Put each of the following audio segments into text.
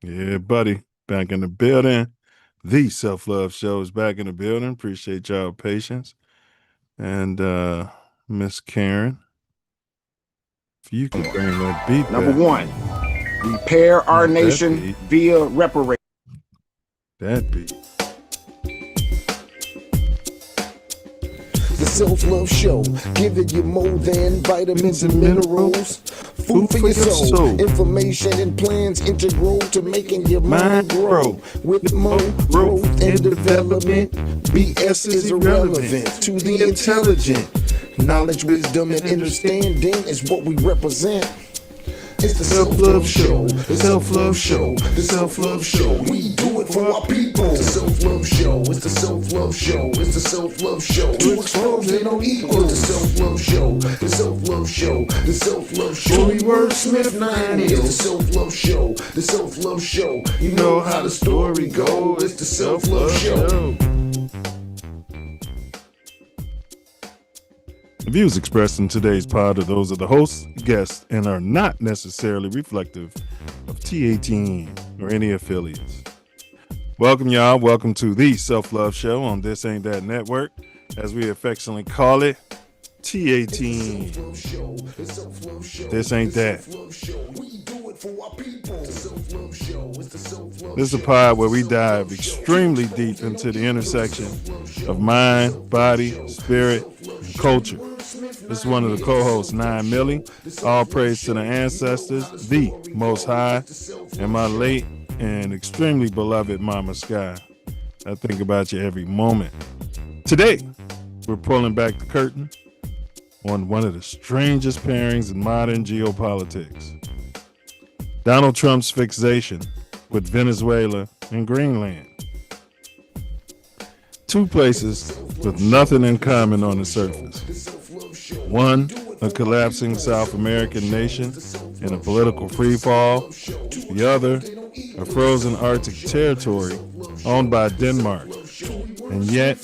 Yeah, buddy. Back in the building. The Self Love Show is back in the building. Appreciate y'all patience. And Miss Karen, if you could bring that beat Number back. one, repair our Not that nation beat. via reparation. That beat. The Self Love Show, giving you more than vitamins and minerals. Food for your soul, information and plans integral to making your mind grow. With more growth and development, BS is irrelevant to the intelligent. Knowledge, wisdom, and understanding is what we represent. It's the Self Love Show, the Self Love Show, the Self Love Show. We do it for our people. The Self Love Show, it's the Self Love Show, it's the Self Love Show. To expose ain't no equal. It's the Self Love Show, the Self Love Show, the Self Love Show. We wordsmith 9 years. The Self Love Show, the Self Love Show. You know how the story goes. It's the Self Love Show. The views expressed in today's pod are those of the hosts, guests, and are not necessarily reflective of TATN or any affiliates. Welcome, y'all. Welcome to the Self Love Show on This Ain't That Network, as we affectionately call it, TATN. This ain't that. This is a pod where we dive extremely deep into the intersection of mind, body, spirit, and culture. This is one of the co-hosts, 9 Millie. All praise to the ancestors, the Most High, and my late and extremely beloved Mama Sky. I think about you every moment. Today, we're pulling back the curtain on one of the strangest pairings in modern geopolitics. Donald Trump's fixation with Venezuela and Greenland. Two places with nothing in common on the surface. One, a collapsing South American nation in a political freefall. The other, a frozen Arctic territory owned by Denmark. And yet,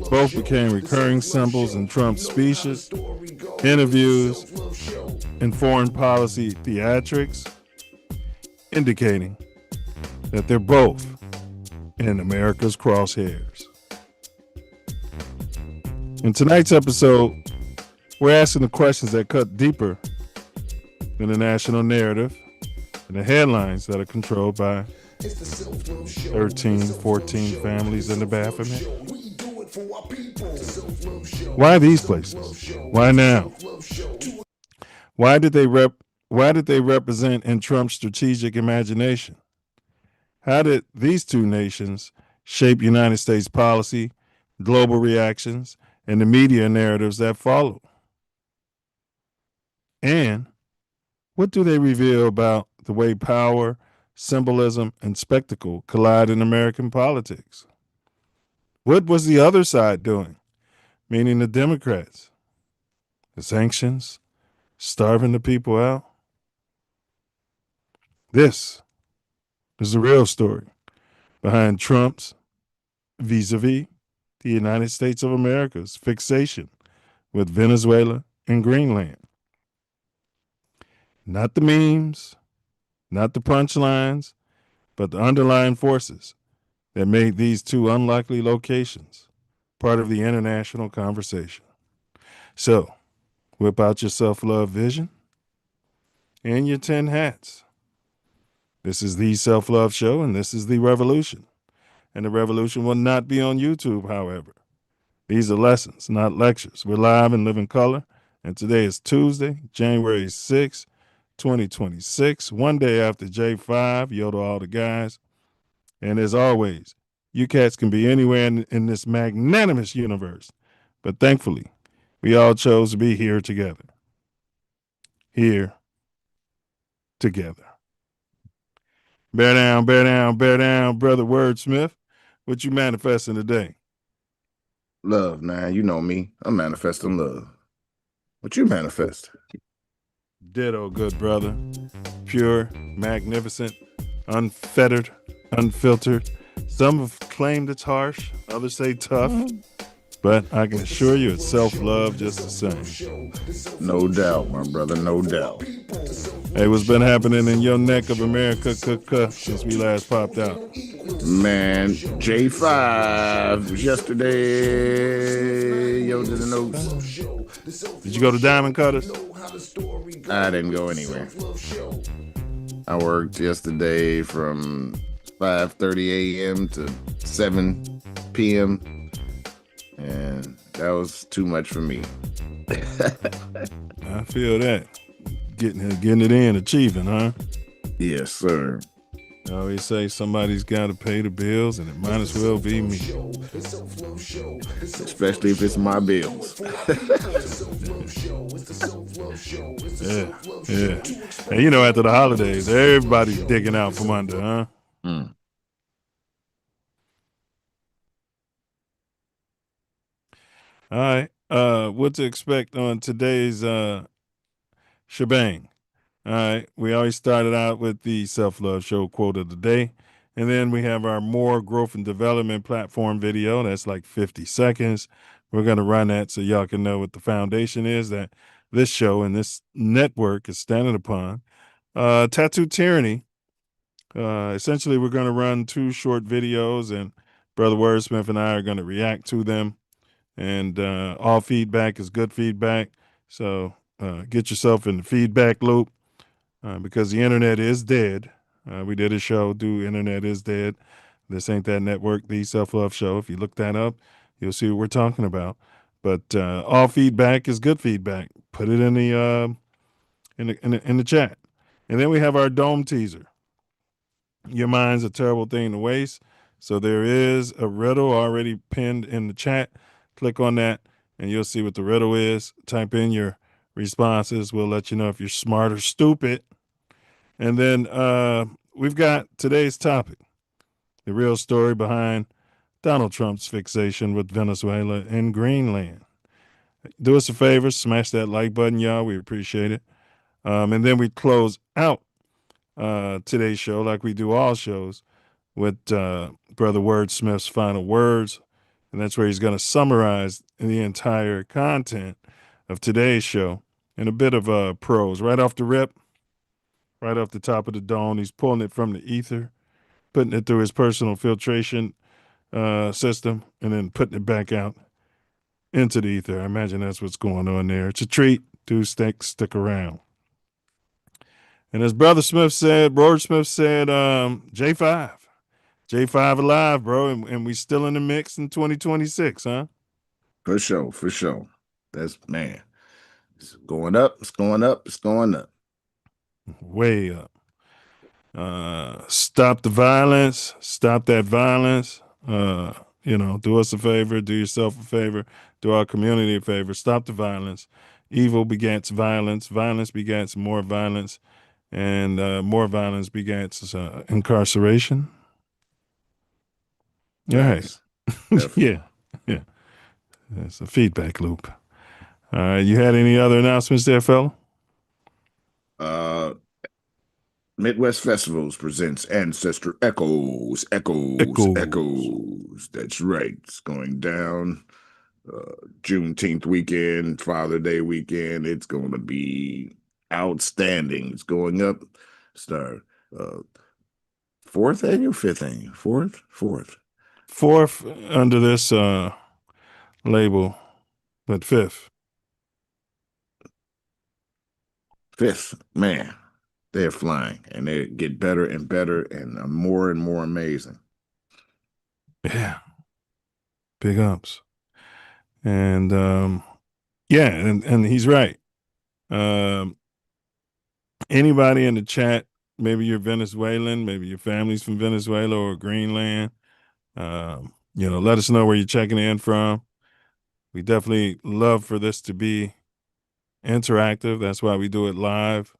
both became recurring symbols in Trump's speeches, interviews, and foreign policy theatrics, indicating that they're both in America's crosshairs. In tonight's episode, we're asking the questions that cut deeper than the national narrative and the headlines that are controlled by 13, 14 families in the Baphomet. Why these places? Why now? Why did they represent in Trump's strategic imagination? How did these two nations shape United States policy, global reactions, and the media narratives that follow? And what do they reveal about the way power, symbolism, and spectacle collide in American politics? What was the other side doing, meaning the Democrats? The sanctions, starving the people out? This is the real story behind Trump's vis-a-vis the United States of America's fixation with Venezuela and Greenland. Not the memes, not the punchlines, but the underlying forces that made these two unlikely locations part of the international conversation. So, whip out your self-love vision and your 10 hats. This is the Self Love Show, and this is the revolution. And the revolution will not be on YouTube, however. These are lessons, not lectures. We're live and live in color, and today is Tuesday, January 6, 2026, one day after J5, yo to all the guys. And as always, you cats can be anywhere in this magnanimous universe, but thankfully, we all chose to be here together. Here together. Bear down, bear down, bear down, brother Wordsmith. What you manifesting today? Love, man. You know me. I'm manifesting love. What you manifest? Ditto, good brother. Pure, magnificent, unfettered, unfiltered. Some have claimed it's harsh, others say tough. But I can assure you it's self-love just the same. No doubt, my brother, no doubt. Hey, what's been happening in your neck of America since we last popped out? Man, J5 was yesterday. Yo, to the notes. Did you go to Diamond Cutters? I didn't go anywhere. I worked yesterday from 5:30 a.m. to 7 p.m. and that was too much for me. I feel that. Getting it in, achieving, huh? Yes, sir. I always say somebody's got to pay the bills, and it might as well be me. Especially if it's my bills. Yeah. And you know, after the holidays, everybody's digging out from under, huh? Mm. All right. What to expect on today's shebang? All right. We always started out with the Self Love Show quote of the day. And then we have our more growth and development platform video. That's like 50 seconds. We're going to run that so y'all can know what the foundation is that this show and this network is standing upon. Tattoo Tyranny. Essentially, we're going to run two short videos, and Brother Wordsmith and I are going to react to them. And all feedback is good feedback. So get yourself in the feedback loop. Because the internet is dead. We did a show, Internet is Dead. This Ain't That Network, the Self Love Show. If you look that up, you'll see what we're talking about. But all feedback is good feedback. Put it in the chat. And then we have our dome teaser. Your mind's a terrible thing to waste. So there is a riddle already pinned in the chat. Click on that, and you'll see what the riddle is. Type in your responses. We'll let you know if you're smart or stupid. And then we've got today's topic, the real story behind Donald Trump's fixation with Venezuela and Greenland. Do us a favor, smash that like button, y'all. We appreciate it. And then we close out today's show, like we do all shows, with Brother Wordsmith's final words. And that's where he's going to summarize the entire content of today's show in a bit of prose. Right off the rip, right off the top of the dome, he's pulling it from the ether, putting it through his personal filtration system, and then putting it back out into the ether. I imagine that's what's going on there. It's a treat. Do stick around. And as Brother Smith said, Smith said, J5. J5 alive, bro. And we still in the mix in 2026, huh? For sure. That's, man. It's going up, it's going up, it's going up. Way up. Stop the violence. Stop that violence. Do us a favor. Do yourself a favor. Do our community a favor. Stop the violence. Evil begets violence. Violence begets more violence. And more violence begets incarceration. Yes, right. Yeah. It's a feedback loop. All right. You had any other announcements there, fella? Midwest Festivals presents Ancestor Echoes. That's right. It's going down Juneteenth weekend, Father Day weekend. It's going to be outstanding. It's going up. Start fourth annual, fifth annual, fourth under this label, but fifth, man. They're flying, and they get better and better and more amazing. Yeah. Big ups. And and he's right. Anybody in the chat, maybe you're Venezuelan, maybe your family's from Venezuela or Greenland. Let us know where you're checking in from. We definitely love for this to be interactive. That's why we do it live.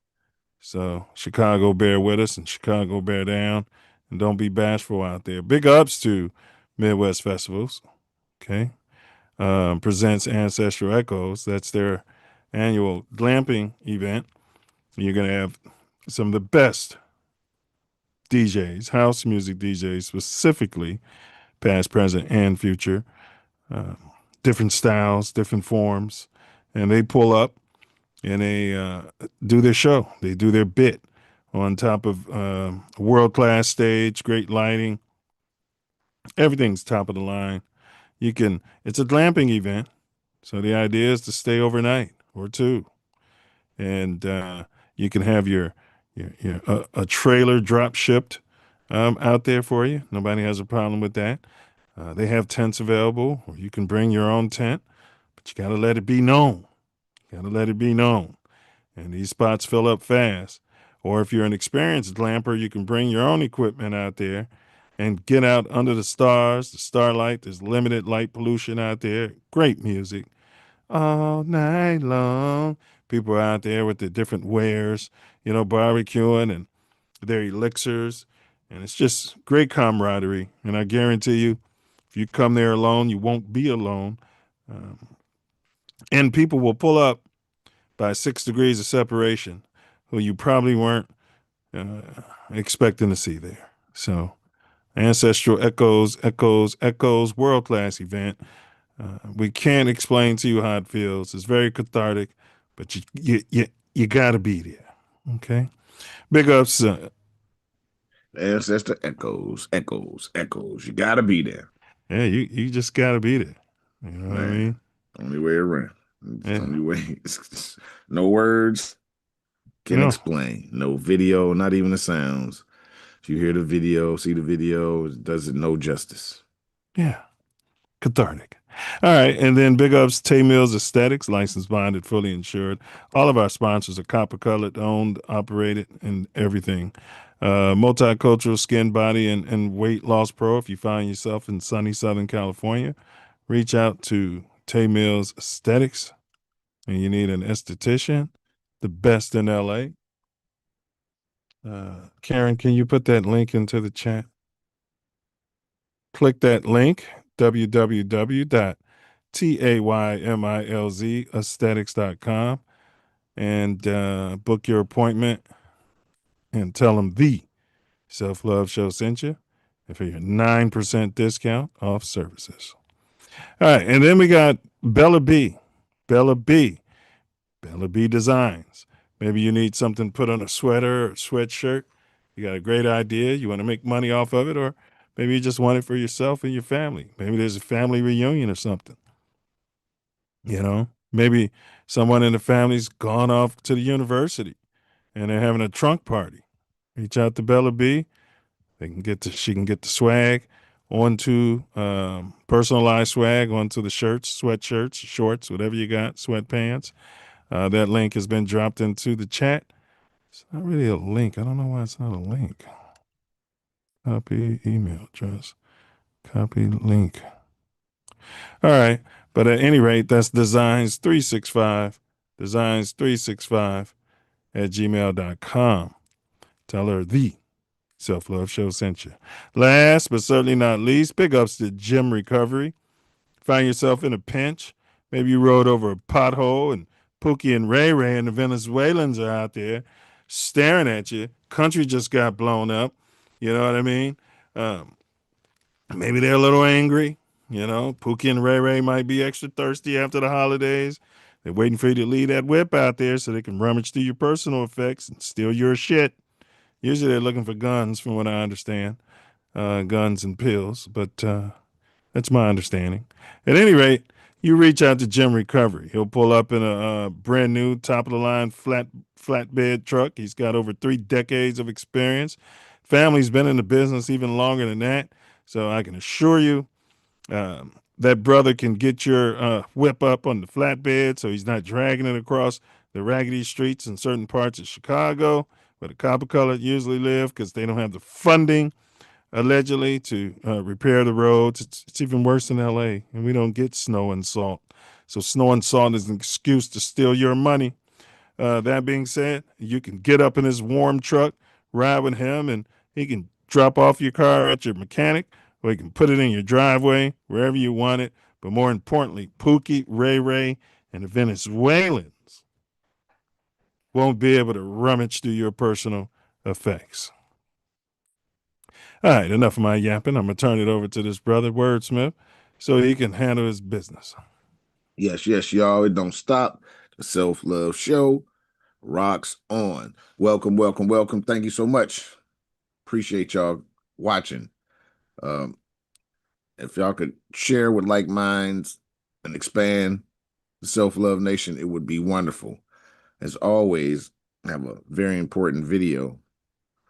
So Chicago, bear with us, and Chicago, bear down, and don't be bashful out there. Big ups to Midwest Festivals. Okay. Presents Ancestral Echoes. That's their annual glamping event. You're going to have some of the best DJs, house music DJs specifically, past, present, and future, different styles, different forms. And they pull up and they do their show. They do their bit on top of a world-class stage, great lighting. Everything's top of the line. It's a glamping event. So the idea is to stay overnight or two. And you can have a trailer drop shipped out there for you. Nobody has a problem with that. They have tents available, or you can bring your own tent, but you got to let it be known. Got to let it be known. And these spots fill up fast. Or if you're an experienced glamper, you can bring your own equipment out there and get out under the stars, the starlight. There's limited light pollution out there. Great music all night long. People are out there with their different wares, barbecuing and their elixirs. And it's just great camaraderie. And I guarantee you, if you come there alone, you won't be alone. And people will pull up by 6 degrees of separation who you probably weren't uh, expecting to see there. So, Ancestral Echoes, Echoes, Echoes, world class event. We can't explain to you how it feels. It's very cathartic, but you got to be there. Okay. Big ups. Ancestor echoes, echoes, echoes. You gotta be there. Yeah, you just got to be there. You know what I Man, mean? only way around. It's the Yeah. only way. No words can No. explain. No video, not even the sounds. If you hear the video, see the video, it does it no justice. Yeah. Cathartic. All right. And then big ups Tay Mills Aesthetics, licensed, bonded, fully insured. All of our sponsors are copper colored, owned, operated, and everything. Multicultural skin, body, and weight loss pro. If you find yourself in sunny Southern California, reach out to Tay Mills Aesthetics and you need an esthetician, the best in LA. Karen, can you put that link into the chat? Click that link, www.taymilzaesthetics.com, and book your appointment and tell them the Self Love Show sent you and for your 9% discount off services. All right, and then we got Bella B. Bella B. Bella B Designs. Maybe you need something put on a sweater or sweatshirt. You got a great idea. You want to make money off of it, or maybe you just want it for yourself and your family. Maybe there's a family reunion or something. Maybe someone in the family's gone off to the university and they're having a trunk party. Reach out to Bella B. She can get the swag onto personalized swag onto the shirts, sweatshirts, shorts, whatever you got, sweatpants. That link has been dropped into the chat. It's not really a link. I don't know why it's not a link. Copy email address. Copy link. All right. But at any rate, that's designs365, designs365 at gmail.com. Tell her the Self Love Show sent you. Last but certainly not least, big ups to Gym Recovery. Find yourself in a pinch. Maybe you rode over a pothole and Pookie and Ray Ray and the Venezuelans are out there staring at you. Country just got blown up. You know what I mean? Maybe they're a little angry. Pookie and Ray Ray might be extra thirsty after the holidays. They're waiting for you to leave that whip out there so they can rummage through your personal effects and steal your shit. Usually they're looking for guns, from what I understand, guns and pills. But that's my understanding. At any rate, you reach out to Jim Recovery. He'll pull up in a brand new top of the line flatbed truck. He's got over 3 decades of experience. Family's been in the business even longer than that. So I can assure you that brother can get your whip up on the flatbed so he's not dragging it across the raggedy streets in certain parts of Chicago where the copper colored usually live because they don't have the funding allegedly to repair the roads. It's even worse in LA, and we don't get snow and salt. So snow and salt is an excuse to steal your money. That being said, you can get up in his warm truck, ride with him, and he can drop off your car at your mechanic, or he can put it in your driveway, wherever you want it. But more importantly, Pookie, Ray Ray, and the Venezuelans won't be able to rummage through your personal effects. All right, enough of my yapping. I'm going to turn it over to this brother, Wordsmith, so he can handle his business. Yes, y'all. It don't stop. The Self Love Show rocks on. Welcome, welcome, welcome. Thank you so much. Appreciate y'all watching. If y'all could share with like minds and expand the Self Love Nation, it would be wonderful. As always, I have a very important video,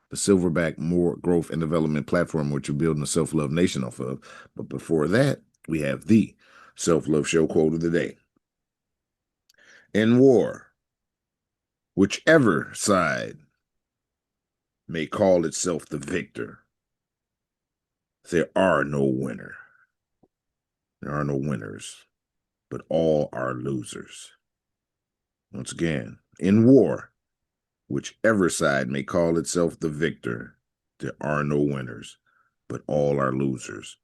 the Silverback More Growth and Development Platform, which you're building a Self Love Nation off of. But before that, we have the Self Love Show quote of the day. In war, whichever side may call itself the victor, there are no winner. There are no winners, but all are losers. Once again, in war, whichever side may call itself the victor, there are no winners, but all are losers.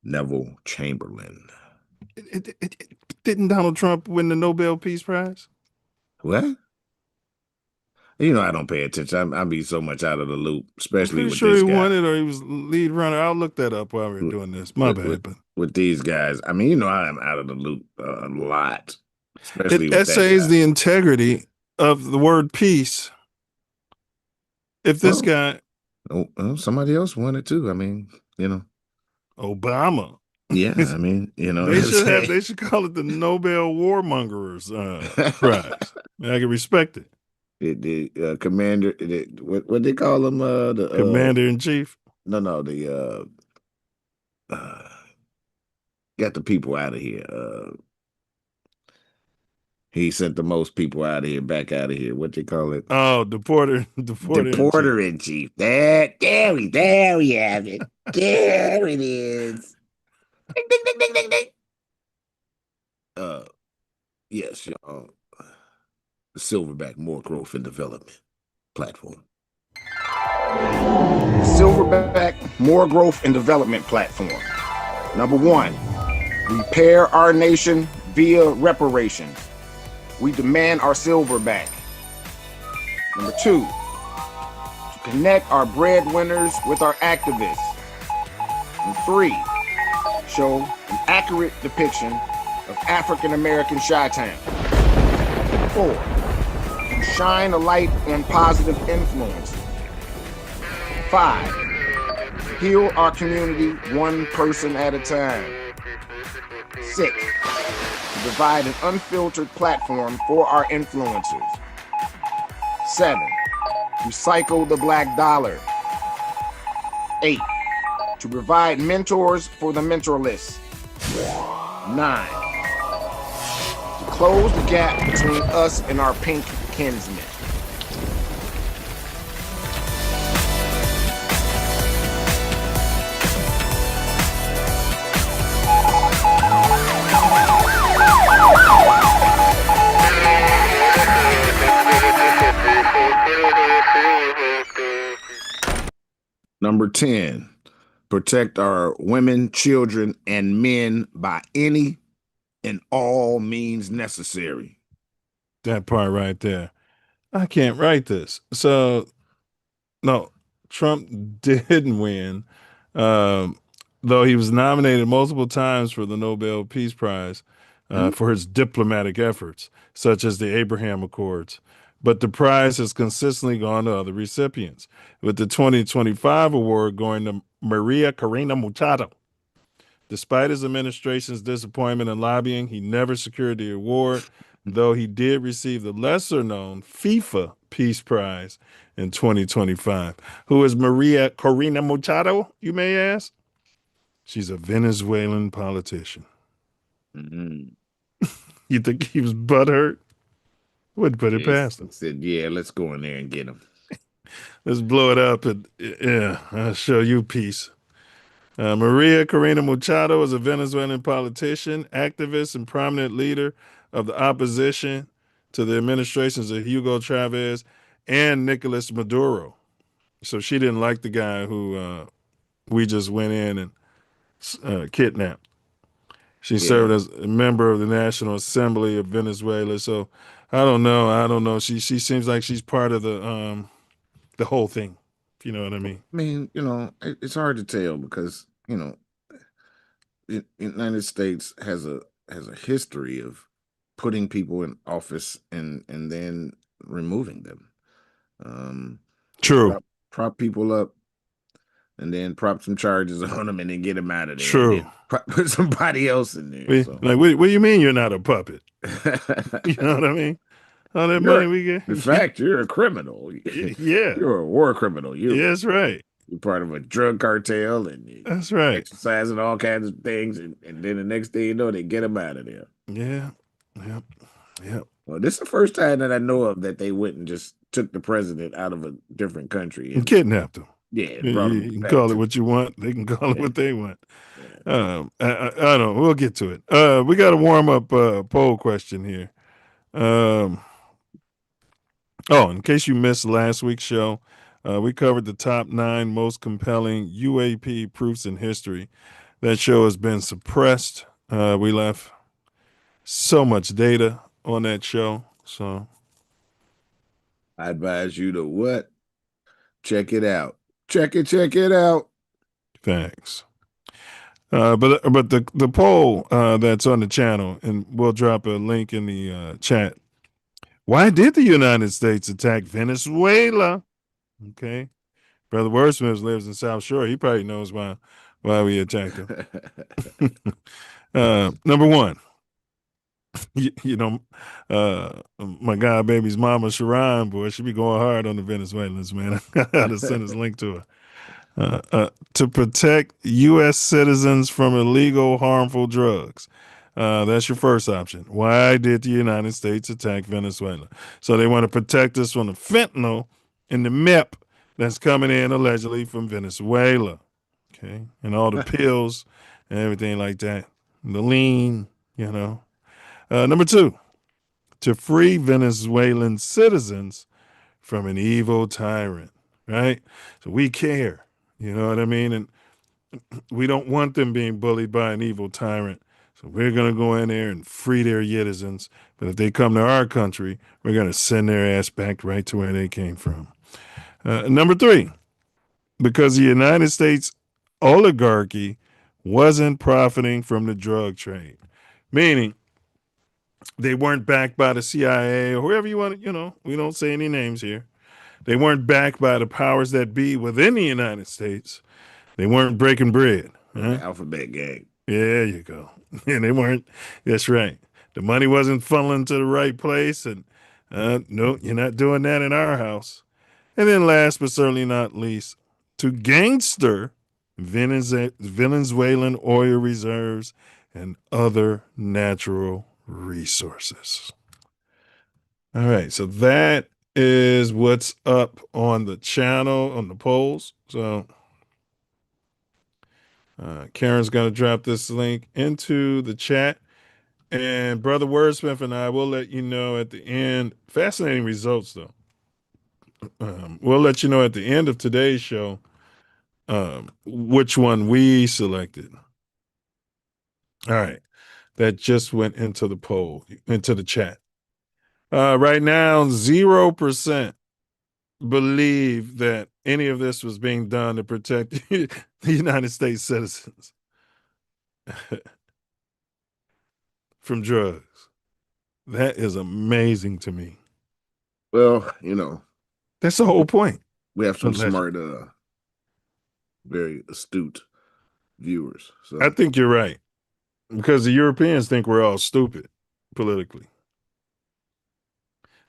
Neville Chamberlain. Didn't Donald Trump win the Nobel Peace Prize? What? You know, I don't pay attention. I'm be so much out of the loop, I'm especially pretty with sure this he guy. won it, or he was lead runner. I'll look that up while we're doing this. My bad. But With these guys, I mean, you know, I am out of the loop a lot, especially it with that essays guy. the integrity of the word peace. If this guy, somebody else won it too. I mean, you know, Obama. Yeah, I mean, you know, they should call it the Nobel Warmongers Prize. I can respect it. The commander, what they call him? The Commander in Chief. No, got the people out of here. He sent the most people out of here, back out of here. What they call it? Oh, deporter in chief. There we have it. There it is. Ding, ding, ding, ding, ding, ding. Yes, y'all. The Silverback More Growth and Development Platform. Silverback More Growth and Development Platform. Number 1, repair our nation via reparations. We demand our silver back. Number 2, to connect our breadwinners with our activists. And 3, show an accurate depiction of African American Chi-Town. 4, to shine a light on positive influence. 5, heal our community one person at a time. 6, to provide an unfiltered platform for our influencers. 7, recycle the black dollar. 8, to provide mentors for the mentorless. 9, to close the gap between us and our pink kinsmen. Number 10, protect our women, children, and men by any and all means necessary. That part right there. I can't write this. So, no, Trump didn't win, though he was nominated multiple times for the Nobel Peace Prize for his diplomatic efforts, such as the Abraham Accords. But the prize has consistently gone to other recipients, with the 2025 award going to Maria Corina Machado. Despite his administration's disappointment and lobbying, he never secured the award, though he did receive the lesser-known FIFA Peace Prize in 2025. Who is Maria Corina Machado, you may ask? She's a Venezuelan politician. Mm-hmm. You think he was butthurt? Wouldn't put it past him. Said, yeah, let's go in there and get him. Let's blow it up, and yeah, I'll show you peace. Maria Corina Machado is a Venezuelan politician, activist, and prominent leader of the opposition to the administrations of Hugo Chavez and Nicolas Maduro. So she didn't like the guy who we just went in and kidnapped. She served as a member of the National Assembly of Venezuela. So I don't know. She seems like she's part of the whole thing. If you know what I mean. I mean, you know, it's hard to tell because, the United States has a history of putting people in office and then removing them. True. Prop people up and then prop some charges on them and then get them out of there. True. And then put somebody else in there. So. Like, what do you mean you're not a puppet? You know what I mean? All that money we get. In fact, you're a criminal. Yeah. You're a war criminal. Yeah, that's right. You're part of a drug cartel and that's right. Exercising all kinds of things. And then the next thing you know, they get them out of there. Yeah. Yep. Well, this is the first time that I know of that they went and just took the president out of a different country and kidnapped him. Yeah, you can call it what you want. They can call it what they want. Yeah. I don't know. We'll get to it. We got a warm up poll question here. In case you missed last week's show, we covered the top 9 most compelling UAP proofs in history. That show has been suppressed. We left so much data on that show. So I advise you to what? Check it out. Check it out. Thanks. But the poll that's on the channel, and we'll drop a link in the chat. Why did the United States attack Venezuela? Okay. Brother Wordsmith lives in South Shore. He probably knows why we attacked him. Number 1. My god baby's mama Sharon, boy, she be going hard on the Venezuelans, man. I gotta send this link to her. To protect U.S. citizens from illegal, harmful drugs. That's your first option. Why did the United States attack Venezuela? So they want to protect us from the fentanyl and the MEP that's coming in allegedly from Venezuela. Okay. And all the pills and everything like that. The lean, Number 2, to free Venezuelan citizens from an evil tyrant, right? So we care, you know what I mean? And we don't want them being bullied by an evil tyrant. So we're going to go in there and free their citizens. But if they come to our country, we're going to send their ass back right to where they came from. Number 3, because the United States oligarchy wasn't profiting from the drug trade, meaning they weren't backed by the CIA or whoever you want to, we don't say any names here. They weren't backed by the powers that be within the United States. They weren't breaking bread. Huh? Alphabet gang. There you go. And they weren't, that's right. The money wasn't funneling to the right place. And no, you're not doing that in our house. And then last but certainly not least, to gangster Venezuelan oil reserves and other natural resources. All right, so that is what's up on the channel, on the polls. So Karen's going to drop this link into the chat. And Brother Wordsmith and I will let you know at the end. Fascinating results, though. We'll let you know at the end of today's show which one we selected. All right. That just went into the poll, into the chat. Right now, 0% believe that any of this was being done to protect the United States citizens from drugs. That is amazing to me. Well, that's the whole point. We have some smart, very astute viewers. So I think you're right. Because the Europeans think we're all stupid politically.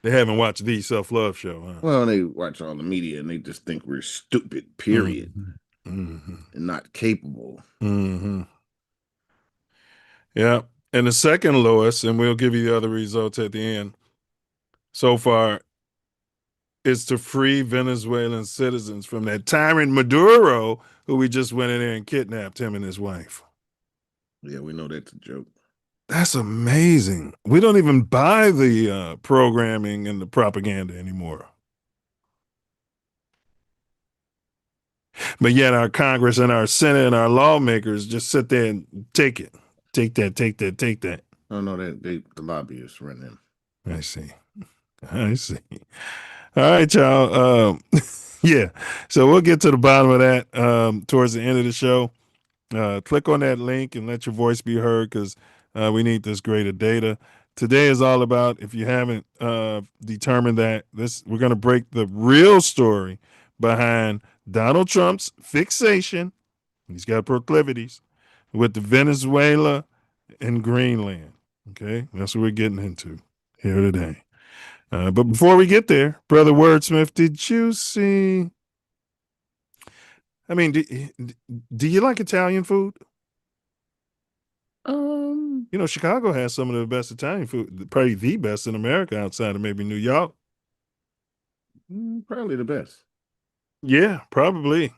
They haven't watched the Self Luv Show. Huh? Well, they watch all the media and they just think we're stupid, period. Mm-hmm. And not capable. Mm-hmm. Yeah. And the second lowest, and we'll give you the other results at the end, so far, is to free Venezuelan citizens from that tyrant Maduro, who we just went in there and kidnapped him and his wife. Yeah, we know that's a joke. That's amazing. We don't even buy the programming and the propaganda anymore. But yet our Congress and our Senate and our lawmakers just sit there and take it. Take that. Oh, no, the lobbyists run them. I see. All right, y'all. Yeah. So we'll get to the bottom of that towards the end of the show. Click on that link and let your voice be heard because we need this greater data. Today is all about, if you haven't determined that, we're going to break the real story behind Donald Trump's fixation. He's got proclivities with the Venezuela and Greenland. Okay, that's what we're getting into here today. But before we get there, Brother Wordsmith, did you see? I mean, do you like Italian food? You know, Chicago has some of the best Italian food, probably the best in America outside of maybe New York. Probably the best. Yeah, probably.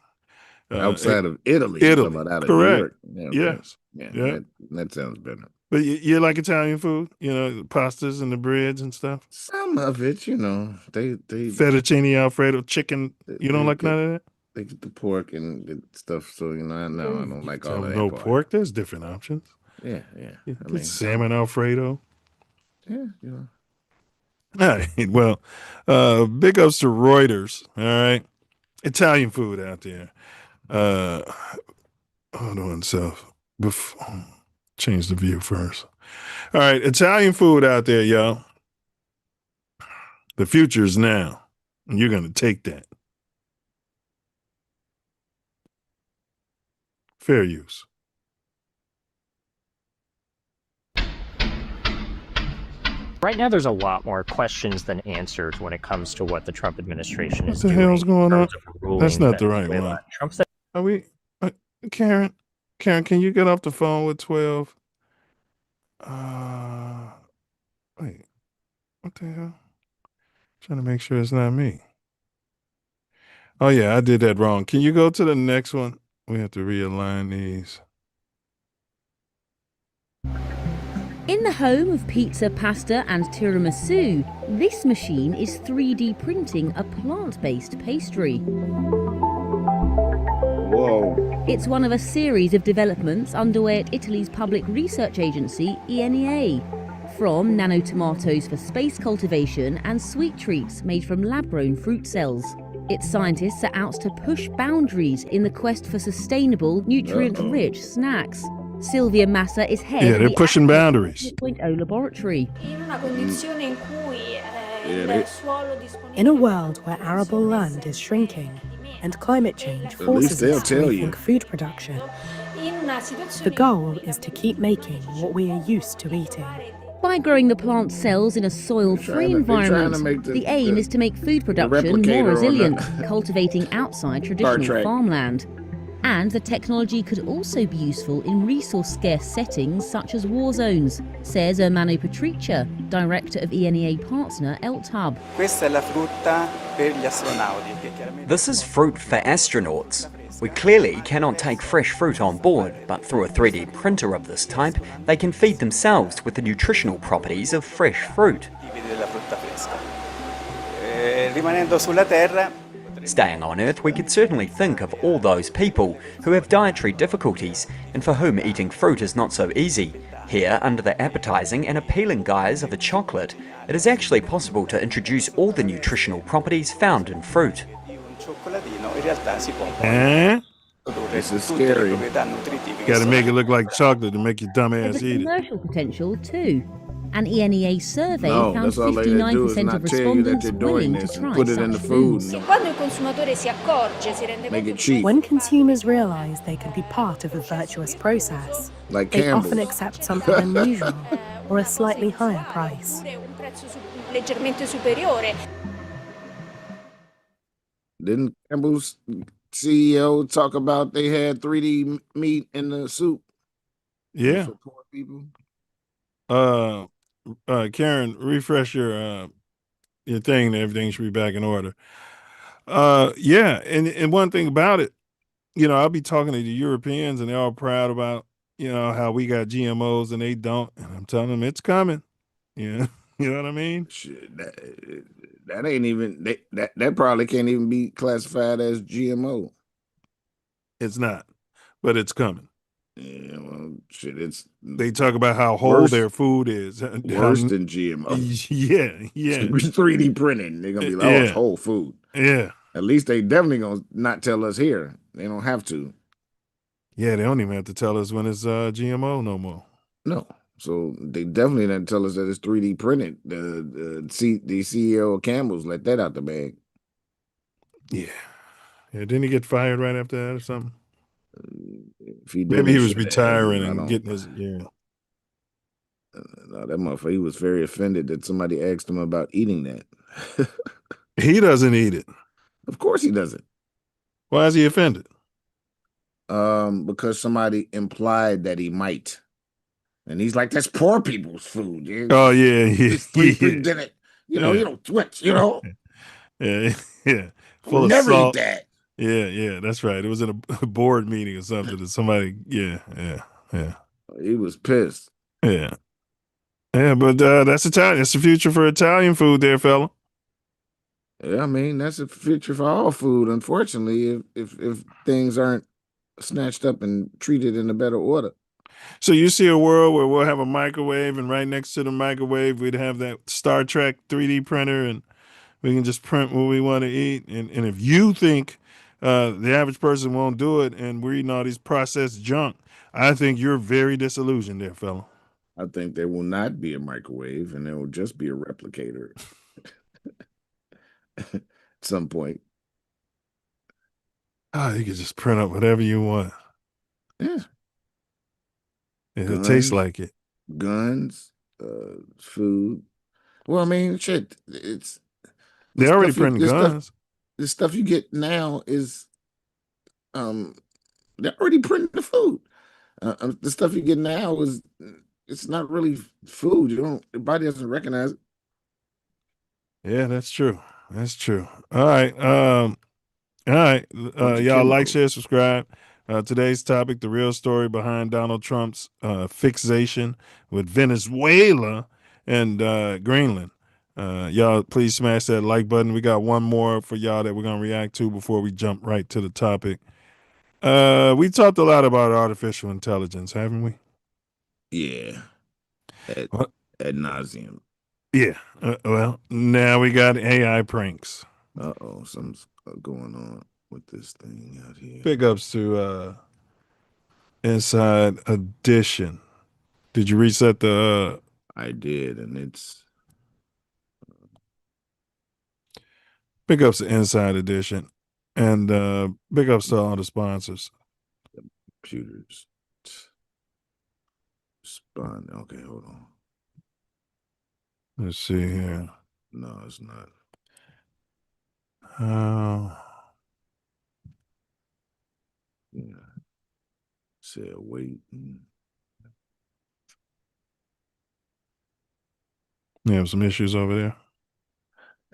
Outside of Italy. Italy, Out of correct. New York. Yeah, Yes. Yeah, Yeah. that sounds better. But you like Italian food? You know, the pastas and the breads and stuff? Some of it, you know, they Fettuccine Alfredo, chicken. You don't like none of that? They get the pork and the stuff, so you know, no, I don't like all of that. No part. pork. There's different options. Yeah. I mean, salmon Alfredo. Yeah, you know. All right. Well, big ups to Reuters. All right. Italian food out there. Hold on, Self. Change the view first. All right. Italian food out there, y'all. The future is now. And you're going to take that. Fair use. Right now, there's a lot more questions than answers when it comes to what the Trump administration is doing. What the hell's going on? That's not the right one. Trump said, Are we, Karen, can you get off the phone with 12? Wait, what the hell? Trying to make sure it's not me. Oh yeah, I did that wrong. Can you go to the next one? We have to realign these. In the home of pizza, pasta, and tiramisu, this machine is 3D printing a plant-based pastry. Whoa. It's one of a series of developments underway at Italy's public research agency, ENEA. From nano tomatoes for space cultivation and sweet treats made from lab-grown fruit cells. Its scientists are out to push boundaries in the quest for sustainable, nutrient-rich snacks. Sylvia Massa is head of they're the pushing boundaries. 4.0 laboratory. In a world where arable land is shrinking and climate change forces us to rethink food production, the goal is to keep making what we are used to eating. By growing the plant cells in a soil-free environment, the aim is to make food production more resilient, cultivating outside traditional farmland. And the technology could also be useful in resource-scarce settings such as war zones, says Ermanno Patricia, director of ENEA partner ELTHub. This is fruit for astronauts. We clearly cannot take fresh fruit on board, but through a 3D printer of this type, they can feed themselves with the nutritional properties of fresh fruit. Staying on Earth, we could certainly think of all those people who have dietary difficulties and for whom eating fruit is not so easy. Here, under the appetizing and appealing guise of a chocolate, it is actually possible to introduce all the nutritional properties found in fruit. This is scary. Got to make it look like chocolate to make your dumb ass There's eat it. commercial potential too. An ENEA survey No, found that's all they do is 59% not of tell you that respondents they're doing willing to this and try put it in the such food. foods. Make it cheap. When consumers realize they can be part of a virtuous process, Like they Campbell's. often accept something unusual or a slightly higher price. Didn't Campbell's CEO talk about they had 3D meat in the soup? Yeah. For poor people. Karen, refresh your thing and everything should be back in order. Yeah, and one thing about it, you know, I'll be talking to the Europeans and they're all proud about, you know, how we got GMOs and they don't. And I'm telling them it's coming. Yeah. You know what I mean? Shit, that ain't even that probably can't even be classified as GMO. It's not, but it's coming. Yeah, well, shit, They talk about how whole worse- their food is. worse than GMO. Yeah. 3D printing. They're gonna be like, oh, it's whole food. Yeah. At least they definitely gonna not tell us here. They don't have to. Yeah, they don't even have to tell us when it's GMO no more. No. So they definitely didn't tell us that it's 3D printed. The CEO of Campbell's let that out the bag. Yeah. Didn't he get fired right after that or something? If he Maybe he was should have. retiring I and don't. getting his, yeah. No, that motherfucker, he was very offended that somebody asked him about eating that. He doesn't eat it. Of course he doesn't. Why is he offended? Because somebody implied that he might. And he's like, that's poor people's food. Oh, yeah. Did it. You know, you don't switch, you know. Yeah. Full of never salt. Eat that. Yeah, that's right. It was in a board meeting or something that somebody, yeah. He was pissed. Yeah. Yeah, but that's Italian. That's the future for Italian food there, fella. Yeah, I mean, that's the future for all food, unfortunately, if things aren't snatched up and treated in a better order. So you see a world where we'll have a microwave, and right next to the microwave, we'd have that Star Trek 3D printer, and we can just print what we want to eat. And if you think the average person won't do it, and we're eating all these processed junk, I think you're very disillusioned there, fella. I think there will not be a microwave, and there will just be a replicator at some point. Oh, you can just print up whatever you want. Yeah. It tastes like it. Guns, food. Well, I mean, shit. It's they already printing guns. The stuff you get now is, they're already printing the food. The stuff you get now is, it's not really food. Your body doesn't recognize it. Yeah, that's true. That's true. All right. Y'all like, share, subscribe. Today's topic, the real story behind Donald Trump's fixation with Venezuela and Greenland. Y'all, please smash that like button. We got one more for y'all that we're going to react to before we jump right to the topic. We talked a lot about artificial intelligence, haven't we? Yeah. Ad nauseum. Yeah. Well, now we got AI pranks. Uh-oh, something's going on with this thing out here. Big ups to Inside Edition. Did you reset the I did, and it's big ups to Inside Edition. And big ups to all the sponsors. Computers. Spawn. Okay, hold on. Let's see here. No, it's not. Yeah. Said wait. You have some issues over there?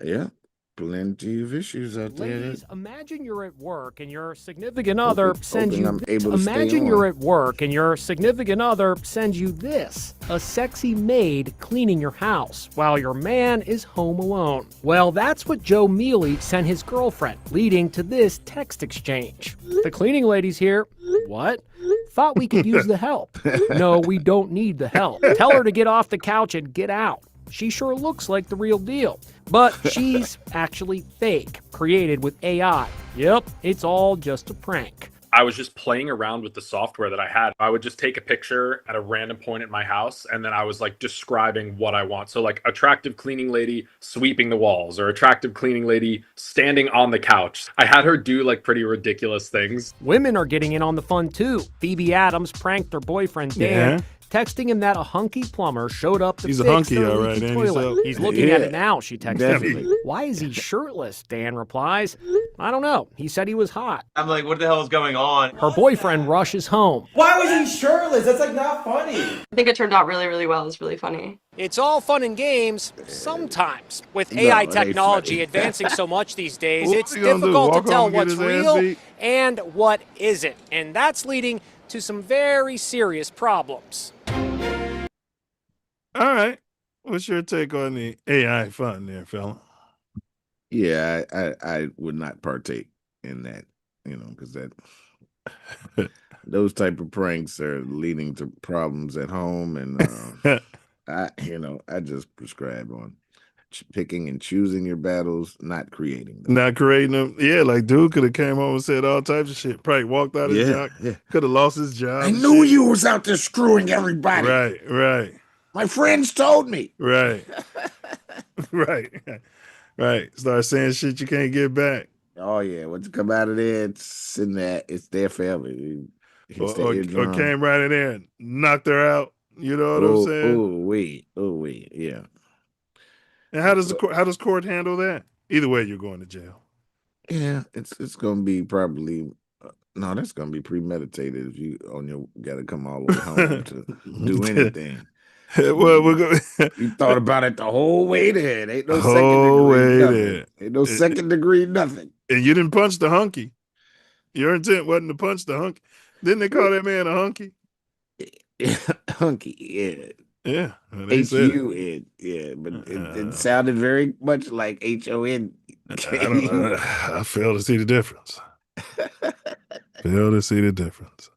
Yeah. Plenty of issues out there. Ladies, imagine you're at work and your significant other sends you. Imagine you're at work and your significant other sends you this: a sexy maid cleaning your house while your man is home alone. Well, that's what Joe Mealy sent his girlfriend, leading to this text exchange. The cleaning lady's here. What? Thought we could use the help. No, we don't need the help. Tell her to get off the couch and get out. She sure looks like the real deal. But she's actually fake, created with AI. Yep, it's all just a prank. I was just playing around with the software that I had. I would just take a picture at a random point at my house, and then I was like describing what I want. So like attractive cleaning lady sweeping the walls, or attractive cleaning lady standing on the couch. I had her do like pretty ridiculous things. Women are getting in on the fun too. Phoebe Adams pranked her boyfriend Dan, texting him that a hunky plumber showed up to fix their leaky toilet. He's looking at it now, she texted him. Why is he shirtless? Dan replies. I don't know. He said he was hot. I'm like, what the hell is going on? Her boyfriend rushes home. Why was he shirtless? That's like not funny. I think it turned out really, really well. It was really funny. It's all fun and games sometimes. With AI technology advancing so much these days, it's difficult to tell what's real and what isn't. And that's leading to some very serious problems. All right. What's your take on the AI fun there, fella? Yeah, I would not partake in that, because that those type of pranks are leading to problems at home, and I just prescribe on picking and choosing your battles, not creating them. Not creating them. Yeah, like dude could have came home and said all types of shit. Probably walked out his job. Yeah. Could have lost his job. I knew you was out there screwing everybody. Right. My friends told me. Right. Right. Right. Start saying shit you can't get back. Oh yeah, once you come out of there, it's in that. It's there forever. It hits the Or eardrum. came right in there and knocked her out. You know what I'm saying? Oh wait, yeah. And how does court handle that? Either way, you're going to jail. Yeah, it's gonna be probably no, that's gonna be premeditated if you got to come all the way home to do anything. Well, we're going. You thought about it the whole way there. Ain't no Whole second degree way nothing. there. Ain't no second degree nothing. And you didn't punch the hunky. Your intent wasn't to punch the hunky. Didn't they call that man a hunky? Hunky, yeah. Yeah. H-U-N, yeah, but it sounded very much like H-O-N. I fail to see the difference. Fail to see the difference.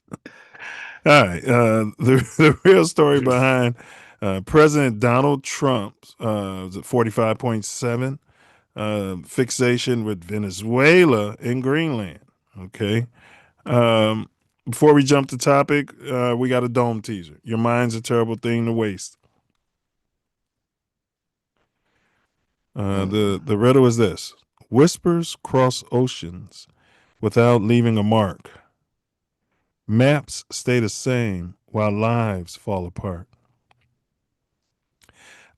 All right. The real story behind President Donald Trump's 45.7 fixation with Venezuela in Greenland. Okay. Before we jump to topic, we got a dome teaser. Your mind's a terrible thing to waste. The riddle is this: whispers cross oceans without leaving a mark. Maps stay the same while lives fall apart.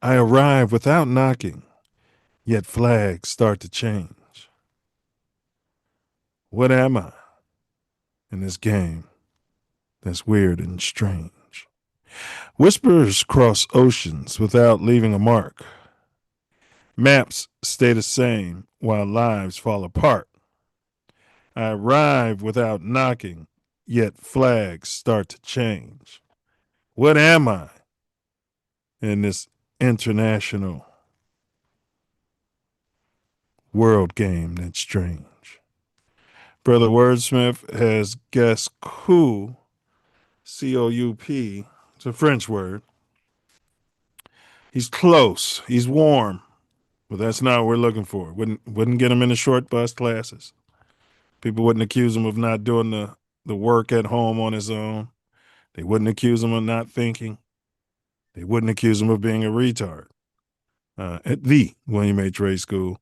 I arrive without knocking, yet flags start to change. What am I in this game that's weird and strange? Whispers cross oceans without leaving a mark. Maps stay the same while lives fall apart. I arrive without knocking, yet flags start to change. What am I in this international world game that's strange? Brother Wordsmith has guessed coup, C-O-U-P. It's a French word. He's close. He's warm. But that's not what we're looking for. Wouldn't get him in the short bus classes. People wouldn't accuse him of not doing the work at home on his own. They wouldn't accuse him of not thinking. They wouldn't accuse him of being a retard at the William H. Ray School.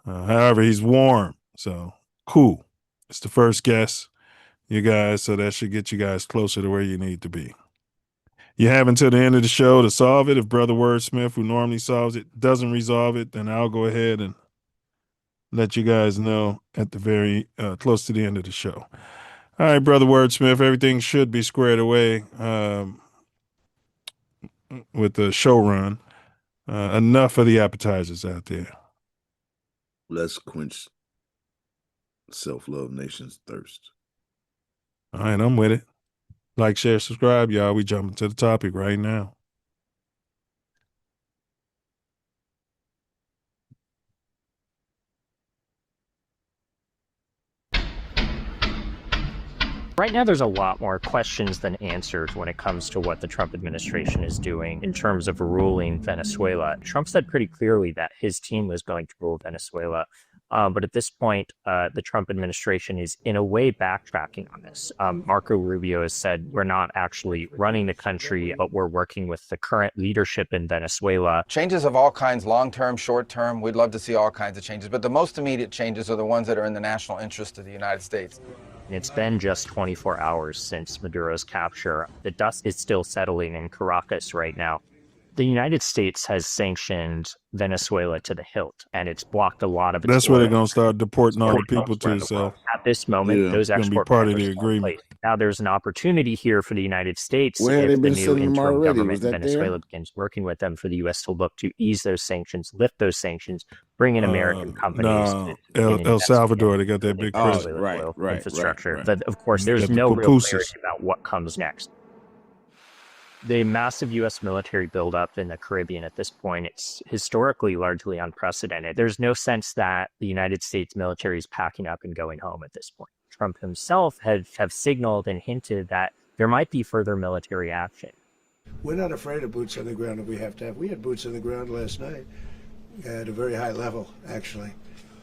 However, he's warm. So, cool. It's the first guess, you guys. So that should get you guys closer to where you need to be. You have until the end of the show to solve it. If Brother Wordsmith, who normally solves it, doesn't resolve it, then I'll go ahead and let you guys know at the very close to the end of the show. All right, Brother Wordsmith, everything should be squared away with the show run. Enough of the appetizers out there. Let's quench Self Love Nation's thirst. All right, I'm with it. Like, share, subscribe, y'all. We jumping to the topic right now. Right now, there's a lot more questions than answers when it comes to what the Trump administration is doing in terms of ruling Venezuela. Trump said pretty clearly that his team was going to rule Venezuela. But at this point, the Trump administration is in a way backtracking on this. Marco Rubio has said, we're not actually running the country, but we're working with the current leadership in Venezuela. Changes of all kinds, long-term, short-term, we'd love to see all kinds of changes. But the most immediate changes are the ones that are in the national interest of the United States. It's been just 24 hours since Maduro's capture. The dust is still settling in Caracas right now. The United States has sanctioned Venezuela to the hilt, and it's blocked a lot of its That's where they're going to start deporting all the people to. So at this moment, those export part of the agreement. Now there's an opportunity here for the United States Where if the new interim government in Venezuela begins working with them for the U.S. to look to ease those sanctions, lift those sanctions, bring in American companies. El Salvador, they got that big infrastructure. But of course, there's no real clarity about what comes next. The massive U.S. military buildup in the Caribbean at this point, it's historically largely unprecedented. There's no sense that the United States military is packing up and going home at this point. Trump himself have signaled and hinted that there might be further military action. We're not afraid of boots on the ground if we have to have. We had boots on the ground last night at a very high level, actually.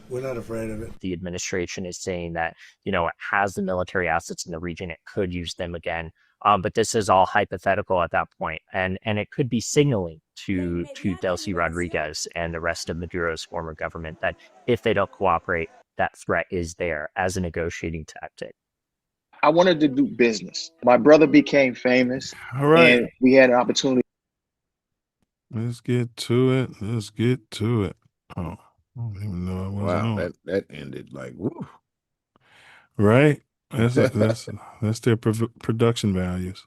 We're not afraid of it. The administration is saying that, it has the military assets in the region. It could use them again. But this is all hypothetical at that point, and it could be signaling to Delcy Rodriguez and the rest of Maduro's former government that if they don't cooperate, that threat is there as a negotiating tactic. I wanted to do business. My brother became famous, All right. and we had an opportunity. Let's get to it. Let's get to it. Oh, I don't even know I wasn't on. That ended like woo. Right. That's their production values.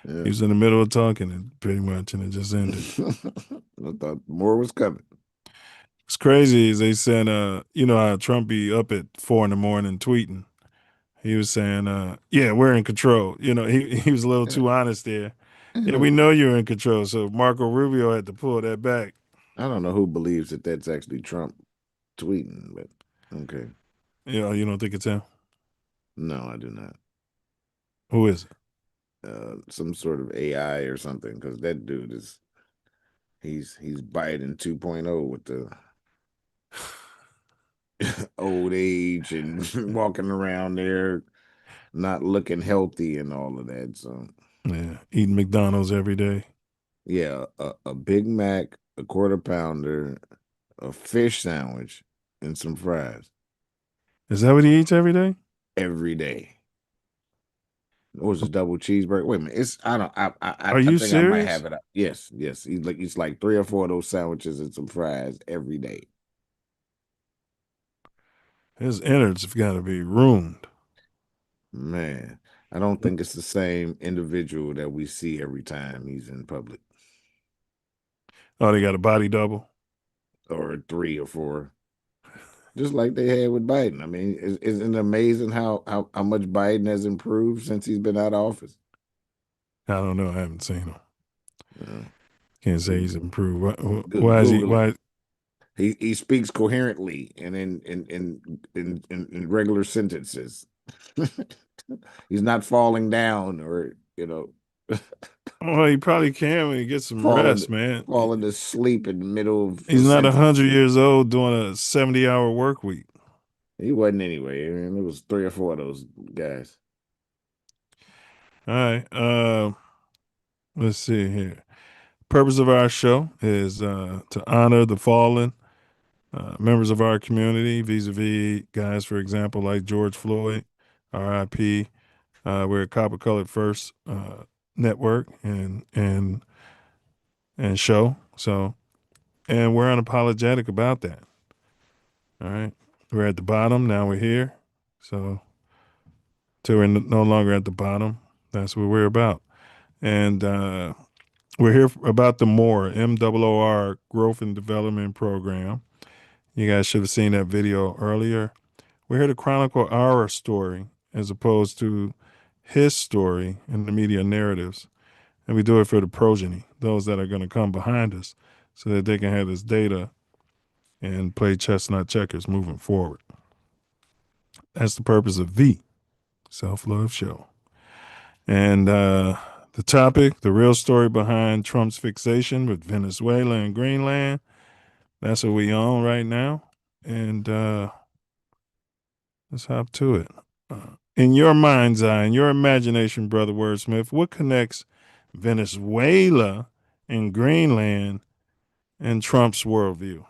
Yeah. He was in the middle of talking, and pretty much, and it just ended. I thought more was coming. It's crazy. Is they said, you know how Trump be up at 4 a.m. tweeting. He was saying, yeah, we're in control. You know, he was a little too honest there. Yeah, we know you're in control. So Marco Rubio had to pull that back. I don't know who believes that that's actually Trump tweeting, but okay. You know, you don't think it's him? No, I do not. Who is it? Some sort of AI or something, because that dude is he's Biden 2.0 with the old age and walking around there not looking healthy and all of that. So yeah, eating McDonald's every day. Yeah, a Big Mac, a quarter pounder, a fish sandwich, and some fries. Is that what he eats every day? Every day. Or is it double cheeseburger? Wait a minute. It's I don't I Are you think serious? I might have it. Yes. It's like 3 or 4 of those sandwiches and some fries every day. His innards have got to be ruined. Man, I don't think it's the same individual that we see every time he's in public. Oh, they got a body double? Or 3 or 4. Just like they had with Biden. I mean, isn't it amazing how much Biden has improved since he's been out of office? I don't know. I haven't seen him. Yeah. Can't say he's improved. Why is he? Why? He speaks coherently and in regular sentences. He's not falling down or Well, he probably can when he gets some rest, man. Falling to sleep in the middle of. He's not 100 years old doing a 70-hour work week. He wasn't anyway. I mean, it was 3 or 4 of those guys. All right. Let's see here. Purpose of our show is to honor the fallen members of our community, vis-a-vis guys, for example, like George Floyd, R.I.P. We're a Copper Colored First network and show. So, and we're unapologetic about that. All right. We're at the bottom. Now we're here. So, till we're no longer at the bottom, that's what we're about. And we're here about the MOOR Growth and Development Program. You guys should have seen that video earlier. We're here to chronicle our story as opposed to his story in the media narratives. And we do it for the progeny, those that are going to come behind us, so that they can have this data and play chestnut checkers moving forward. That's the purpose of the Self Luv Show. And the topic, the real story behind Trump's fixation with Venezuela and Greenland, that's what we own right now. And let's hop to it. In your mind's eye, in your imagination, Brother Wordsmith, what connects Venezuela and Greenland and Trump's worldview?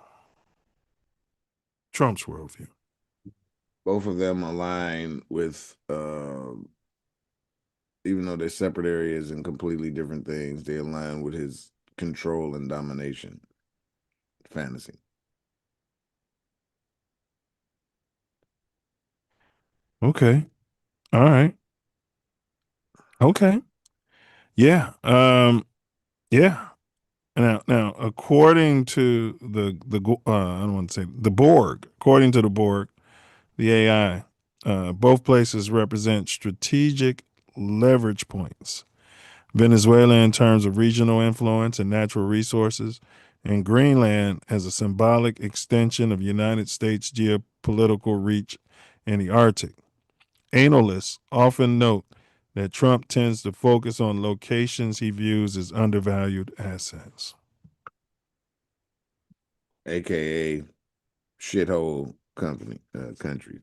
Trump's worldview. Both of them align with, even though they're separate areas and completely different things, they align with his control and domination fantasy. Okay. All right. Okay. Yeah. Yeah. Now, according to the I don't want to say the Borg. According to the Borg, the AI, both places represent strategic leverage points. Venezuela in terms of regional influence and natural resources, and Greenland as a symbolic extension of United States geopolitical reach in the Arctic. Analysts often note that Trump tends to focus on locations he views as undervalued assets. AKA shithole country.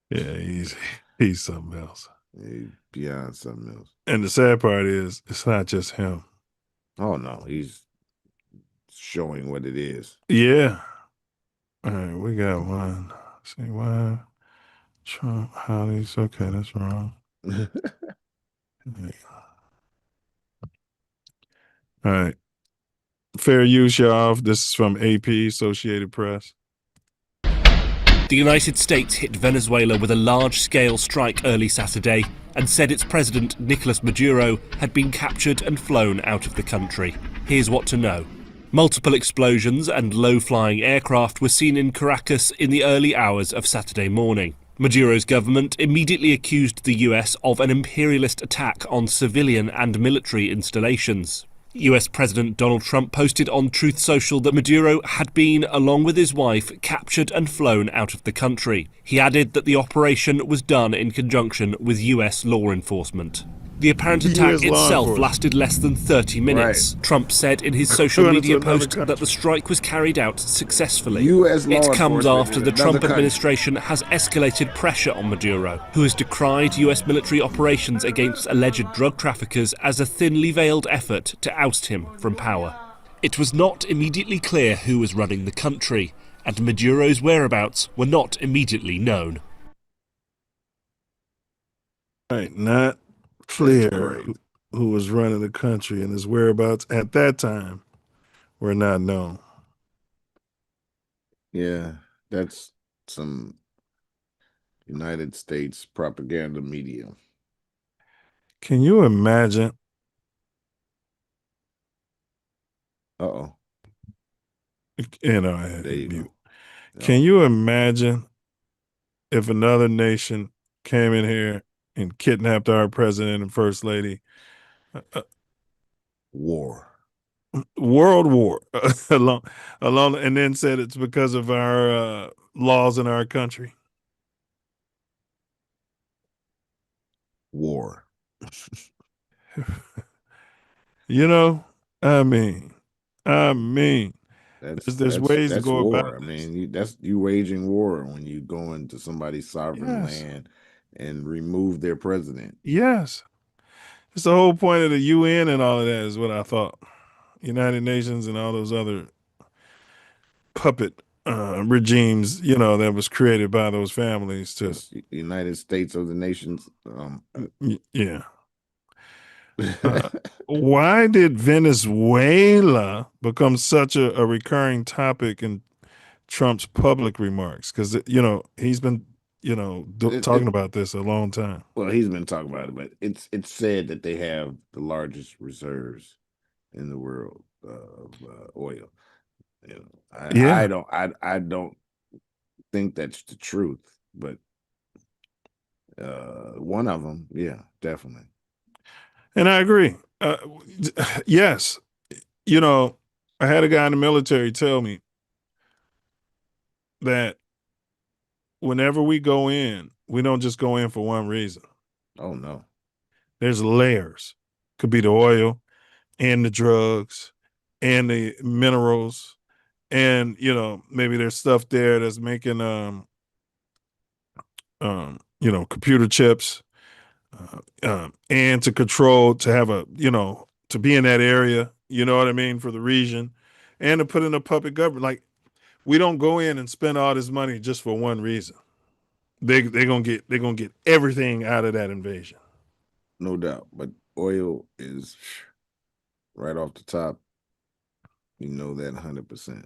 Yeah, he's something else. He's beyond something else. And the sad part is, it's not just him. Oh no, he's showing what it is. Yeah. All right, we got one. Let's see why Trump Hollies. Okay, that's wrong. All right. Fair use, y'all. This is from AP, Associated Press. The United States hit Venezuela with a large-scale strike early Saturday and said its president, Nicolas Maduro, had been captured and flown out of the country. Here's what to know. Multiple explosions and low-flying aircraft were seen in Caracas in the early hours of Saturday morning. Maduro's government immediately accused the US of an imperialist attack on civilian and military installations. US President Donald Trump posted on Truth Social that Maduro had been, along with his wife, captured and flown out of the country. He added that the operation was done in conjunction with US law enforcement. The apparent attack itself lasted less than 30 minutes. Right. Trump said in his social media post that the strike was carried out successfully. It comes after the Trump administration has escalated pressure on Maduro, who has decried US military operations against alleged drug traffickers as a thinly veiled effort to oust him from power. It was not immediately clear who was running the country, and Maduro's whereabouts were not immediately known. Right, not clear who was running the country, and his whereabouts at that time were not known. Yeah, that's some United States propaganda media. Can you imagine? Uh-oh. You know, I had to mute. Can you imagine if another nation came in here and kidnapped our president and first lady? War. World war along, and then said it's because of our laws in our country. War. You know, I mean, there's ways to go war. about it. I mean, that's you waging war when you go into somebody's sovereign land and remove their president. Yes. It's the whole point of the UN and all of that is what I thought. United Nations and all those other puppet regimes, you know, that was created by those families to United States of the Nations. Yeah. Why did Venezuela become such a recurring topic in Trump's public remarks? Because, you know, he's been, you know, talking about this a long time. Well, he's been talking about it, but it's said that they have the largest reserves in the world of oil. You know, I don't think that's the truth, but one of them, yeah, definitely. And I agree. Yes. You know, I had a guy in the military tell me that whenever we go in, we don't just go in for one reason. Oh, no. There's layers. Could be the oil and the drugs and the minerals. And, you know, maybe there's stuff there that's making, you know, computer chips. And to control, to have a, you know, to be in that area, you know what I mean, for the region, and to put in a puppet government. Like, we don't go in and spend all this money just for one reason. They're gonna get everything out of that invasion. No doubt, but oil is right off the top. You know that 100%.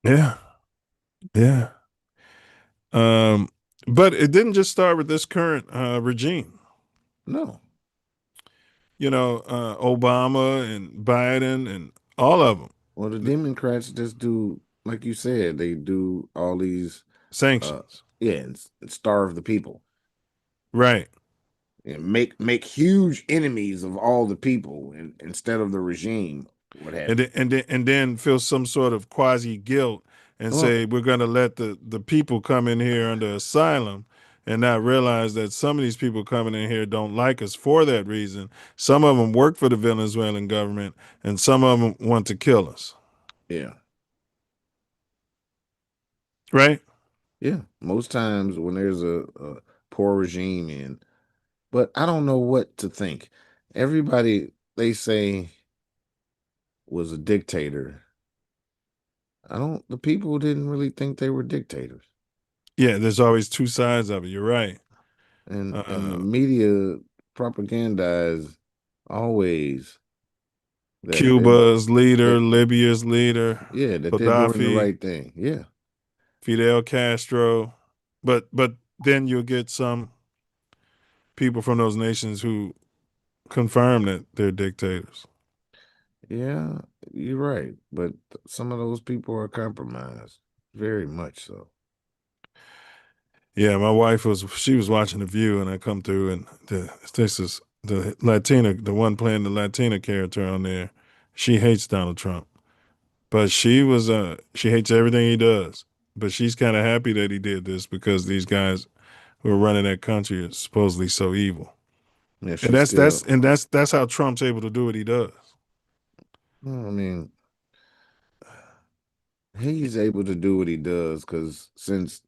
Yeah, yeah. But it didn't just start with this current regime. No. You know, Obama and Biden and all of them. Well, the Democrats just do, like you said, they do all these sanctions. And starve the people. Right. And make huge enemies of all the people, and instead of the regime. What happened? And then feel some sort of quasi guilt and say we're going to let the people come in here under asylum, and not realize that some of these people coming in here don't like us for that reason. Some of them work for the Venezuelan government, and some of them want to kill us. Yeah. Right? Yeah. Most times when there's a poor regime in but I don't know what to think. Everybody they say was a dictator. The people didn't really think they were dictators. Yeah, there's always two sides of it. You're right. And the media propagandize always that Cuba's leader, Libya's leader, yeah, that they're doing the Gaddafi, right thing. Yeah. Fidel Castro. But then you'll get some people from those nations who confirm that they're dictators. Yeah, you're right. But some of those people are compromised. Very much so. Yeah, my wife was watching The View, and I come through, and this is the Latina, the one playing the Latina character on there. She hates Donald Trump, but she hates everything he does. But she's kind of happy that he did this because these guys who are running that country are supposedly so evil. Yeah, And that's how Trump's able to do what he does. Well, I mean, he's able to do what he does because since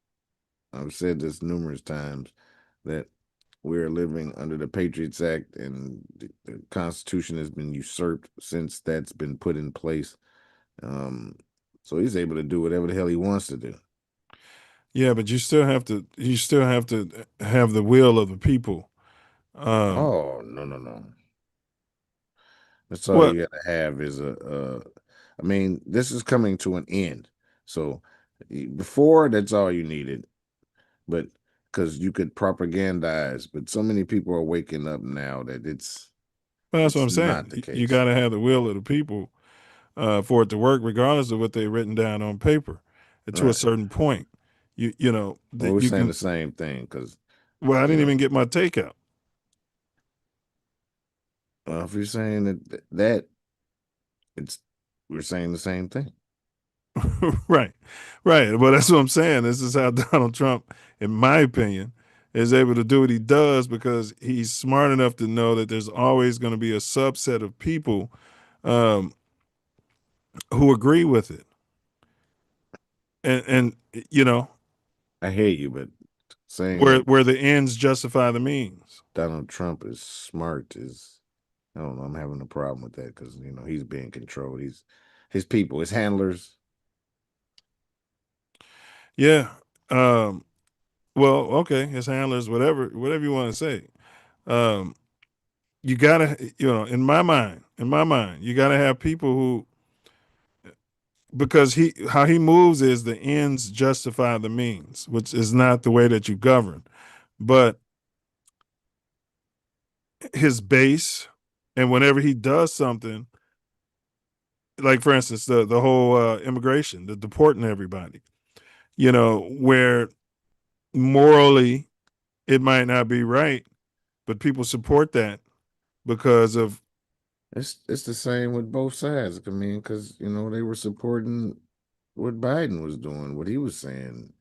I've said this numerous times that we're living under the Patriots Act and the Constitution has been usurped since that's been put in place. So he's able to do whatever the hell he wants to do. Yeah, but you still have to have the will of the people. Oh, no. That's all What? you gotta have is I mean, this is coming to an end. So before that's all you needed. But because you could propagandize, but so many people are waking up now that it's That's what I'm not saying. the case. You got to have the will of the people for it to work, regardless of what they've written down on paper. To a certain point, you know that we're you saying can. the same thing because. Well, I didn't even get my take out. If you're saying that we're saying the same thing. Right. Well, that's what I'm saying. This is how Donald Trump, in my opinion, is able to do what he does because he's smart enough to know that there's always going to be a subset of people who agree with it. And you know, I hear you, but saying where the ends justify the means. Donald Trump is smart is, I don't know. I'm having a problem with that because he's being controlled. He's his people, his handlers. Yeah. Well, okay, his handlers, whatever you want to say. You gotta, in my mind, you gotta have people who, because how he moves is the ends justify the means, which is not the way that you govern. But his base, and whenever he does something, like for instance, the whole immigration, the deporting everybody, where morally it might not be right, but people support that because of. It's the same with both sides. I mean, because they were supporting what Biden was doing, what he was saying.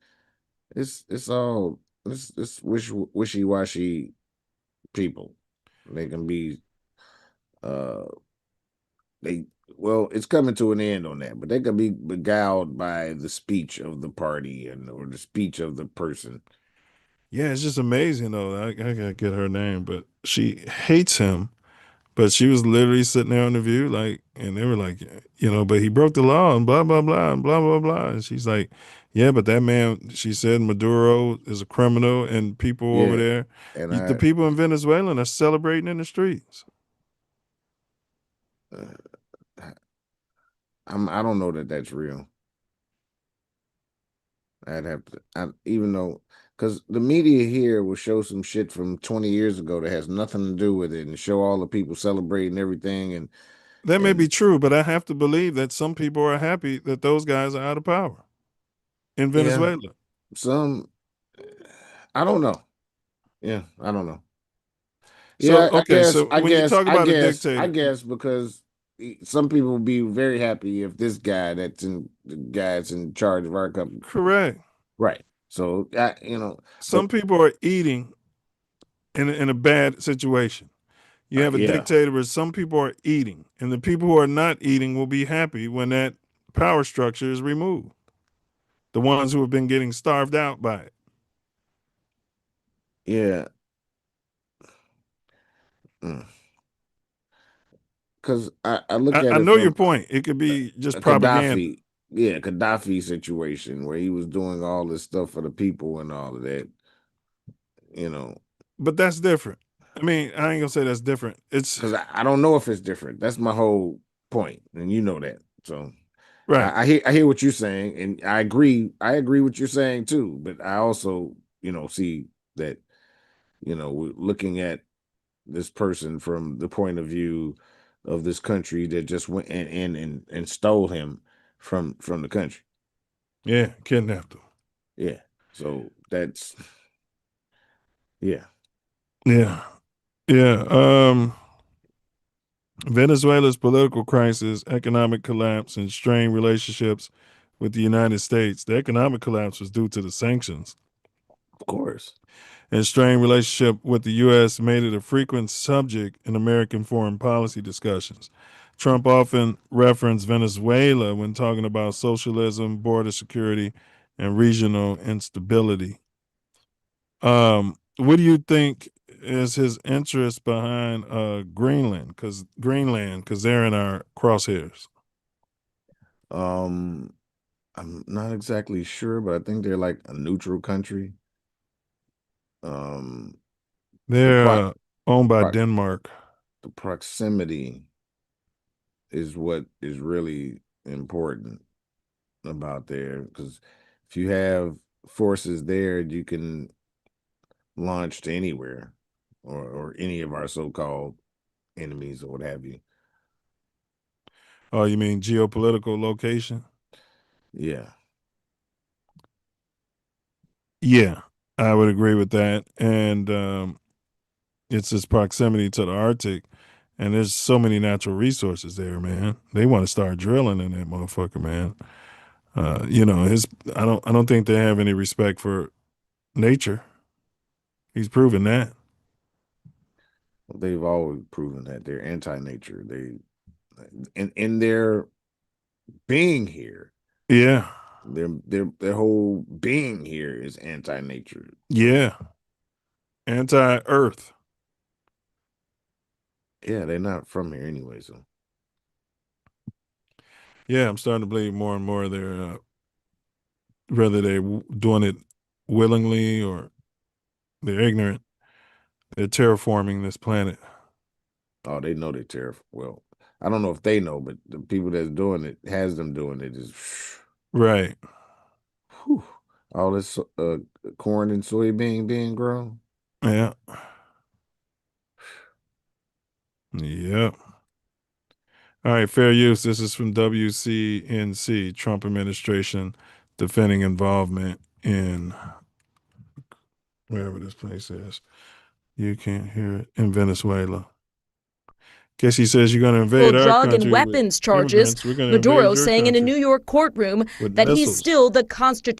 It's all it's wishy washy people. They can be they well, it's coming to an end on that, but they can be beguiled by the speech of the party or the speech of the person. Yeah, it's just amazing though. I gotta get her name, but she hates him. But she was literally sitting there on the View, and they were like, but he broke the law and blah blah blah and blah blah blah. And she's like, yeah, but that man, she said, Maduro is a criminal, and people over there, and the people in Venezuela are celebrating in the streets. I don't know that that's real. I'd have to, even though, because the media here will show some shit from 20 years ago that has nothing to do with it and show all the people celebrating everything. And that may be true, but I have to believe that some people are happy that those guys are out of power in Venezuela. Yeah, I don't know. Yeah, I don't know. So, yeah, okay, so when you talk about a dictator, I guess because some people will be very happy if this guy the guy that's in charge of our company. Correct. Right. So some people are eating in a bad situation. You have a dictator, but some people are eating, and the people who are not eating will be happy when that power structure is removed. The ones who have been getting starved out by it. Yeah. Because I look at I it know your from point. It could be just a propaganda. Gaddafi situation where he was doing all this stuff for the people and all of that. But that's different. I mean, I ain't gonna say that's different. It's because I don't know if it's different. That's my whole point, and you know that. So right. I hear what you're saying, and I agree. I agree what you're saying too. But I also see that we're looking at this person from the point of view of this country that just went and stole him from the country. Yeah, kidnapped him. Yeah. So that's yeah. Yeah. Venezuela's political crisis, economic collapse, and strained relationships with the United States. The economic collapse was due to the sanctions. Of course. And strained relationship with the U.S. made it a frequent subject in American foreign policy discussions. Trump often referenced Venezuela when talking about socialism, border security, and regional instability. What do you think is his interest behind Greenland? Because they're in our crosshairs. I'm not exactly sure, but I think they're like a neutral country. They're owned by Denmark. The proximity is what is really important about there, because if you have forces there, you can launch to anywhere, or any of our so-called enemies or what have you. Oh, you mean geopolitical location? Yeah. Yeah, I would agree with that. And it's its proximity to the Arctic. And there's so many natural resources there, man. They want to start drilling in that motherfucker, man. I don't think they have any respect for nature. He's proven that. Well, they've always proven that they're anti-nature. They in their being here. Yeah. Their whole being here is anti-nature. Yeah. Anti-earth. Yeah, they're not from here anyway, so. Yeah, I'm starting to believe more and more they're whether they're doing it willingly or they're ignorant, they're terraforming this planet. Oh, they know they're terrible. Well, I don't know if they know, but the people that's doing it, has them doing it, is right. Whew, all this corn and soybean being grown. Yeah. Yep. All right, fair use. This is from WCNC, Trump administration defending involvement in wherever this place is. You can't hear it in Venezuela. Guess he says you're going to invade our drug country and weapons charges. We're going to Maduro invade your saying in a country New York courtroom that he's missiles. still the constitutional.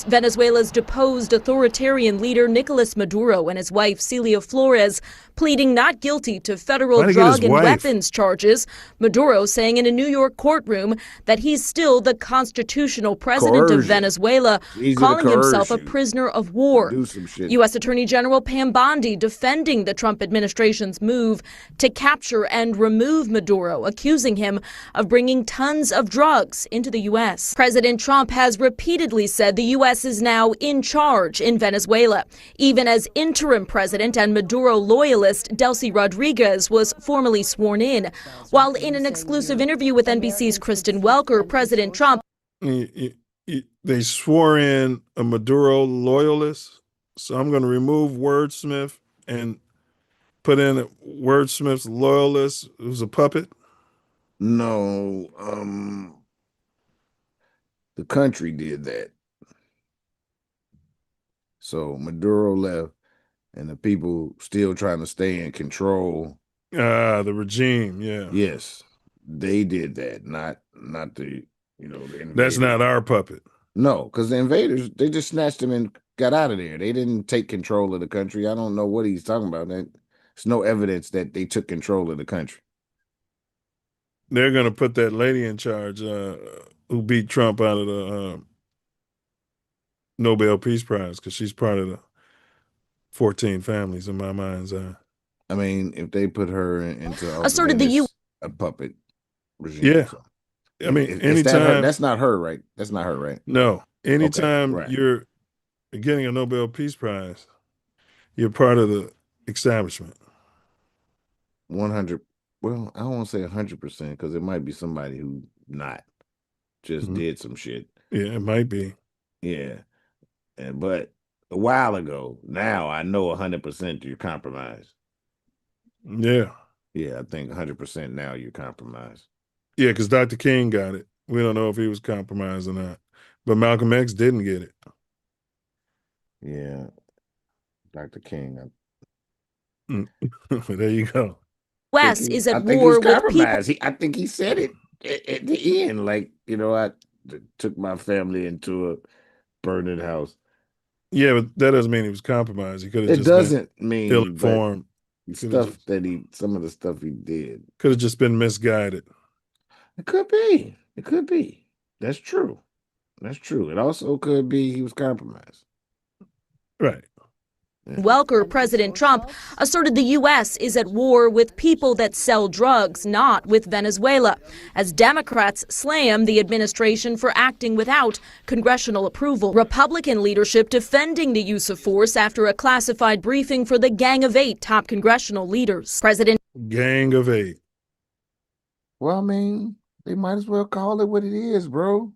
Venezuela's deposed authoritarian leader Nicolas Maduro and his wife Celia Flores pleading not guilty to federal drug and weapons charges. Maduro saying in a New York courtroom that he's still the constitutional president of Venezuela, calling himself a prisoner of war. U.S. Attorney General Pam Bondi defending the Trump administration's move to capture and remove Maduro, accusing him of bringing tons of drugs into the U.S. President Trump has repeatedly said the U.S. is now in charge in Venezuela, even as interim president and Maduro loyalist Delcy Rodriguez was formally sworn in. While in an exclusive interview with NBC's Kristen Welker, President Trump they swore in a Maduro loyalist, so I'm going to remove wordsmith and put in wordsmith's loyalist who's a puppet. No, the country did that. So Maduro left, and the people still trying to stay in control. The regime, yeah. Yes, they did that, not the the invaders. That's not our puppet. No, because the invaders, they just snatched him and got out of there. They didn't take control of the country. I don't know what he's talking about. There's no evidence that they took control of the country. They're going to put that lady in charge who beat Trump out of the Nobel Peace Prize because she's part of the 14 families in my mind's eye. I mean, if they put her into office, asserted then the it's a puppet regime. Yeah. So I mean, is that her? anytime. That's not her, right? That's not her, right? No. Anytime right. you're getting a Nobel Peace Prize, you're part of the establishment. 100. Well, I don't want to say 100% because it might be somebody who not just did some shit. Yeah, it might be. Yeah, but a while ago, now I know 100% you're compromised. Yeah. Yeah, I think 100% now you're compromised. Yeah, because Dr. King got it. We don't know if he was compromised or not, but Malcolm X didn't get it. Yeah, Dr. King. There you go. U.S. is at I think he was war with people. I think he said it at the end, like, I took my family into a burning house. Yeah, but that doesn't mean he was compromised. He could have It just doesn't been mean ill-informed. Some of the stuff he did could have just been misguided. It could be. It could be. That's true. That's true. It also could be he was compromised. Right. Welker President Trump asserted the U.S. is at war with people that sell drugs, not with Venezuela, as Democrats slam the administration for acting without congressional approval. Republican leadership defending the use of force after a classified briefing for the Gang of Eight top congressional leaders. Gang of Eight. Well, I mean, they might as well call it what it is, bro.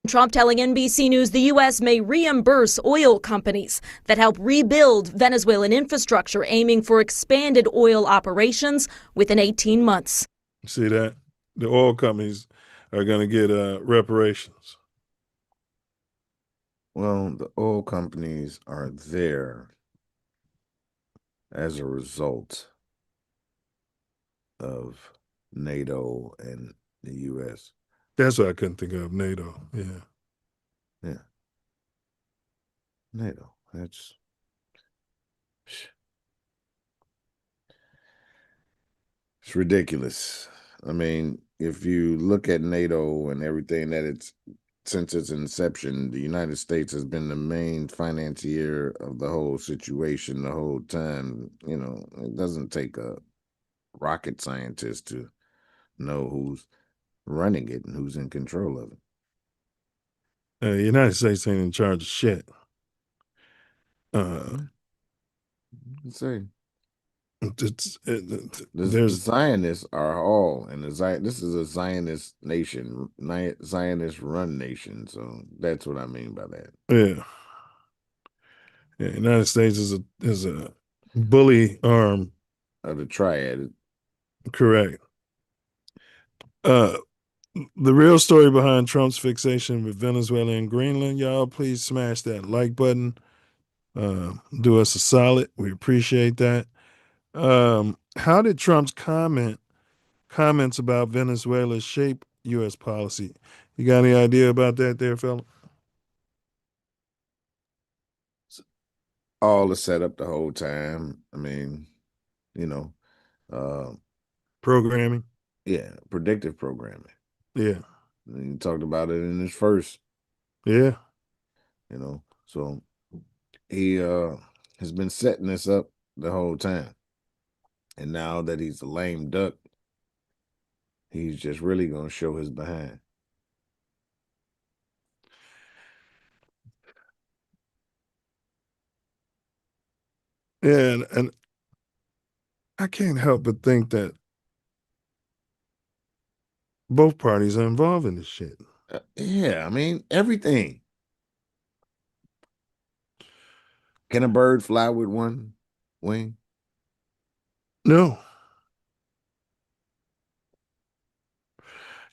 Trump telling NBC News the U.S. may reimburse oil companies that help rebuild Venezuelan infrastructure, aiming for expanded oil operations within 18 months. See that? The oil companies are going to get reparations. Well, the oil companies are there as a result of NATO and the U.S. That's what I couldn't think of, NATO. Yeah. Yeah. NATO. It's ridiculous. I mean, if you look at NATO and everything since its inception, the United States has been the main financier of the whole situation the whole time. It doesn't take a rocket scientist to know who's running it and who's in control of it. The United States ain't in charge of shit. Say. The Zionists are all, and this is a Zionist nation, Zionist-run nation. So that's what I mean by that. Yeah. Yeah, United States is a bully arm of the triad. Correct. The real story behind Trump's fixation with Venezuela and Greenland, y'all, please smash that like button. Do us a solid. We appreciate that. How did Trump's comments about Venezuela shape U.S. policy? You got any idea about that there, fella? All the setup the whole time. I mean, programming. Yeah, predictive programming. Yeah. And he talked about it in his first. Yeah. So he has been setting this up the whole time. And now that he's a lame duck, he's just really going to show his behind. Yeah, and I can't help but think that both parties are involved in this shit. Yeah, I mean, everything. Can a bird fly with one wing? No.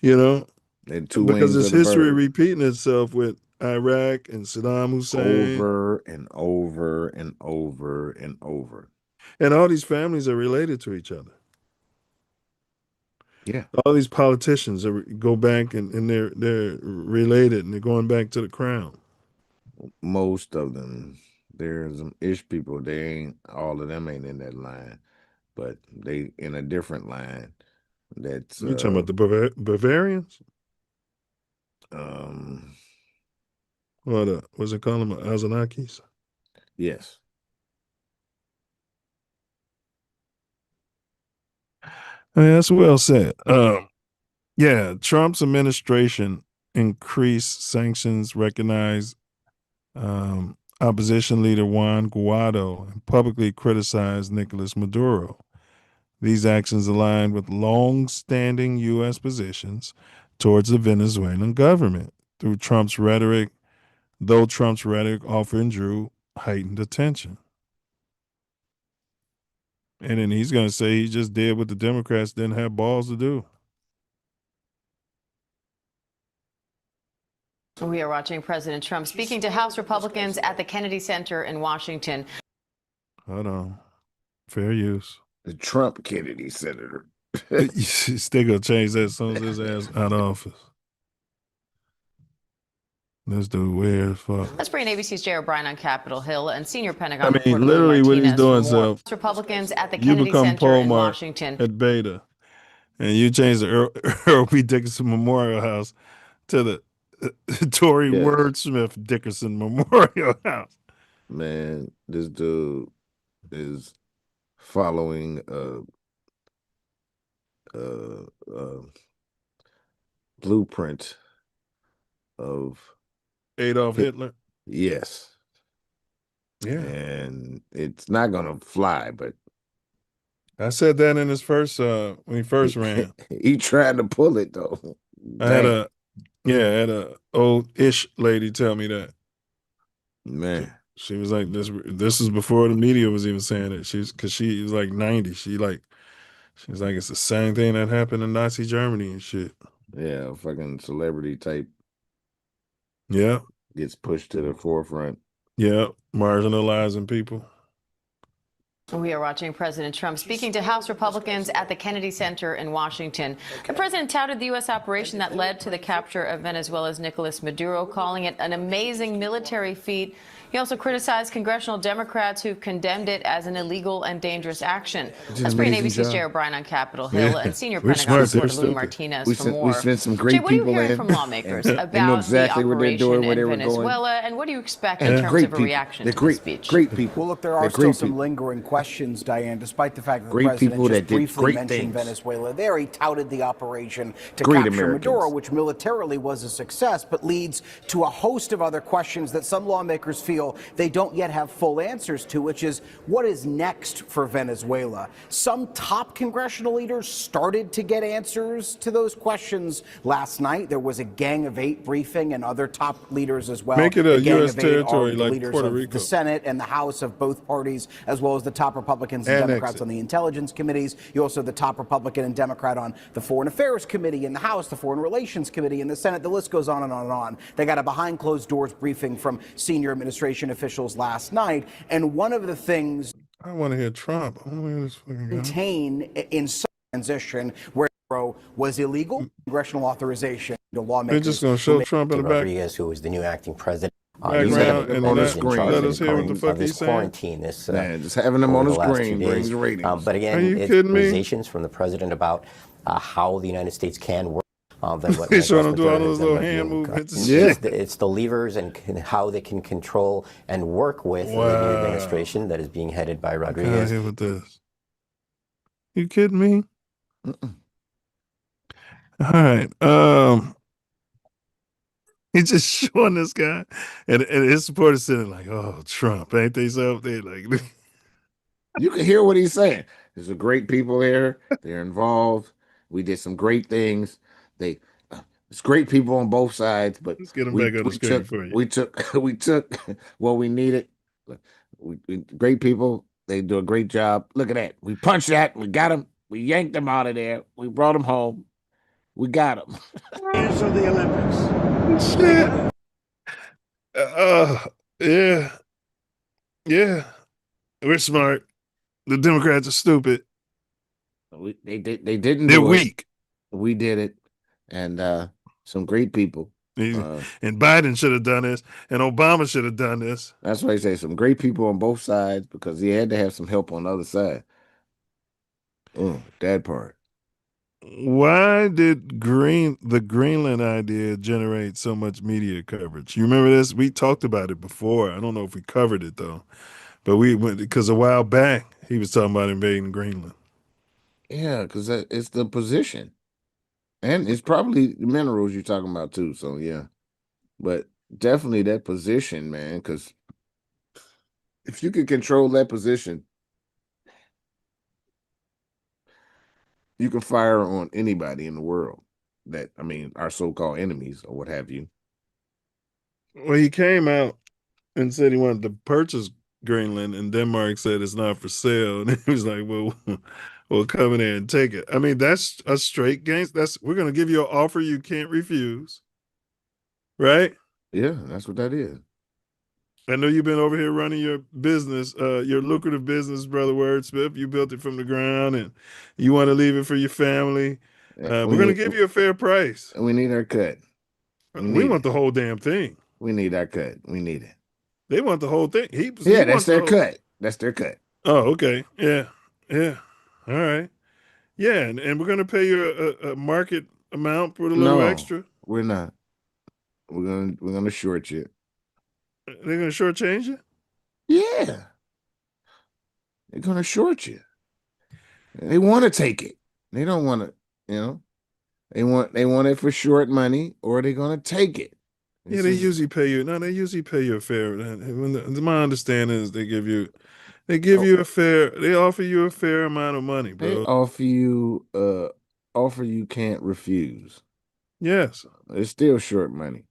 And two because wings it's of the history bird. repeating itself with Iraq and Saddam Hussein. Over and over and over and over. And all these families are related to each other. Yeah. All these politicians go back and they're related and they're going back to the crown. Most of them. There's some ish people. All of them ain't in that line, but they in a different line. That's You talking about the Bavarians? What's it called them? Azanakis? Yes. That's well said. Yeah, Trump's administration increased sanctions, recognized opposition leader Juan Guaido, and publicly criticized Nicolas Maduro. These actions align with long-standing U.S. positions towards the Venezuelan government though Trump's rhetoric often drew heightened attention. And then he's going to say he just did what the Democrats didn't have balls to do. We are watching President Trump speaking to House Republicans at the Kennedy Center in Washington. Hold on. Fair use. The Trump Kennedy Center. They're going to change that as soon as his ass out of office. This dude weird as fuck. Let's bring ABC's Jay O'Brien on Capitol Hill and senior Pentagon I mean, reporter literally what he's doing, so so Republicans at the you Kennedy become Center Paul in Mark Washington. at Beta, and you change the Earl P. Dickerson Memorial House to the Tory Wordsmith Dickerson Memorial House. Man, this dude is following blueprint of Adolf Hitler. Yes. Yeah. And it's not gonna fly, but I said that in his first when he first ran. He tried to pull it though. I had a old-ish lady tell me that. Man. She was like, this is before the media was even saying it. Because she was like 90. She was like, it's the same thing that happened in Nazi Germany and shit. Yeah, fucking celebrity type. Yeah. Gets pushed to the forefront. Yeah, marginalizing people. We are watching President Trump speaking to House Republicans at the Kennedy Center in Washington. The president touted the U.S. operation that led to the capture of Venezuela's Nicolas Maduro, calling it an amazing military feat. He also criticized congressional Democrats who condemned it as an illegal and dangerous action. Let's bring ABC's Jay O'Brien on Capitol Hill and senior Pentagon reporter Louis Martinez for more. We sent some great Jay, what are you people hearing in from lawmakers and about know exactly the what they're operation doing, where in they were Venezuela, and what do you expect in terms of a reaction to the speech? Great people. Well, look, there are still some lingering questions, Diane, despite the fact that the president just briefly mentioned Venezuela. There, he touted the operation to capture Maduro, which militarily was a success, but leads to a host of other questions that some lawmakers feel they don't yet have full answers to, which is what is next for Venezuela? Some top congressional leaders started to get answers to those questions last night. There was a Gang of Eight briefing and other top leaders as well. Make it a U.S. territory like Puerto Rico. The Senate and the House of both parties, as well as the top Republicans and Democrats on the intelligence committees. You also have the top Republican and Democrat on the Foreign Affairs Committee in the House, the Foreign Relations Committee in the Senate. The list goes on and on and on. They got a behind closed doors briefing from senior administration officials last night. And one of the things I want to hear Trump. I want to hear this fucking guy. Contain in some transition where was illegal congressional authorization to lawmakers. They're just going to show Trump in the back. Rodriguez, who is the new acting president. Background and on the screen. Let us hear what the fuck he's saying. Quarantine, this, just having them on the screen brings ratings. But again, it's accusations from the president about how the United States can work. He's trying to do all those little hand movements. It's the levers and how they can control and work with the new administration that is being headed by Rodriguez. Here with this. You kidding me? All right. He's just showing this guy, and his supporters sitting like, "Oh, Trump, ain't they so?" They like, you can hear what he's saying. There's some great people here. They're involved. We did some great things. It's great people on both sides, but let's get them back on the screen for you. We took what we needed. Great people. They do a great job. Look at that. We punched that. We got them. We yanked them out of there. We brought them home. We got them. Here's of the Olympics. Shit. Yeah. We're smart. The Democrats are stupid. They didn't. They're weak. We did it, and some great people. And Biden should have done this, and Obama should have done this. That's why I say some great people on both sides, because he had to have some help on the other side. That part. Why did the Greenland idea generate so much media coverage? You remember this? We talked about it before. I don't know if we covered it though, but we went because a while back he was talking about invading Greenland. Yeah, because it's the position. And it's probably the minerals you're talking about too. So yeah. But definitely that position, man, because if you can control that position, you can fire on anybody in the world that, I mean, our so-called enemies or what have you. Well, he came out and said he wanted to purchase Greenland, and Denmark said it's not for sale. And he was like, well, we'll come in there and take it. I mean, that's a straight game. We're going to give you an offer you can't refuse. Right? Yeah, that's what that is. I know you've been over here running your business, your lucrative business, Brother Wordsmith. You built it from the ground and you want to leave it for your family. We're going to give you a fair price. We need our cut. We want the whole damn thing. We need our cut. We need it. They want the whole thing. That's their cut. That's their cut. Oh, okay. Yeah. Yeah. All right. Yeah. And we're going to pay you a market amount for the little extra. We're not. We're gonna short you. They're gonna shortchange you? Yeah. They're gonna short you. They want to take it. They don't want to, they want it for short money, or they're gonna take it. They usually pay you. No, they usually pay you a fair. My understanding is they offer you a fair amount of money, bro. They offer you offer you can't refuse. Yes. It's still short money.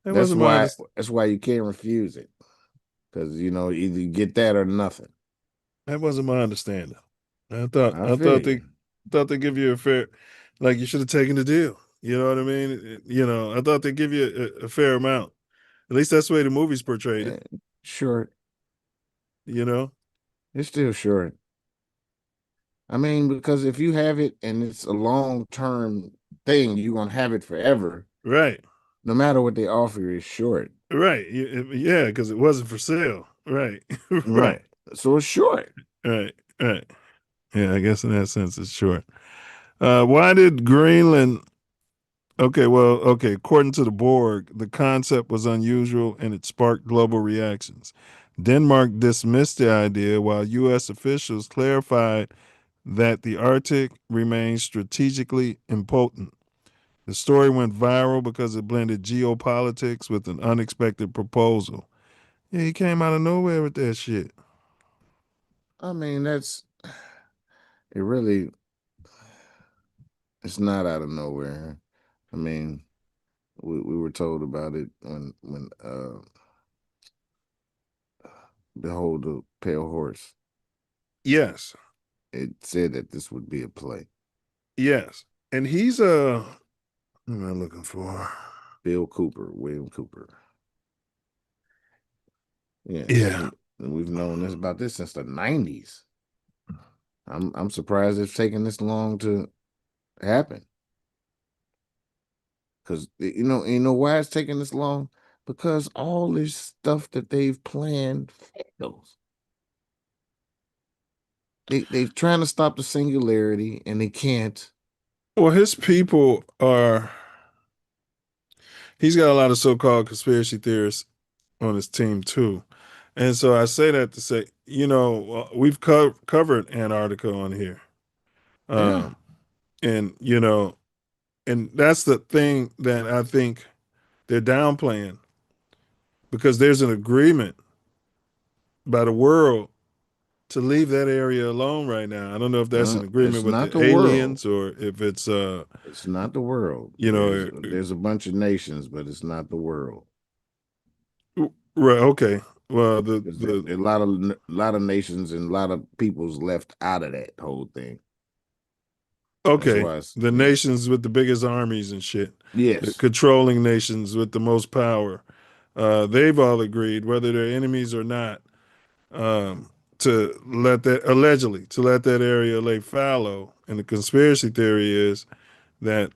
That's why you can't refuse it. Because either you get that or nothing. That wasn't my understanding. I thought they give you a fair, like you should have taken the deal. You know what I mean? I thought they give you a fair amount. At least that's the way the movies portrayed it. Short. It's still short. I mean, because if you have it and it's a long-term thing, you're gonna have it forever. Right. No matter what they offer, it's short. Right. Yeah, because it wasn't for sale. Right. Right. So it's short. Right. Right. Yeah, I guess in that sense it's short. Why did Greenland? Okay, according to the Borg, the concept was unusual and it sparked global reactions. Denmark dismissed the idea while U.S. officials clarified that the Arctic remains strategically important. The story went viral because it blended geopolitics with an unexpected proposal. Yeah, he came out of nowhere with that shit. I mean, it's not out of nowhere. I mean, we were told about it when Behold the Pale Horse. Yes. It said that this would be a play. Yes. And he's what am I looking for? William Cooper. Yeah. Yeah. And we've known this about this since the 90s. I'm surprised it's taken this long to happen. Because you know why it's taking this long? Because all this stuff that they've planned fails. They're trying to stop the singularity and they can't. Well, his people he's got a lot of so-called conspiracy theorists on his team too. And so I say that to say, we've covered Antarctica on here. And, and that's the thing that I think they're downplaying, because there's an agreement by the world to leave that area alone right now. I don't know if that's an agreement with the aliens or if it's it's not the world. There's a bunch of nations, but it's not the world. Right. Okay. Well, a lot of nations and a lot of people's left out of that whole thing. Okay. The nations with the biggest armies and shit. Yes. The controlling nations with the most power. They've all agreed, whether they're enemies or not, to let that area lay fallow. And the conspiracy theory is that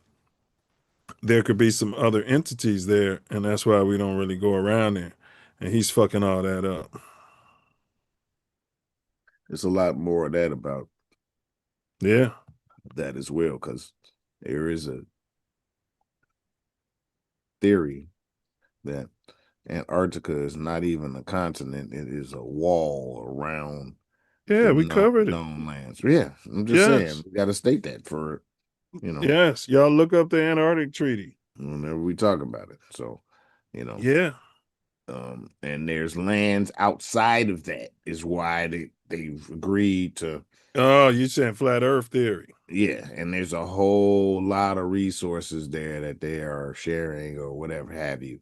there could be some other entities there, and that's why we don't really go around there. And he's fucking all that up. There's a lot more of that about that as well, because there is a theory that Antarctica is not even a continent. It is a wall around Yeah, we covered it. Known lands. Yeah, I'm just saying. We got to state that for, Yes, y'all look up the Antarctic Treaty. Whenever we talk about it. So, Yeah. And there's lands outside of that is why they've agreed to. Oh, you saying flat Earth theory? Yeah, and there's a whole lot of resources there that they are sharing or whatever have you.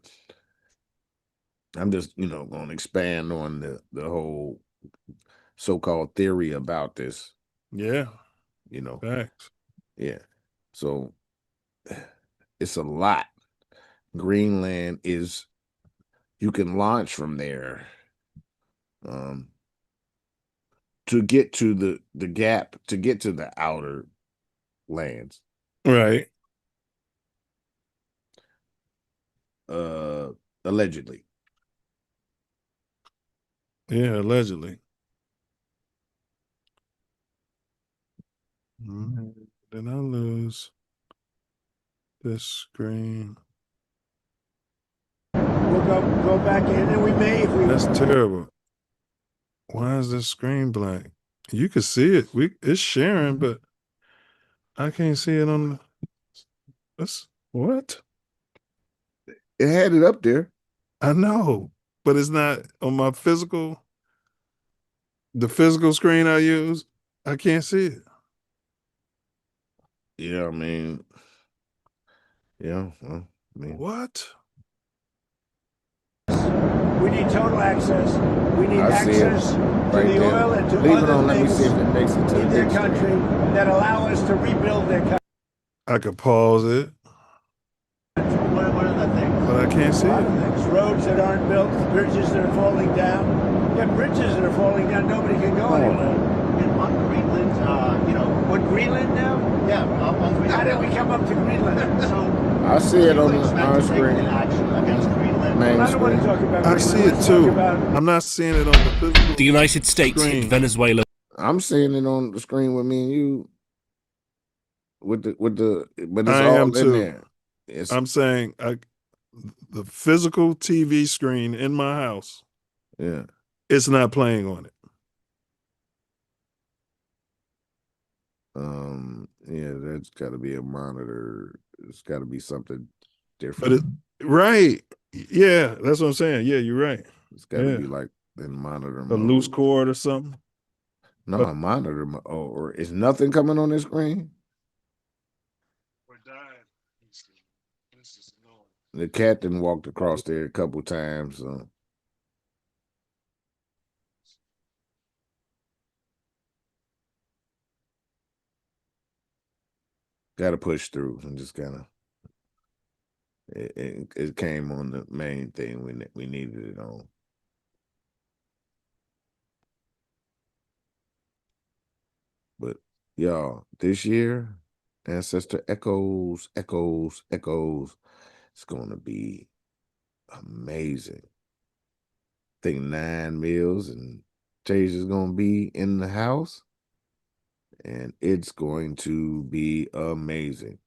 I'm just, going to expand on the whole so-called theory about this. Yeah. Facts. Yeah. So it's a lot. Greenland is, you can launch from there to get to the gap, to get to the outer lands. Right. Allegedly. Yeah, allegedly. Did I lose this screen? We'll go back in, and we may if we. That's terrible. Why is this screen blank? You can see it. It's sharing, but I can't see it on the. What? It had it up there. I know, but it's not on my the physical screen I use. I can't see it. Yeah, I mean, what? We need total access. We need access to the oil and to other things in their country that allow us to rebuild their country. I could pause it. What are the things? But I can't see it. Roads that aren't built, bridges that are falling down. Yeah, bridges that are falling down, nobody can go anywhere. On Greenland, what, Greenland now? Yeah, on Greenland. How did we come up to Greenland? I see it on our screen. Main screen. I see it too. I'm not seeing it on the physical. The United States hit Venezuela. I'm seeing it on the screen with me and you. But it's I all am in too. there. I'm saying the physical TV screen in my house. Yeah. It's not playing on it. Yeah, that's got to be a monitor. It's got to be something different. Right. Yeah, that's what I'm saying. Yeah, you're right. It's got to be like in monitor a mode. loose cord or something. No, a monitor. Or is nothing coming on this screen? The captain walked across there a couple times. So. Got to push through and just kind of. It came on the main thing we needed it on. But y'all, this year, Ancestor echoes. It's going to be amazing. I think 9 meals and change is going to be in the house. And it's going to be amazing.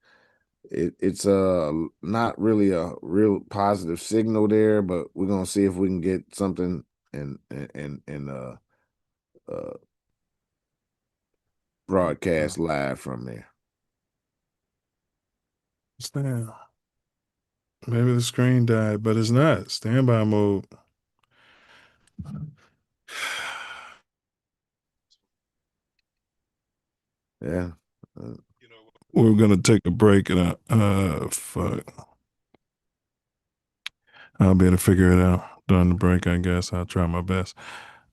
It's not really a real positive signal there, but we're gonna see if we can get something and broadcast live from there. Stand. Maybe the screen died, but it's not. Standby mode. Yeah. We're gonna take a break and fuck. I'll be able to figure it out during the break, I guess. I'll try my best.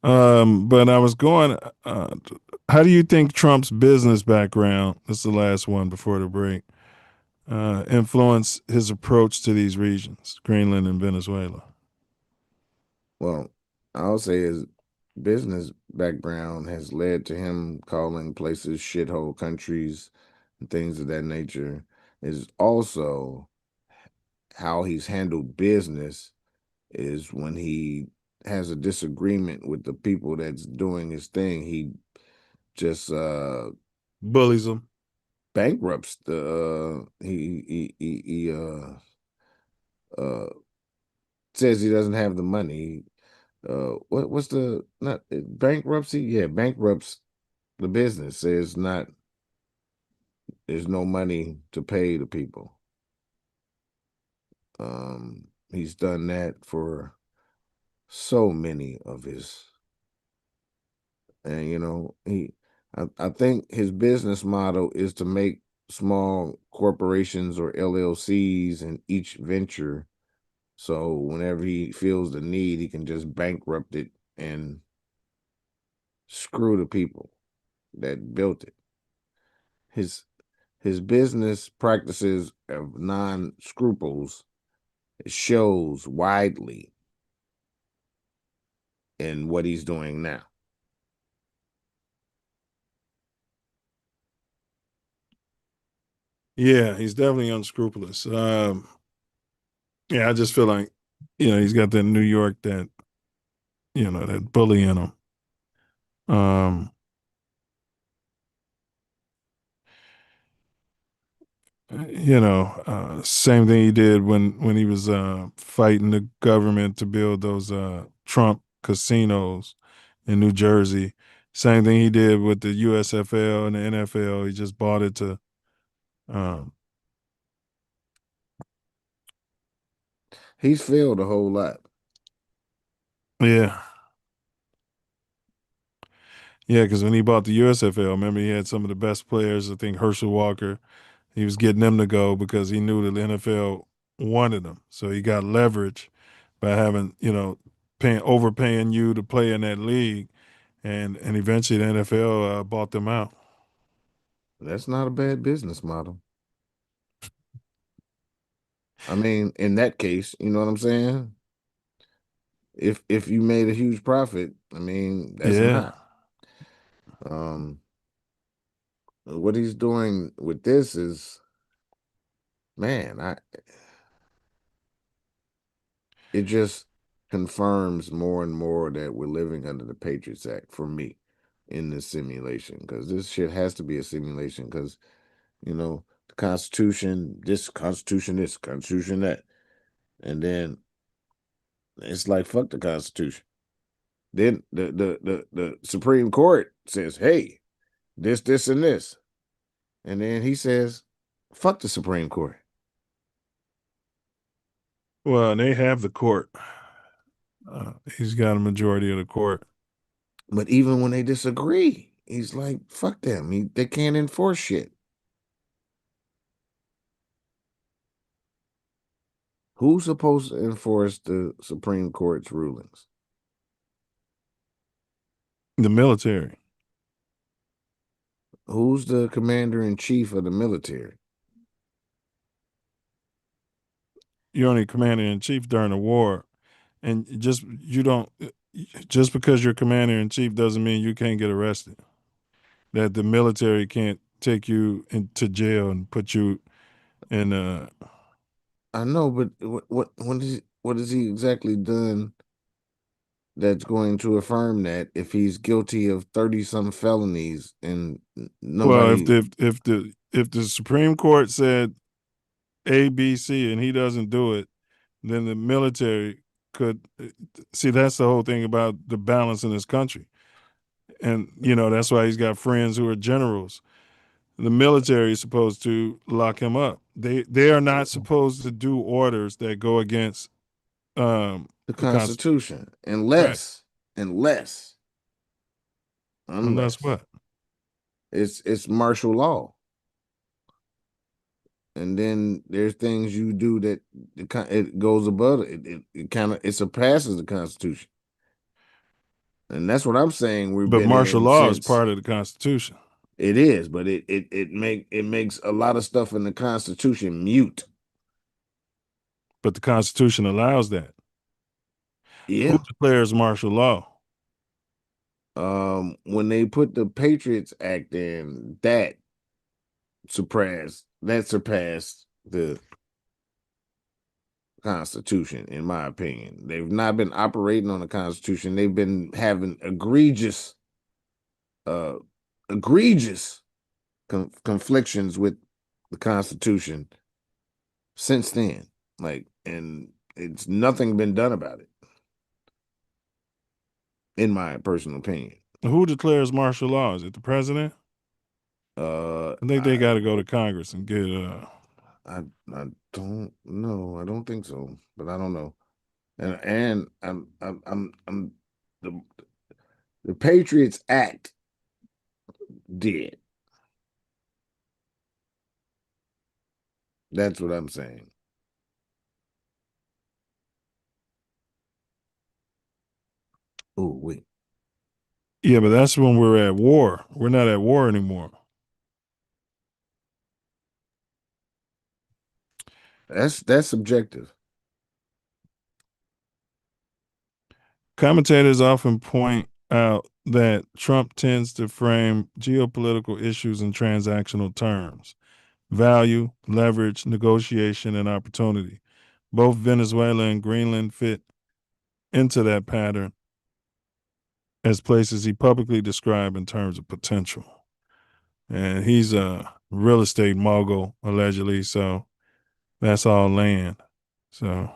But I was going, how do you think Trump's business background, this is the last one before the break, influence his approach to these regions, Greenland and Venezuela? Well, I'll say his business background has led to him calling places shithole countries and things of that nature. Is also how he's handled business is when he has a disagreement with the people that's doing his thing, he just bullies them, bankrupts the says he doesn't have the money. what's the not bankruptcy? Yeah, bankrupts the business. There's no money to pay the people. He's done that for so many of his, and I think his business model is to make small corporations or LLCs in each venture. So whenever he feels the need, he can just bankrupt it and screw the people that built it. His business practices of non-scruples shows widely in what he's doing now. Yeah, he's definitely unscrupulous. Yeah, I just feel like, he's got that New York, that bully in him. Same thing he did when he was fighting the government to build those Trump casinos in New Jersey. Same thing he did with the USFL and the NFL. He just bought it to. He's failed a whole lot. Yeah. Yeah, because when he bought the USFL, remember he had some of the best players. I think Herschel Walker. He was getting them to go because he knew that the NFL wanted them. So he got leverage by having, overpaying you to play in that league. And eventually the NFL bought them out. That's not a bad business model. I mean, in that case, you know what I'm saying? If you made a huge profit, I mean, that's not. What he's doing with this is, man, it just confirms more and more that we're living under the Patriots Act for me in this simulation, because this shit has to be a simulation, because the Constitution, this Constitution, that, and then it's like, fuck the Constitution. Then the Supreme Court says, hey, this and this, and then he says, fuck the Supreme Court. Well, they have the court. He's got a majority of the court. But even when they disagree, he's like, fuck them. They can't enforce shit. Who's supposed to enforce the Supreme Court's rulings? The military. Who's the commander-in-chief of the military? You're only commander-in-chief during a war. And just because you're commander-in-chief doesn't mean you can't get arrested. That the military can't take you into jail and put you in I know, but what has he exactly done that's going to affirm that if he's guilty of 30-some felonies and nobody? Well, if the Supreme Court said A, B, C, and he doesn't do it, then the military could see. That's the whole thing about the balance in this country, and that's why he's got friends who are generals. The military is supposed to lock him up. They are not supposed to do orders that go against the Constitution, unless what? It's martial law. And then there's things you do that it goes above it. It surpasses the Constitution. And that's what I'm saying. But martial law is part of the Constitution. It is, but it makes a lot of stuff in the Constitution mute. But the Constitution allows that. Yeah. Who declares martial law? When they put the Patriots Act in, that surpassed the Constitution, in my opinion. They've not been operating on the Constitution. They've been having egregious conflictions with the Constitution since then. And it's nothing been done about it. in my personal opinion. Who declares martial law? Is it the president? I think they got to go to Congress and get. I don't know. I don't think so, but I don't know. And I'm the Patriots Act did. That's what I'm saying. Oh, wait. Yeah, but that's when we're at war. We're not at war anymore. That's subjective. Commentators often point out that Trump tends to frame geopolitical issues in transactional terms: value, leverage, negotiation, and opportunity. Both Venezuela and Greenland fit into that pattern as places he publicly described in terms of potential. And he's a real estate mogul, allegedly, so that's all land. So,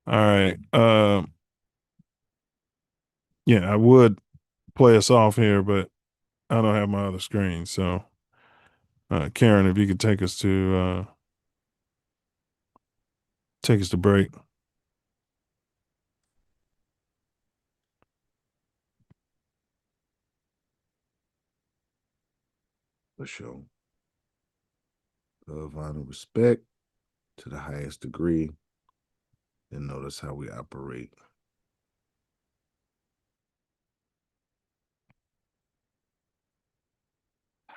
all right. Yeah, I would play us off here, but I don't have my other screen. So, Karen, if you could take us to break. For sure. Love, honor, respect to the highest degree, and notice how we operate.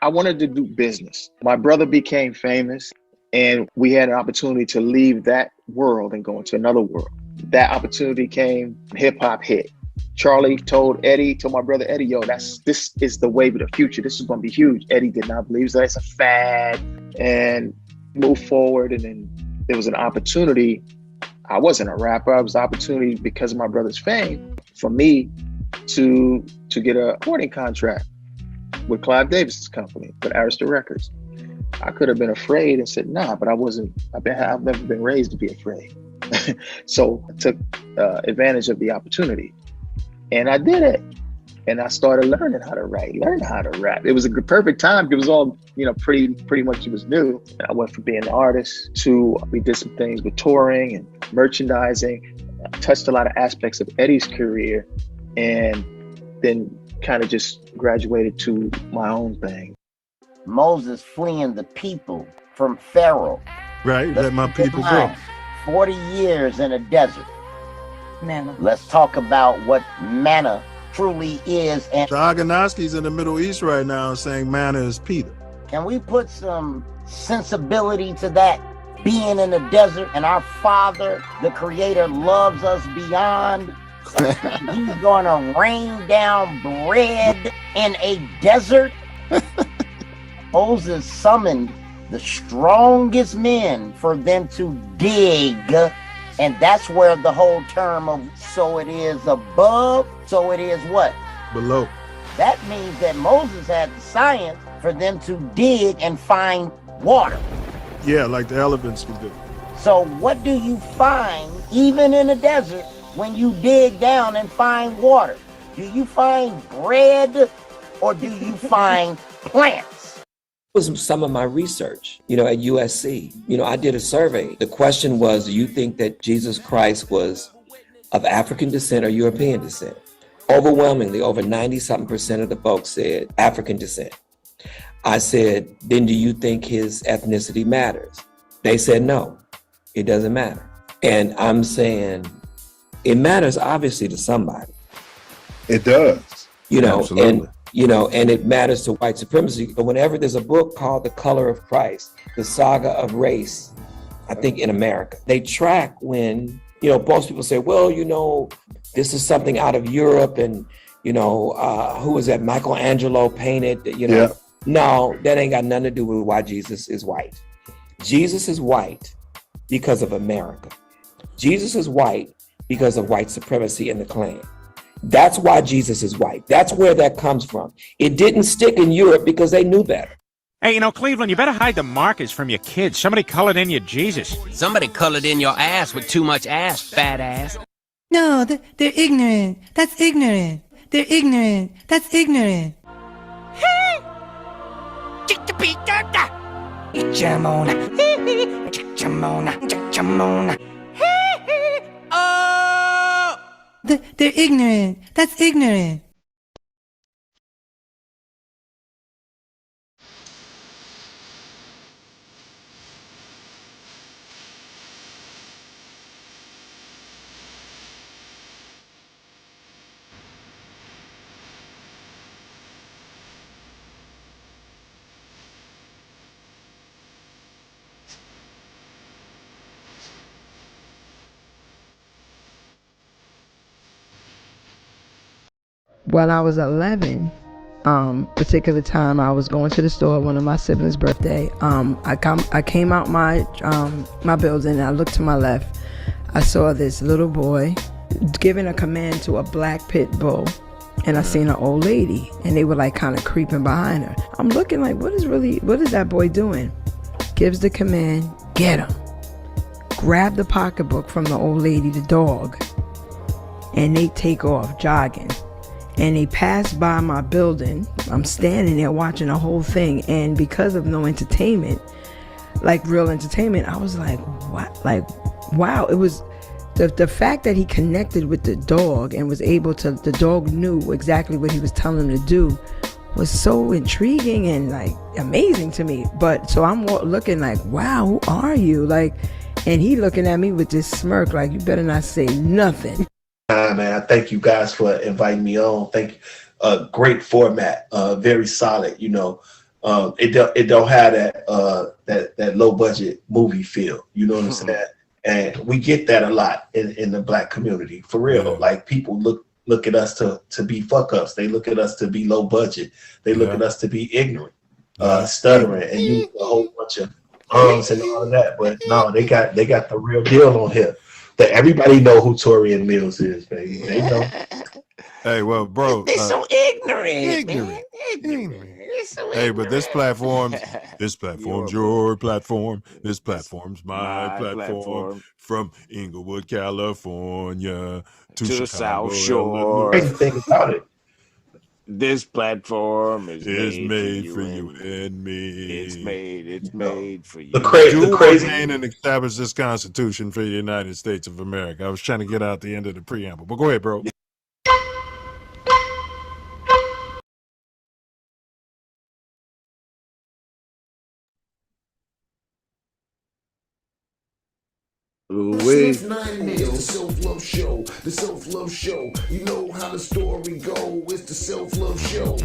I wanted to do business. My brother became famous, and we had an opportunity to leave that world and go into another world. That opportunity came, hip hop hit. Charlie told my brother Eddie, yo, this is the wave of the future. This is going to be huge. Eddie did not believe that it's a fad and moved forward. And then there was an opportunity. I wasn't a rapper. It was an opportunity because of my brother's fame for me to get a recording contract with Clive Davis's company, with Arista Records. I could have been afraid and said, nah, but I've never been raised to be afraid. So I took advantage of the opportunity. And I did it. And I started learning how to write, learn how to rap. It was a perfect time. It was all, pretty much it was new. And I went from being an artist to, we did some things with touring and merchandising. I touched a lot of aspects of Eddie's career, and then kind of just graduated to my own thing. Moses fleeing the people from Pharaoh. Right, let my people go. 40 years in a desert. Manna. Let's talk about what manna truly is. And the Aganowski's in the Middle East right now saying manna is Peter. Can we put some sensibility to that? Being in the desert, and our Father, the Creator, loves us beyond. He's gonna rain down bread in a desert. Moses summoned the strongest men for them to dig. And that's where the whole term of so it is above, so it is what? Below. That means that Moses had the science for them to dig and find water. Yeah, like the elephants would do. So what do you find, even in a desert, when you dig down and find water? Do you find bread or do you find plants? Was some of my research, at USC. I did a survey. The question was, do you think that Jesus Christ was of African descent or European descent? Overwhelmingly, over 90-something% of the folks said African descent. I said, then do you think his ethnicity matters? They said, no, it doesn't matter. And I'm saying, it matters obviously to somebody. It does. Absolutely. And it matters to white supremacy. But whenever there's a book called The Color of Christ, the saga of race, I think in America, they track when, most people say, well, this is something out of Europe and, who was that? Michelangelo painted, Yeah. No, that ain't got nothing to do with why Jesus is white. Jesus is white because of America. Jesus is white because of white supremacy in the Klan. That's why Jesus is white. That's where that comes from. It didn't stick in Europe because they knew better. Hey, Cleveland, you better hide the markers from your kids. Somebody colored in your Jesus. Somebody colored in your ass with too much ass, fat ass. No, they're ignorant. That's ignorant. They're ignorant. That's ignorant. They're ignorant. That's ignorant. When I was 11, particular time I was going to the store, one of my siblings' birthday. I came out my building and I looked to my left. I saw this little boy giving a command to a black pit bull, and I seen an old lady, and they were like kind of creeping behind her. I'm looking like, what is that boy doing? Gives the command, get him. Grab the pocketbook from the old lady, the dog, and they take off jogging. And they passed by my building. I'm standing there watching the whole thing, and because of no entertainment, like real entertainment, I was like, what? Like, wow. It was the fact that he connected with the dog and was able to, the dog knew exactly what he was telling him to do, was so intriguing and like amazing to me. But so I'm looking like, wow, who are you? Like, and he looking at me with this smirk like, you better not say nothing. Man, I thank you guys for inviting me on. Thank you. Great format, very solid. You know, it don't have that low budget movie feel. You know what I'm saying? And we get that a lot in the Black community, for real. Like, people look at us to be fuck ups. They look at us to be low budget. They look at us to be ignorant, stuttering, and use a whole bunch of and all of that. But no, they got the real deal on here. That everybody know who Torian Mills is, baby. They know. Hey, well, bro, They're so ignorant. ignorant. So hey, but this platform's your platform. This platform's my platform. From Inglewood, California to the Chicago, South Shore. Crazy thing about it, this platform is made for you and me. It's made for you. The crazy and establish this Constitution for the United States of America. I was trying to get out the end of the preamble, but go ahead, bro. It's the Self Love Show. The Self Love Show. You know how the story go. It's the Self Love Show.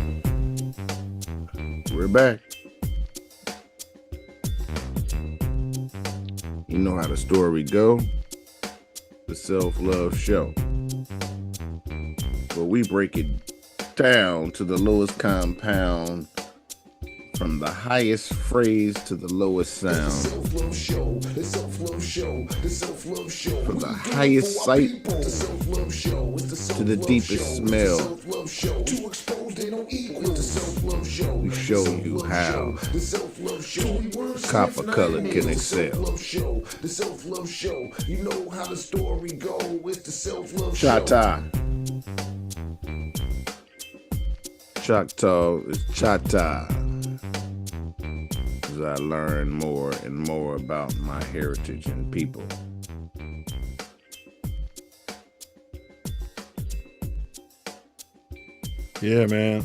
We're back. You know how the story go. The Self Love Show. Well, we break it down to the lowest compound, from the highest phrase to the lowest sound. From the highest sight to the deepest smell. We show you how copper color can excel. Chata. Choctaw is Chata. As I learn more and more about my heritage and people. Yeah, man.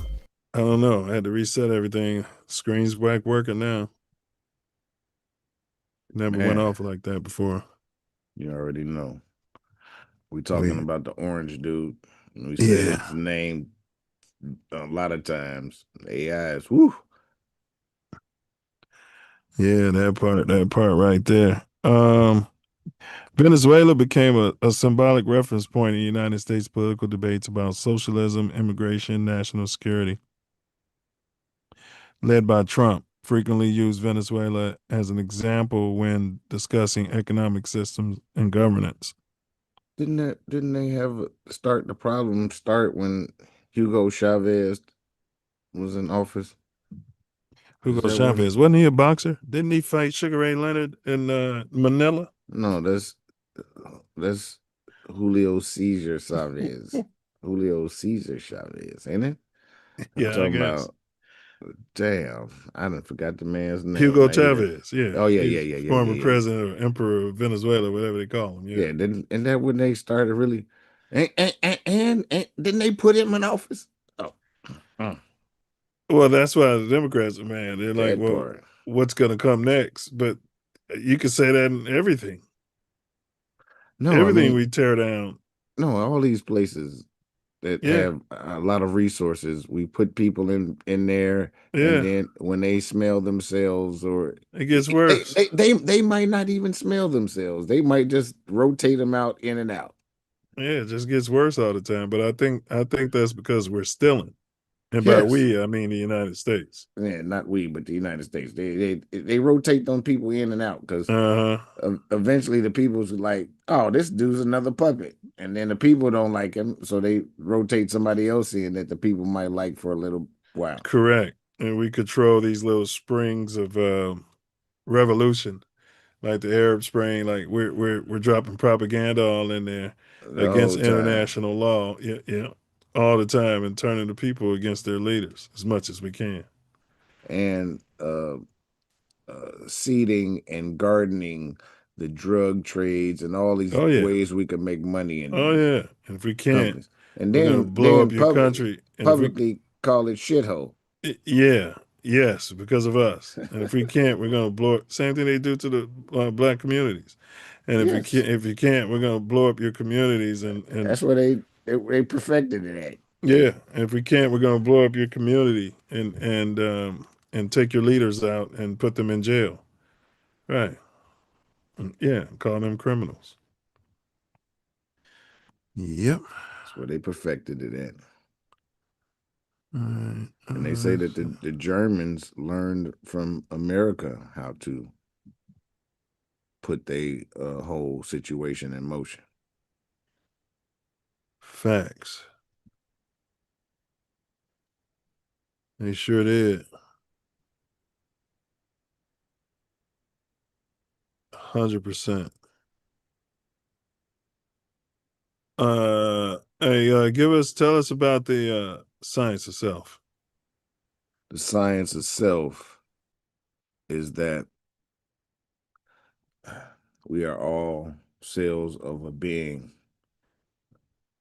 I don't know. I had to reset everything. Screen's back working now. Never went off like that before. You already know. We talking about the orange dude. We said his name a lot of times. AI is whoo. Yeah, that part right there. Venezuela became a symbolic reference point in United States political debates about socialism, immigration, national security. Led by Trump, frequently used Venezuela as an example when discussing economic systems and governance. Didn't they have the problem when Hugo Chavez was in office? Hugo Chavez, wasn't he a boxer? Didn't he fight Sugar Ray Leonard in Manila? No, that's Julio Cesar Chavez. Julio Cesar Chavez, ain't it? Yeah, I guess. Damn, I done forgot the man's name. Hugo Chavez, yeah. Oh yeah, He's former president or emperor of Venezuela, whatever they call him. Yeah. And that when they started really, and didn't they put him in office? Oh, well, that's why the Democrats are mad. They're like, well, what's going to come next? But you could say that in everything. No, everything we tear down. No, all these places that have a lot of resources, we put people in there, and then when they smell themselves, or it gets worse, they might not even smell themselves. They might just rotate them out in and out. Yeah, it just gets worse all the time. But I think that's because we're stealing, and by we I mean the United States. Yeah, not we, but the United States. They rotate them people in and out because eventually the people's like, oh, this dude's another puppet, and then the people don't like him, so they rotate somebody else in that the people might like for a little while. Correct, and we control these little springs of revolution, like the Arab Spring. Like we're dropping propaganda all in there against international law. Yeah. All the time, and turning the people against their leaders as much as we can. And seeding and gardening the drug trades and all these ways we can make money in. And if we can't, companies. And then blow up your country. And publicly call it shithole. Yes, because of us. And if we can't, we're going to blow it. Same thing they do to the black communities. And if you can't, we're going to blow up your communities. And that's where they perfected it at. Yeah, and if we can't, we're going to blow up your community and take your leaders out and put them in jail. Right. Yeah, call them criminals. Yep. That's where they perfected it at. And they say that the Germans learned from America how to put their whole situation in motion. Facts. They sure did. 100%. Tell us about the science of self. The science of self is that we are all cells of a being,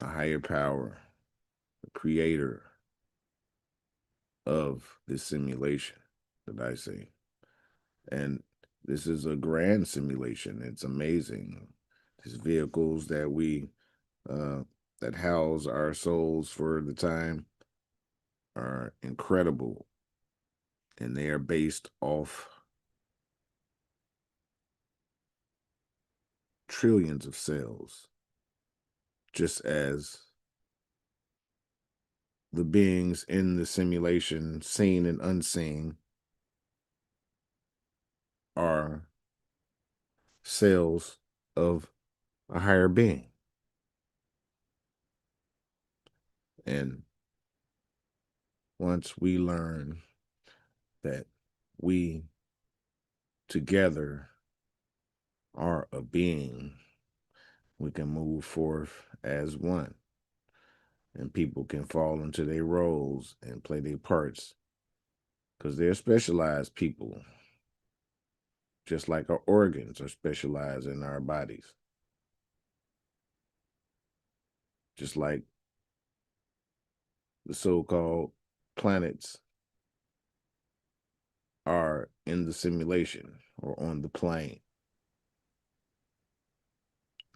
a higher power, the creator of this simulation that I see. And this is a grand simulation. It's amazing. These vehicles that we that house our souls for the time are incredible, and they are based off trillions of cells, just as the beings in the simulation, seen and unseen, are cells of a higher being. And once we learn that we together are a being, we can move forth as one. And people can fall into their roles and play their parts, because they're specialized people, just like our organs are specialized in our bodies. Just like the so-called planets are in the simulation or on the plane.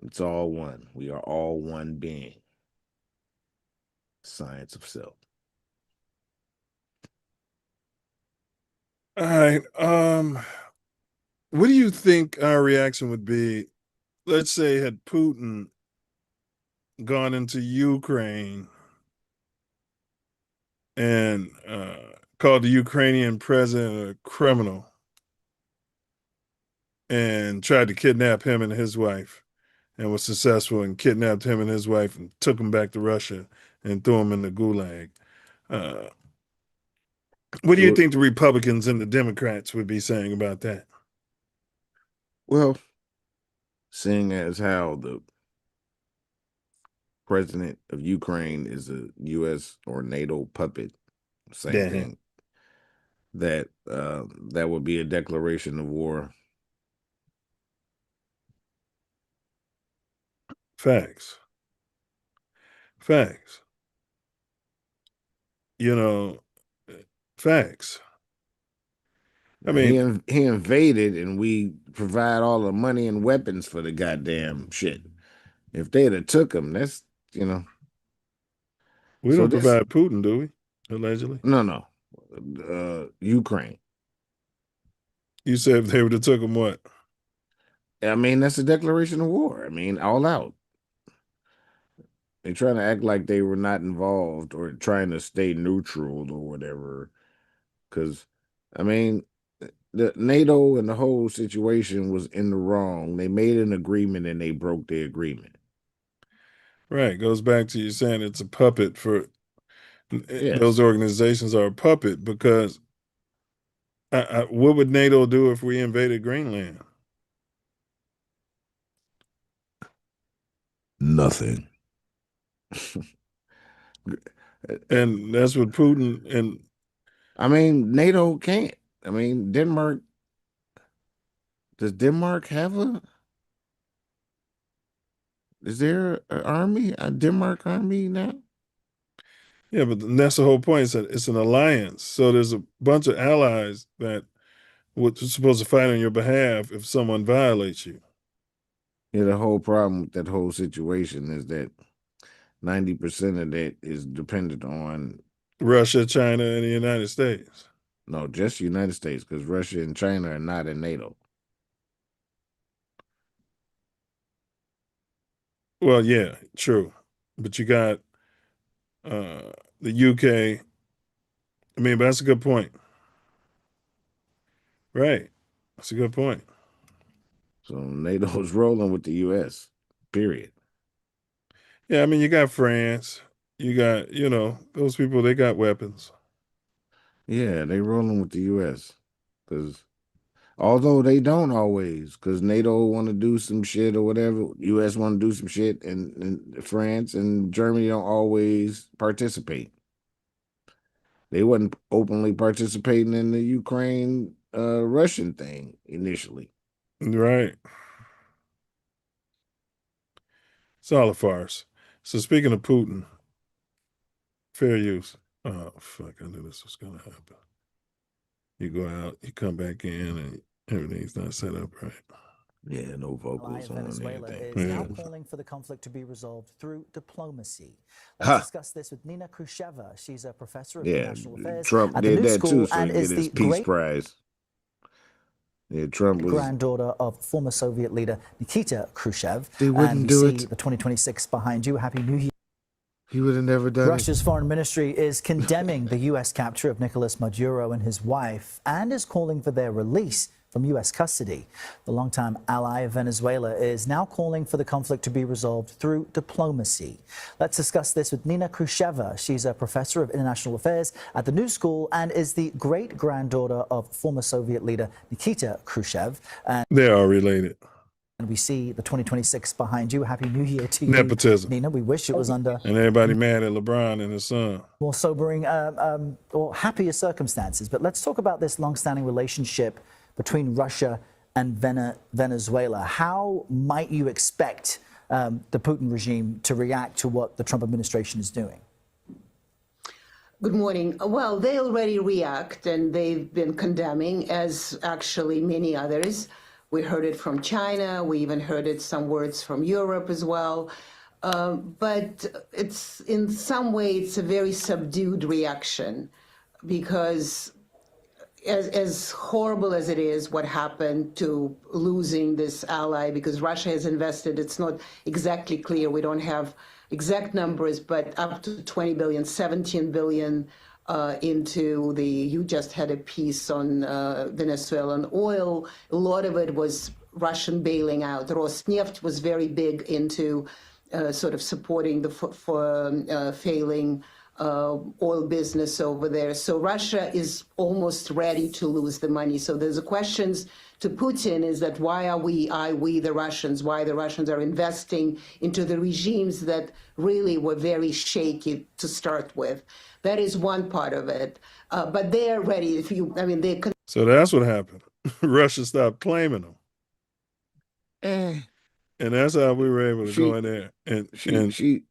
It's all one. We are all one being. Science of self. All right. What do you think our reaction would be? Let's say had Putin gone into Ukraine and called the Ukrainian president a criminal and tried to kidnap him and his wife, and was successful and kidnapped him and his wife and took him back to Russia and threw him in the gulag. What do you think the Republicans and the Democrats would be saying about that? Well, seeing as how president of Ukraine is a U.S. or NATO puppet, same Yeah. thing, that that would be a declaration of war. Facts. Facts. You know, facts. I mean, he invaded, and we provide all the money and weapons for the goddamn shit. If they'd have took him, that's, you know. We don't provide Putin, do we? Allegedly. No. Ukraine. You said if they would have took him, what? I mean, that's a declaration of war. I mean, all out. They're trying to act like they were not involved or trying to stay neutral or whatever. Because, I mean, the NATO and the whole situation was in the wrong. They made an agreement and they broke the agreement. Right. Goes back to you saying it's a puppet for those organizations are a puppet because what would NATO do if we invaded Greenland? Nothing. And that's what Putin and I mean, NATO can't. I mean, Denmark. Does Denmark have is there an army, a Denmark army now? Yeah, but that's the whole point. It's an alliance. So there's a bunch of allies that were supposed to fight on your behalf if someone violates you. Yeah, the whole problem with that whole situation is that 90% of that is dependent on Russia, China, and the United States. No, just the United States, because Russia and China are not in NATO. Well, yeah, true. But you got the UK. I mean, but that's a good point. Right. That's a good point. So NATO's rolling with the US, period. Yeah, I mean, you got France. You got, those people, they got weapons. Yeah, they rolling with the US. Because although they don't always, because NATO want to do some shit or whatever, US want to do some shit, and France and Germany don't always participate. They wasn't openly participating in the Ukraine Russian thing initially. Right. It's all a farce. So speaking of Putin, fair use. Oh, fuck, I knew this was going to happen. You go out, you come back in, and everything's not set up right. Yeah, no vocals on Venezuela anything. is now calling for the conflict to be resolved through diplomacy. Let's discuss this with Nina Khrushcheva. She's a professor of international affairs Trump at the did New that School too, so and he is get his the Peace great Prize. Yeah, Trump was granddaughter of former Soviet leader Nikita Khrushchev. They wouldn't and we do see it. the 2026 behind you. Happy New Year. He would have never done Russia's foreign ministry is condemning the U.S. capture of Nicolas Maduro and his wife and is calling for their release from U.S. custody. The longtime ally of Venezuela is now calling for the conflict to be resolved through diplomacy. Let's discuss this with Nina Khrushcheva. She's a professor of international affairs at the New School and is the great-granddaughter of former Soviet leader Nikita Khrushchev. And they are related. And we see the 2026 behind you. Happy New Year to you, Nepotism. Nina. We wish it was under and everybody mad at LeBron and his son. More sobering or happier circumstances. But let's talk about this long-standing relationship between Russia and Venezuela. How might you expect the Putin regime to react to what the Trump administration is doing? Good morning. Well, they already react, and they've been condemning, as actually many others. We heard it from China. We even heard it some words from Europe as well. But it's in some way, it's a very subdued reaction because as horrible as it is what happened to losing this ally, because Russia has invested, it's not exactly clear. We don't have exact numbers, but up to 20 billion, 17 billion into you just had a piece on Venezuelan oil. A lot of it was Russian bailing out. Rosneft was very big into sort of supporting the failing oil business over there. So Russia is almost ready to lose the money. So there's questions to Putin is that why are we the Russians, why the Russians are investing into the regimes that really were very shaky to start with. That is one part of it. But they're ready. So that's what happened. Russia stopped claiming them. And that's how we were able to go in there. And the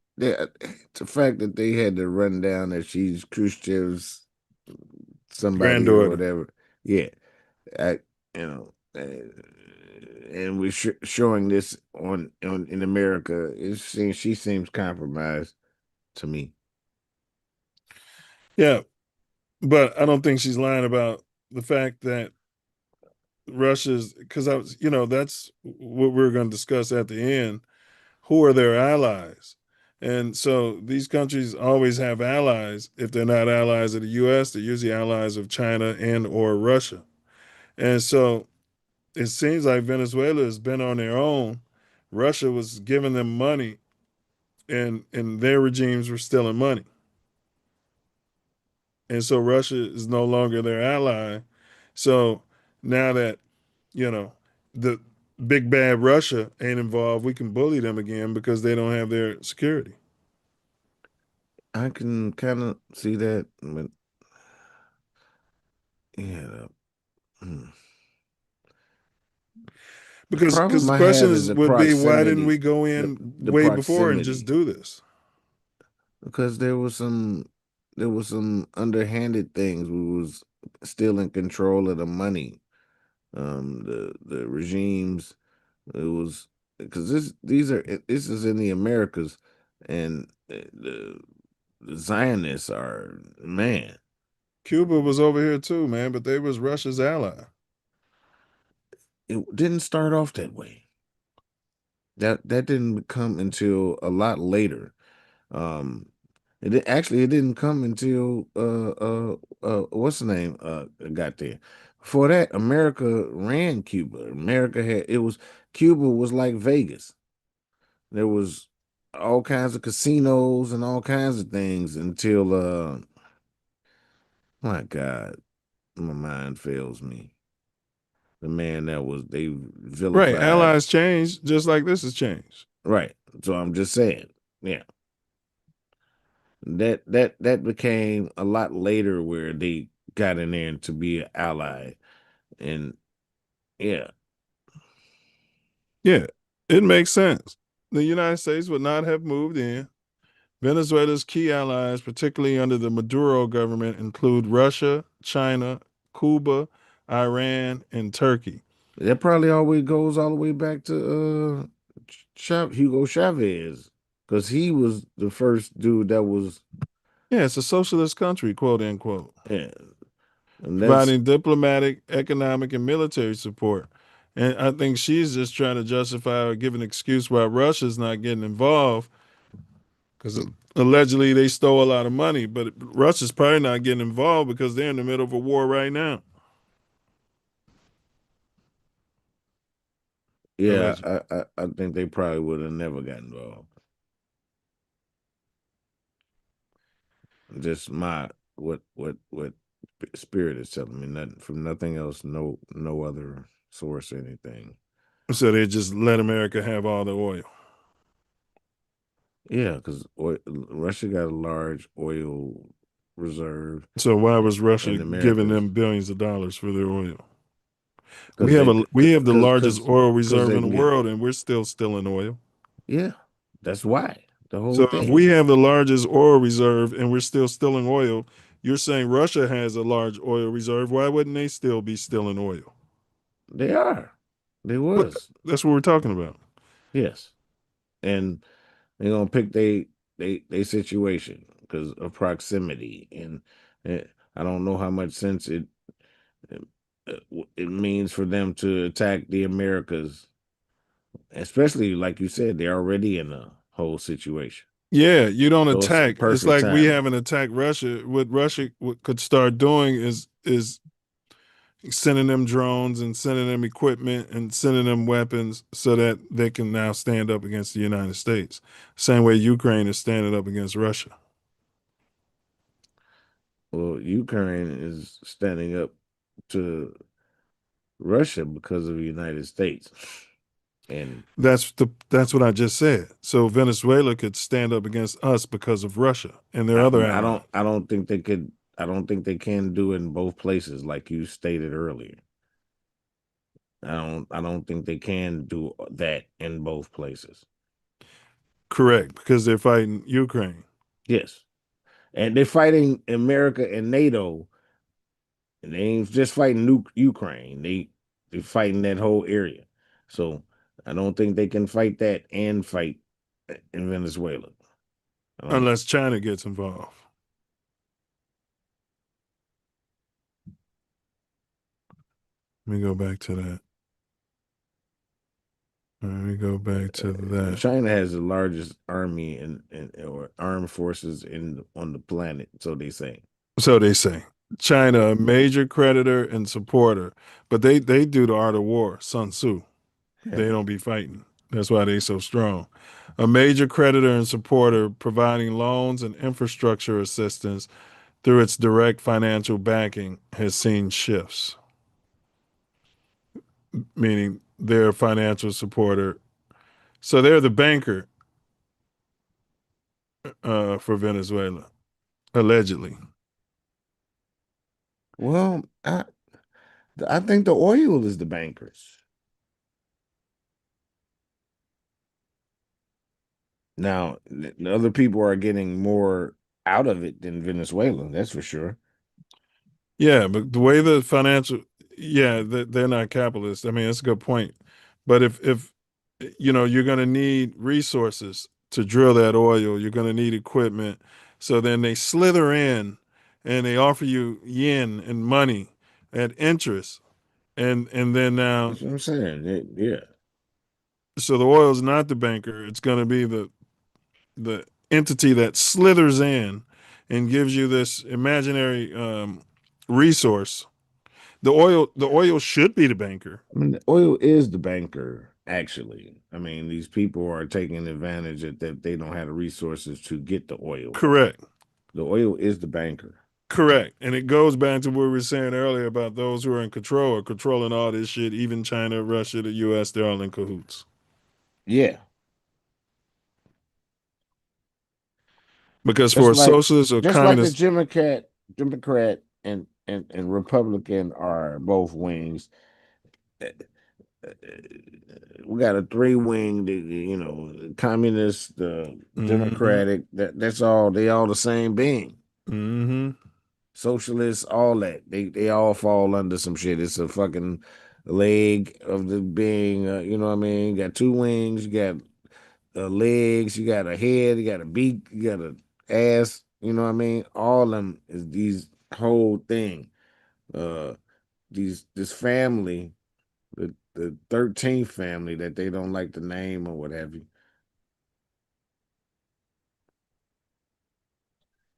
fact that they had to run down that she's Khrushchev's somebody granddaughter or whatever. Yeah. And we're showing this on in America. She seems compromised to me. Yeah, but I don't think she's lying about the fact that Russia's, because that's what we're going to discuss at the end. Who are their allies? And so these countries always have allies. If they're not allies of the U.S., they're usually allies of China and or Russia. And so it seems like Venezuela has been on their own. Russia was giving them money, and their regimes were stealing money. And so Russia is no longer their ally. So now that, the big bad Russia ain't involved, we can bully them again because they don't have their security. I can kind of see that, but yeah. Because the question would be, why didn't we go in way before and just do this? Because there was some underhanded things. We was still in control of the money. The regimes. It was because this is in the Americas, and the Zionists are, man. Cuba was over here too, man, but they was Russia's ally. It didn't start off that way. That didn't come until a lot later. It didn't come until what's the name got there. Before that, America ran Cuba. Cuba was like Vegas. There was all kinds of casinos and all kinds of things until my God, my mind fails me. The man they vilified. Right, allies change just like this has changed. Right. So I'm just saying, yeah. That became a lot later where they got in there to be an ally. And yeah. Yeah, it makes sense. The United States would not have moved in. Venezuela's key allies, particularly under the Maduro government, include Russia, China, Cuba, Iran, and Turkey. That probably always goes all the way back to Hugo Chavez, because he was the first dude that was. Yeah, it's a socialist country, quote unquote. Yeah. Providing diplomatic, economic, and military support. And I think she's just trying to justify or give an excuse why Russia's not getting involved, because allegedly they stole a lot of money, but Russia's probably not getting involved because they're in the middle of a war right now. Yeah, I think they probably would have never got involved. Just what Spirit is telling me, nothing from nothing else, no other source or anything. So they just let America have all the oil. Yeah, because Russia got a large oil reserve. So why was Russia giving them billions of dollars for their oil? We have the largest oil reserve in the world, and we're still stealing oil. Yeah, that's why. The whole so thing. If we have the largest oil reserve and we're still stealing oil, you're saying Russia has a large oil reserve. Why wouldn't they still be stealing oil? They are. They was. That's what we're talking about. Yes. And they're going to pick they situation because of proximity. And I don't know how much sense it means for them to attack the Americas, especially like you said, they're already in a whole situation. Yeah, you don't attack. It's like we haven't attacked Russia. What Russia could start doing is sending them drones and sending them equipment and sending them weapons so that they can now stand up against the United States. Same way Ukraine is standing up against Russia. Well, Ukraine is standing up to Russia because of the United States. And that's what I just said. So Venezuela could stand up against us because of Russia and their other allies. I don't think they could. I don't think they can do it in both places, like you stated earlier. I don't think they can do that in both places. Correct, because they're fighting Ukraine. Yes, and they're fighting America and NATO, and they ain't just fighting Ukraine. They're fighting that whole area. So I don't think they can fight that and fight in Venezuela. Unless China gets involved. Let me go back to that. Let me go back to that. China has the largest army or armed forces on the planet, so they say. So they say. China, a major creditor and supporter, but they do the art of war, Sun Tzu. They don't be fighting. That's why they so strong. A major creditor and supporter, providing loans and infrastructure assistance through its direct financial backing, has seen shifts. Meaning they're a financial supporter. So they're the banker for Venezuela, allegedly. Well, I think the oil is the bankers. Now, the other people are getting more out of it than Venezuela, that's for sure. Yeah, but the way the financial, they're not capitalists. I mean, that's a good point. But if you're going to need resources to drill that oil, you're going to need equipment. So then they slither in and they offer you yen and money at interest. And then now, that's what I'm saying. Yeah. So the oil is not the banker. It's going to be the entity that slithers in and gives you this imaginary resource. The oil should be the banker. I mean, the oil is the banker, actually. I mean, these people are taking advantage that they don't have the resources to get the oil. Correct. The oil is the banker. Correct. And it goes back to what we were saying earlier about those who are in control, are controlling all this shit. Even China, Russia, the US, they're all in cahoots. Yeah. Because for a socialist or communist, like the Democrat and Republican are both wings. We got a 3-wing, communist, Democratic. That's all. They all the same being. Mm-hmm. Socialists, all that. They all fall under some shit. It's a fucking leg of the being. You know what I mean? You got 2 wings. You got legs. You got a head. You got a beak. You got a ass. You know what I mean? All of them is these whole thing. This family, the 13th family that they don't like the name or what have you.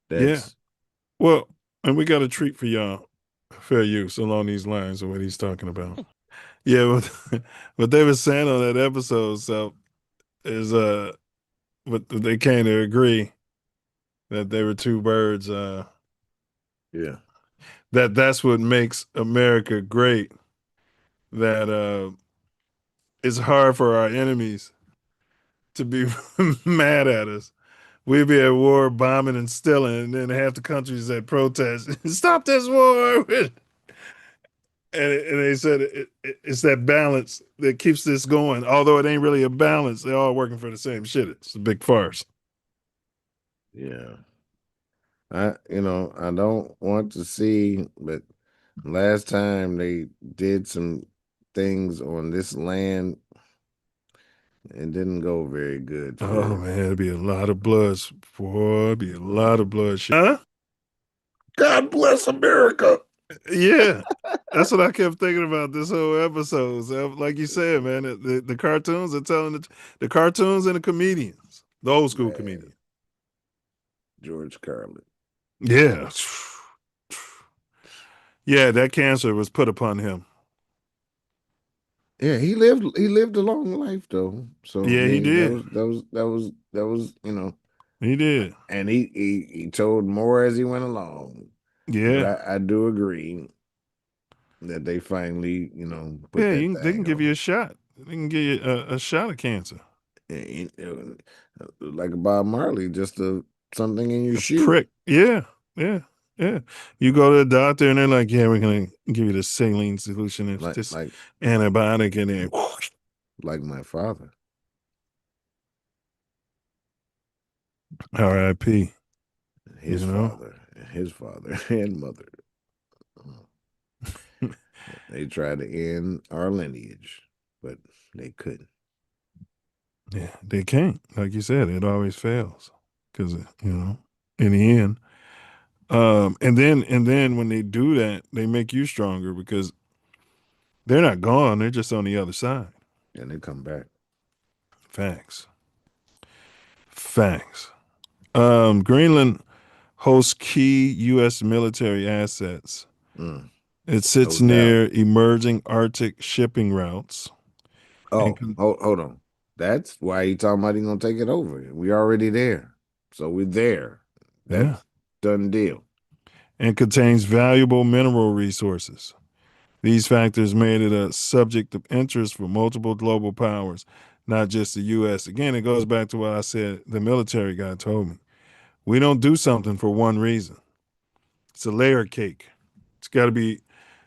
yeah. Well, and we got a treat for y'all. Fair use along these lines of what he's talking about. Yeah, what they were saying on that episode, so is but they came to agree that they were 2 birds. Yeah. That's what makes America great. That it's hard for our enemies to be mad at us. We'd be at war, bombing and stealing, and then half the countries that protest, stop this war. And they said it's that balance that keeps this going. Although it ain't really a balance, they're all working for the same shit. It's a big farce. Yeah. I don't want to see, but last time they did some things on this land, it didn't go very good. Oh man, it'd be a lot of blood, boy. It'd be a lot of bloodshed. Huh? God bless America. Yeah, that's what I kept thinking about this whole episode. So, like you said, man, the cartoons are telling the cartoons and the comedians, the old school comedians. George Carlin. Yeah. Yeah, that cancer was put upon him. Yeah, he lived a long life though. So yeah, he did. That was He did. And he told more as he went along. Yeah. But I do agree. that they finally, put Yeah, that they can thing give on. you a shot. They can give you a shot of cancer. Like Bob Marley, just something in your shoe. Prick. Yeah. You go to the doctor and they're like, yeah, we're going to give you the saline solution. It's this antibiotic in there. Like my father. R.I.P. His father, and mother. They tried to end our lineage, but they couldn't. Yeah, they can't. Like you said, it always fails because, in the end. And then when they do that, they make you stronger because they're not gone. They're just on the other side. And they come back. Facts. Greenland hosts key U.S. military assets. It sits near emerging Arctic shipping routes. Oh, hold on. That's why he talking about he gonna take it over. We already there, so we're there. That's done deal. And contains valuable mineral resources. These factors made it a subject of interest for multiple global powers, not just the U.S. Again, it goes back to what I said. The military guy told me. We don't do something for one reason. It's a layer cake. It's got to be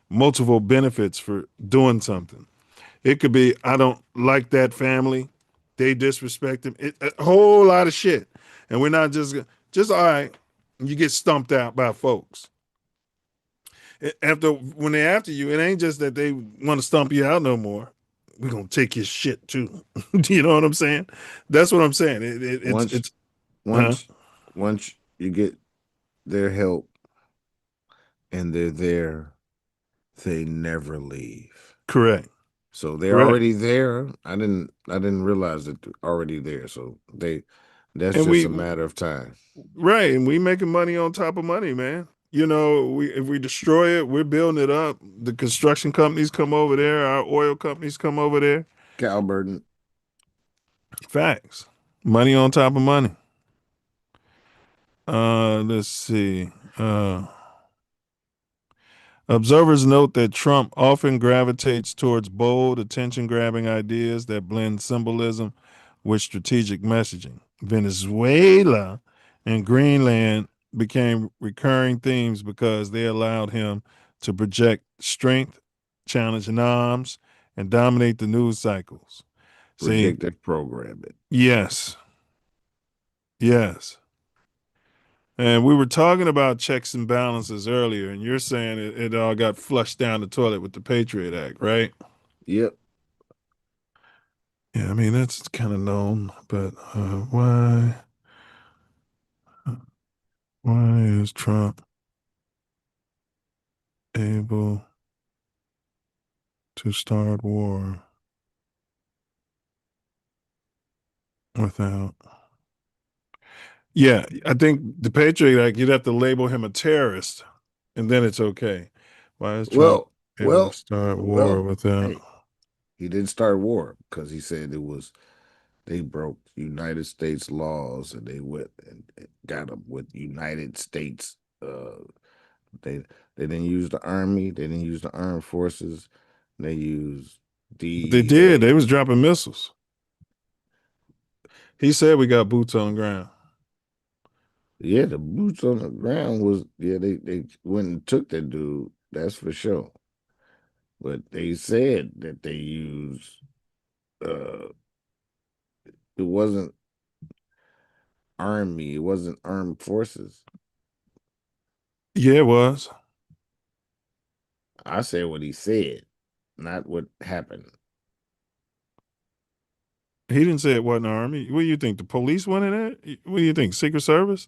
multiple benefits for doing something. It could be, I don't like that family. They disrespect them. A whole lot of shit. And we're not just all right, you get stumped out by folks. When they're after you, it ain't just that they want to stump you out no more. We're going to take your shit too. You know what I'm saying? That's what I'm saying. Once you get their help and they're there, they never leave. Correct. So they're already there. I didn't realize that they're already there. So that's just a matter of time. Right. And we making money on top of money, man. If we destroy it, we're building it up. The construction companies come over there. Our oil companies come over there. Calburden. Facts. Money on top of money. Let's see. Observers note that Trump often gravitates towards bold, attention-grabbing ideas that blend symbolism with strategic messaging. Venezuela and Greenland became recurring themes because they allowed him to project strength, challenge norms, and dominate the news cycles. Predictive programming. Yes. And we were talking about checks and balances earlier, and you're saying it all got flushed down the toilet with the Patriot Act, right? Yep. Yeah, I mean, that's kind of known, but why is Trump able to start war without... Yeah, I think the Patriot Act, you'd have to label him a terrorist, and then it's okay. Why is Trump able to start war without... Hey, he didn't start war because he said they broke United States laws and they went and got them with United States. They didn't use the army. They didn't use the armed forces. They used DEA. They did. They was dropping missiles. He said we got boots on the ground. Yeah, the boots on the ground was, they went and took that dude. That's for sure. But they said that they used, it wasn't army. It wasn't armed forces. Yeah, it was. I said what he said, not what happened. He didn't say it wasn't army. What do you think? The police went in there? What do you think? Secret Service?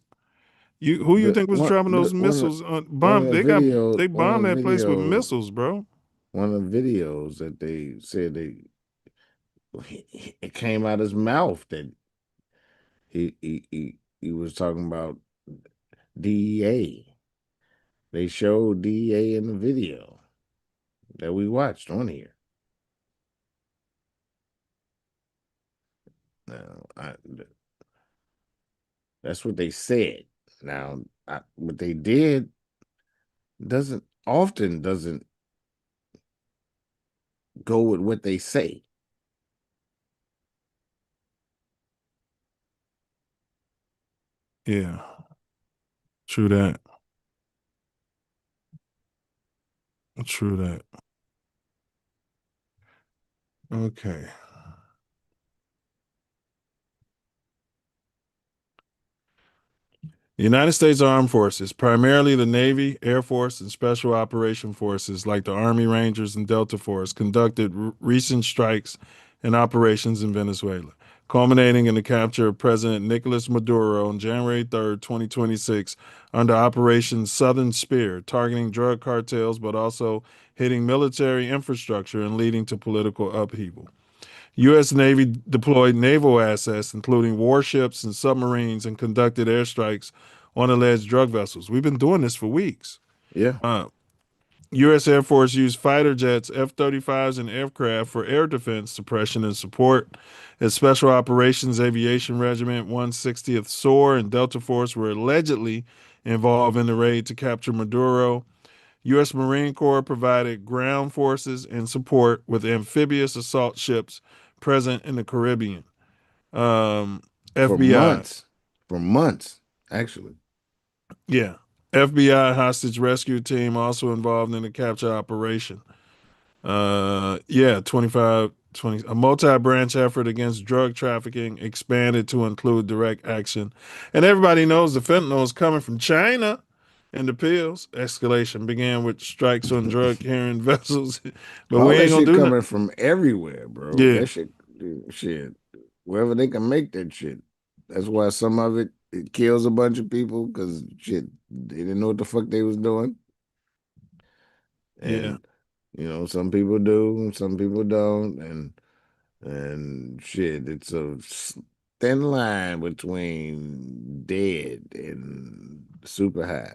Who you think was dropping those missiles on bomb? They bombed that place with missiles, bro. One of the videos that they said it came out his mouth that he was talking about DEA. They showed DEA in the video that we watched on here. Now, that's what they said. Now, what they did doesn't go with what they say. Yeah. True that. True that. Okay. The United States Armed Forces, primarily the Navy, Air Force, and Special Operation Forces like the Army Rangers and Delta Force, conducted recent strikes and operations in Venezuela, culminating in the capture of President Nicolas Maduro on January 3rd, 2026, under Operation Southern Spear, targeting drug cartels but also hitting military infrastructure and leading to political upheaval. U.S. Navy deployed naval assets, including warships and submarines, and conducted airstrikes on alleged drug vessels. We've been doing this for weeks. Yeah. U.S. Air Force used fighter jets, F-35s, and aircraft for air defense, suppression, and support. Its Special Operations Aviation Regiment, 160th SOAR, and Delta Force were allegedly involved in the raid to capture Maduro. U.S. Marine Corps provided ground forces and support with amphibious assault ships present in the Caribbean. FBI. For months, actually. Yeah. FBI hostage rescue team also involved in the capture operation. 20, a multi-branch effort against drug trafficking expanded to include direct action. And everybody knows the fentanyl is coming from China. And the pills escalation began with strikes on drug carrying vessels, but all we that ain't gonna shit do coming nothing. from everywhere, bro. Yeah. That shit, wherever they can make that shit. That's why some of it kills a bunch of people because shit, they didn't know what the fuck they was doing. And some people do, some people don't, and shit, it's a thin line between dead and super high.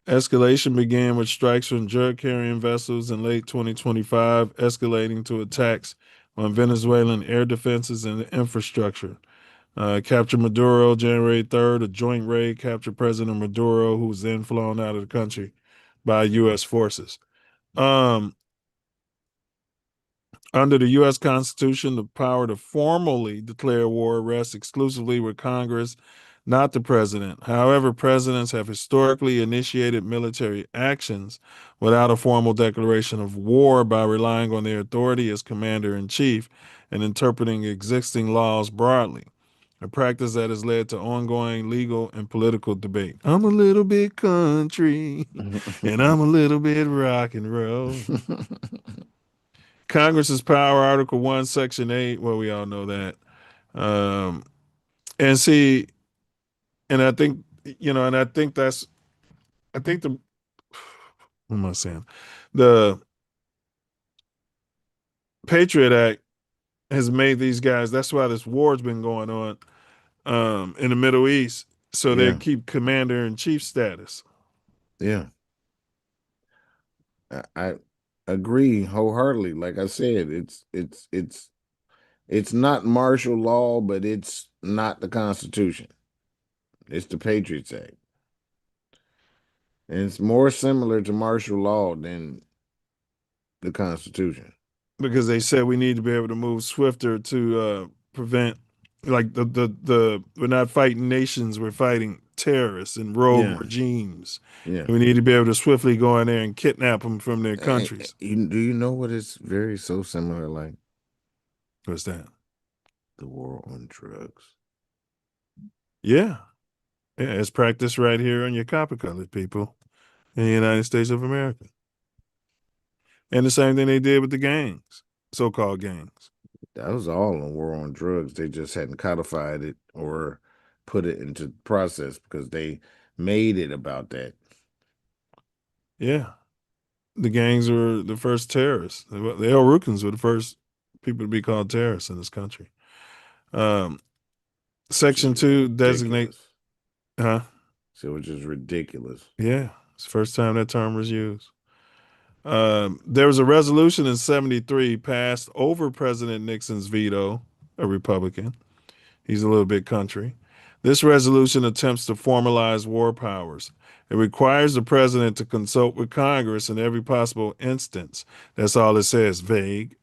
Escalation began with strikes on drug-carrying vessels in late 2025, escalating to attacks on Venezuelan air defenses and infrastructure. Captured Maduro January 3rd. A joint raid captured President Maduro, who was then flown out of the country by U.S. forces. Under the U.S. Constitution, the power to formally declare war rests exclusively with Congress, not the president. However, presidents have historically initiated military actions without a formal declaration of war by relying on their authority as commander-in-chief and interpreting existing laws broadly, a practice that has led to ongoing legal and political debate. I'm a little bit country, and I'm a little bit rock and roll. Congress's power, Article 1, Section 8, well, we all know that. And see, and I think, I think the, what am I saying? The Patriot Act has made these guys, that's why this war's been going on in the Middle East, so they keep commander-in-chief status. Yeah. I agree wholeheartedly. Like I said, it's not martial law, but it's not the Constitution. It's the Patriots Act. And it's more similar to martial law than the Constitution. Because they said we need to be able to move swifter to prevent, like the we're not fighting nations, we're fighting terrorists and rogue regimes. Yeah. We need to be able to swiftly go in there and kidnap them from their countries. Do you know what it's very so similar like? What's that? The war on drugs. Yeah. Yeah, it's practiced right here on your copper-colored people in the United States of America. And the same thing they did with the gangs, so-called gangs. That was all a war on drugs. They just hadn't codified it or put it into process because they made it about that. Yeah. The gangs were the first terrorists. The El Rukns were the first people to be called terrorists in this country. Section 2 designates... Huh? So which is ridiculous. Yeah. It's the first time that term was used. There was a resolution in 1973 passed over President Nixon's veto, a Republican. He's a little bit country. This resolution attempts to formalize war powers. It requires the president to consult with Congress in every possible instance. That's all it says, vague,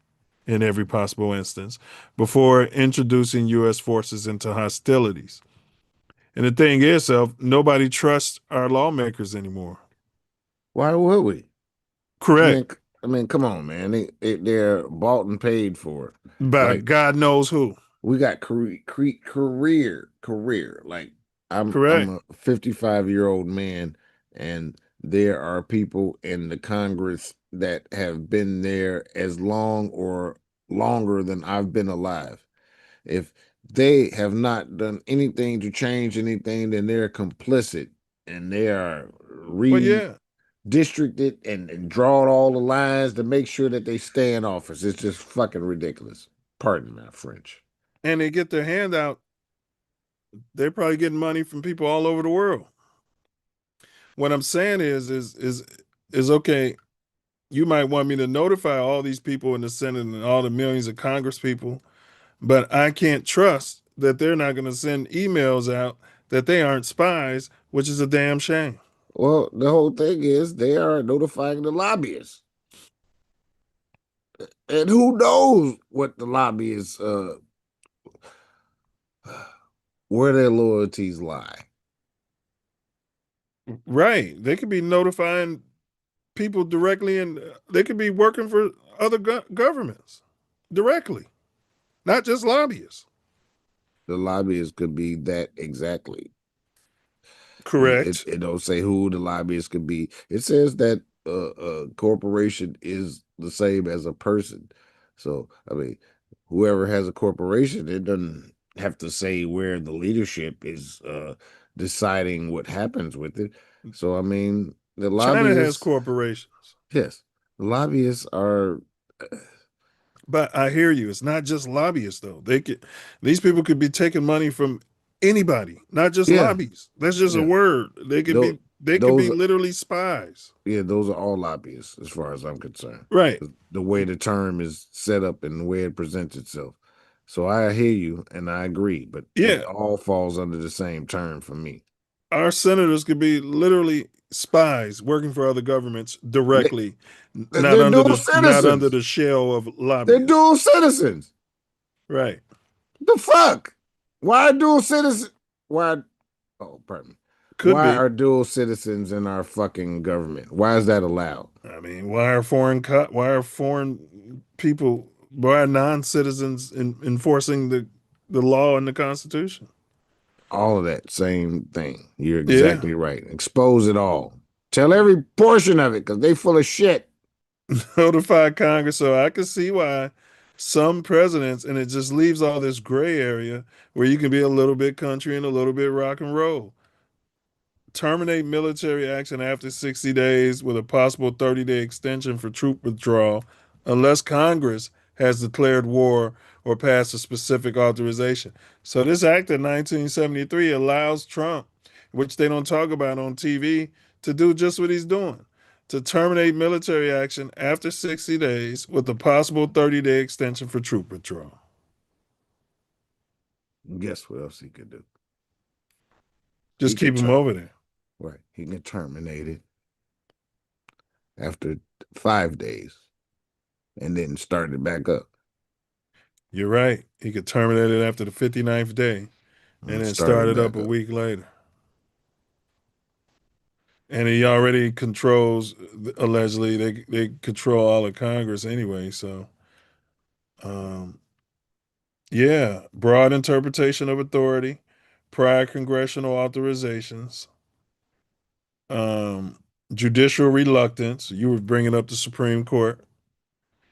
in every possible instance, before introducing U.S. forces into hostilities. And the thing is, nobody trusts our lawmakers anymore. Why would we? Correct. I mean, come on, man. They're bought and paid for. By like, God knows who. We got career. Like I'm a 55-year-old man, and there are people in the Congress that have been there as long or longer than I've been alive. If they have not done anything to change anything, then they're complicit, and they are redistricted and drawn all the lines to make sure that they stay in office. It's just fucking ridiculous. Pardon my French. And they get their hand out. They're probably getting money from people all over the world. What I'm saying is okay. You might want me to notify all these people in the Senate and all the millions of Congress people, but I can't trust that they're not going to send emails out that they aren't spies, which is a damn shame. Well, the whole thing is they are notifying the lobbyists. And who knows what the lobbyists, where their loyalties lie. Right. They could be notifying people directly, and they could be working for other governments directly, not just lobbyists. The lobbyists could be that exactly. Correct. It don't say who the lobbyists could be. It says that a corporation is the same as a person. So, I mean, whoever has a corporation, it doesn't have to say where the leadership is deciding what happens with it. So, I mean, the lobbyists... China has corporations. Yes. The lobbyists are... But I hear you. It's not just lobbyists, though. These people could be taking money from anybody, not just lobbyists. That's just a word. They could be literally spies. Yeah, those are all lobbyists, as far as I'm concerned. Right. The way the term is set up and the way it presents itself. So I hear you and I agree, but it all falls under the same term for me. Our senators could be literally spies working for other governments directly, not under the shell of lobbyists. They're dual citizens. Right. The fuck? Why dual citizens? Why? Oh, pardon me. Why are dual citizens in our fucking government? Why is that allowed? I mean, why are foreign people, why are non-citizens enforcing the law and the Constitution? All of that same thing. You're exactly right. Expose it all. Tell every portion of it, because they full of shit. Notify Congress. So I can see why some presidents, and it just leaves all this gray area where you can be a little bit country and a little bit rock and roll. Terminate military action after 60 days with a possible 30-day extension for troop withdrawal unless Congress has declared war or passed a specific authorization. So this act of 1973 allows Trump, which they don't talk about on TV, to do just what he's doing, to terminate military action after 60 days with a possible 30-day extension for troop withdrawal. Guess what else he could do? Just keep him over there. Right. He can terminate it after 5 days and then start it back up. You're right. He could terminate it after the 59th day and then start it up a week later. And he already controls, allegedly, they control all of Congress anyway. So, broad interpretation of authority, prior congressional authorizations, judicial reluctance. You were bringing up the Supreme Court.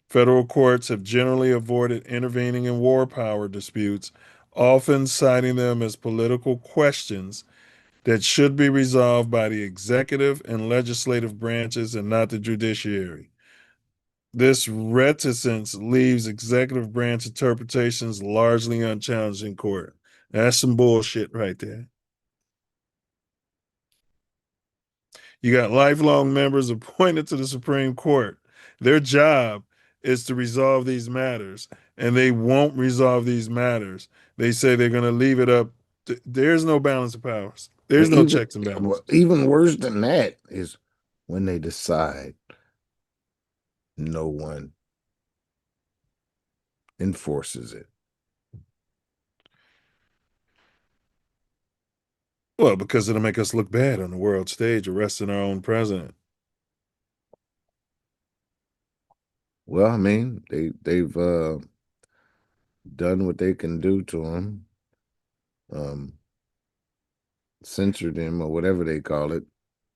Federal courts have generally avoided intervening in war power disputes, often citing them as political questions that should be resolved by the executive and legislative branches and not the judiciary. This reticence leaves executive branch interpretations largely unchallenged in court. That's some bullshit right there. You got lifelong members appointed to the Supreme Court. Their job is to resolve these matters, and they won't resolve these matters. They say they're going to leave it up. There's no balance of powers. There's no checks and balances. Even worse than that is when they decide no one enforces it. Well, because it'll make us look bad on the world stage, arresting our own president. Well, I mean, they've done what they can do to him, censored him or whatever they call it.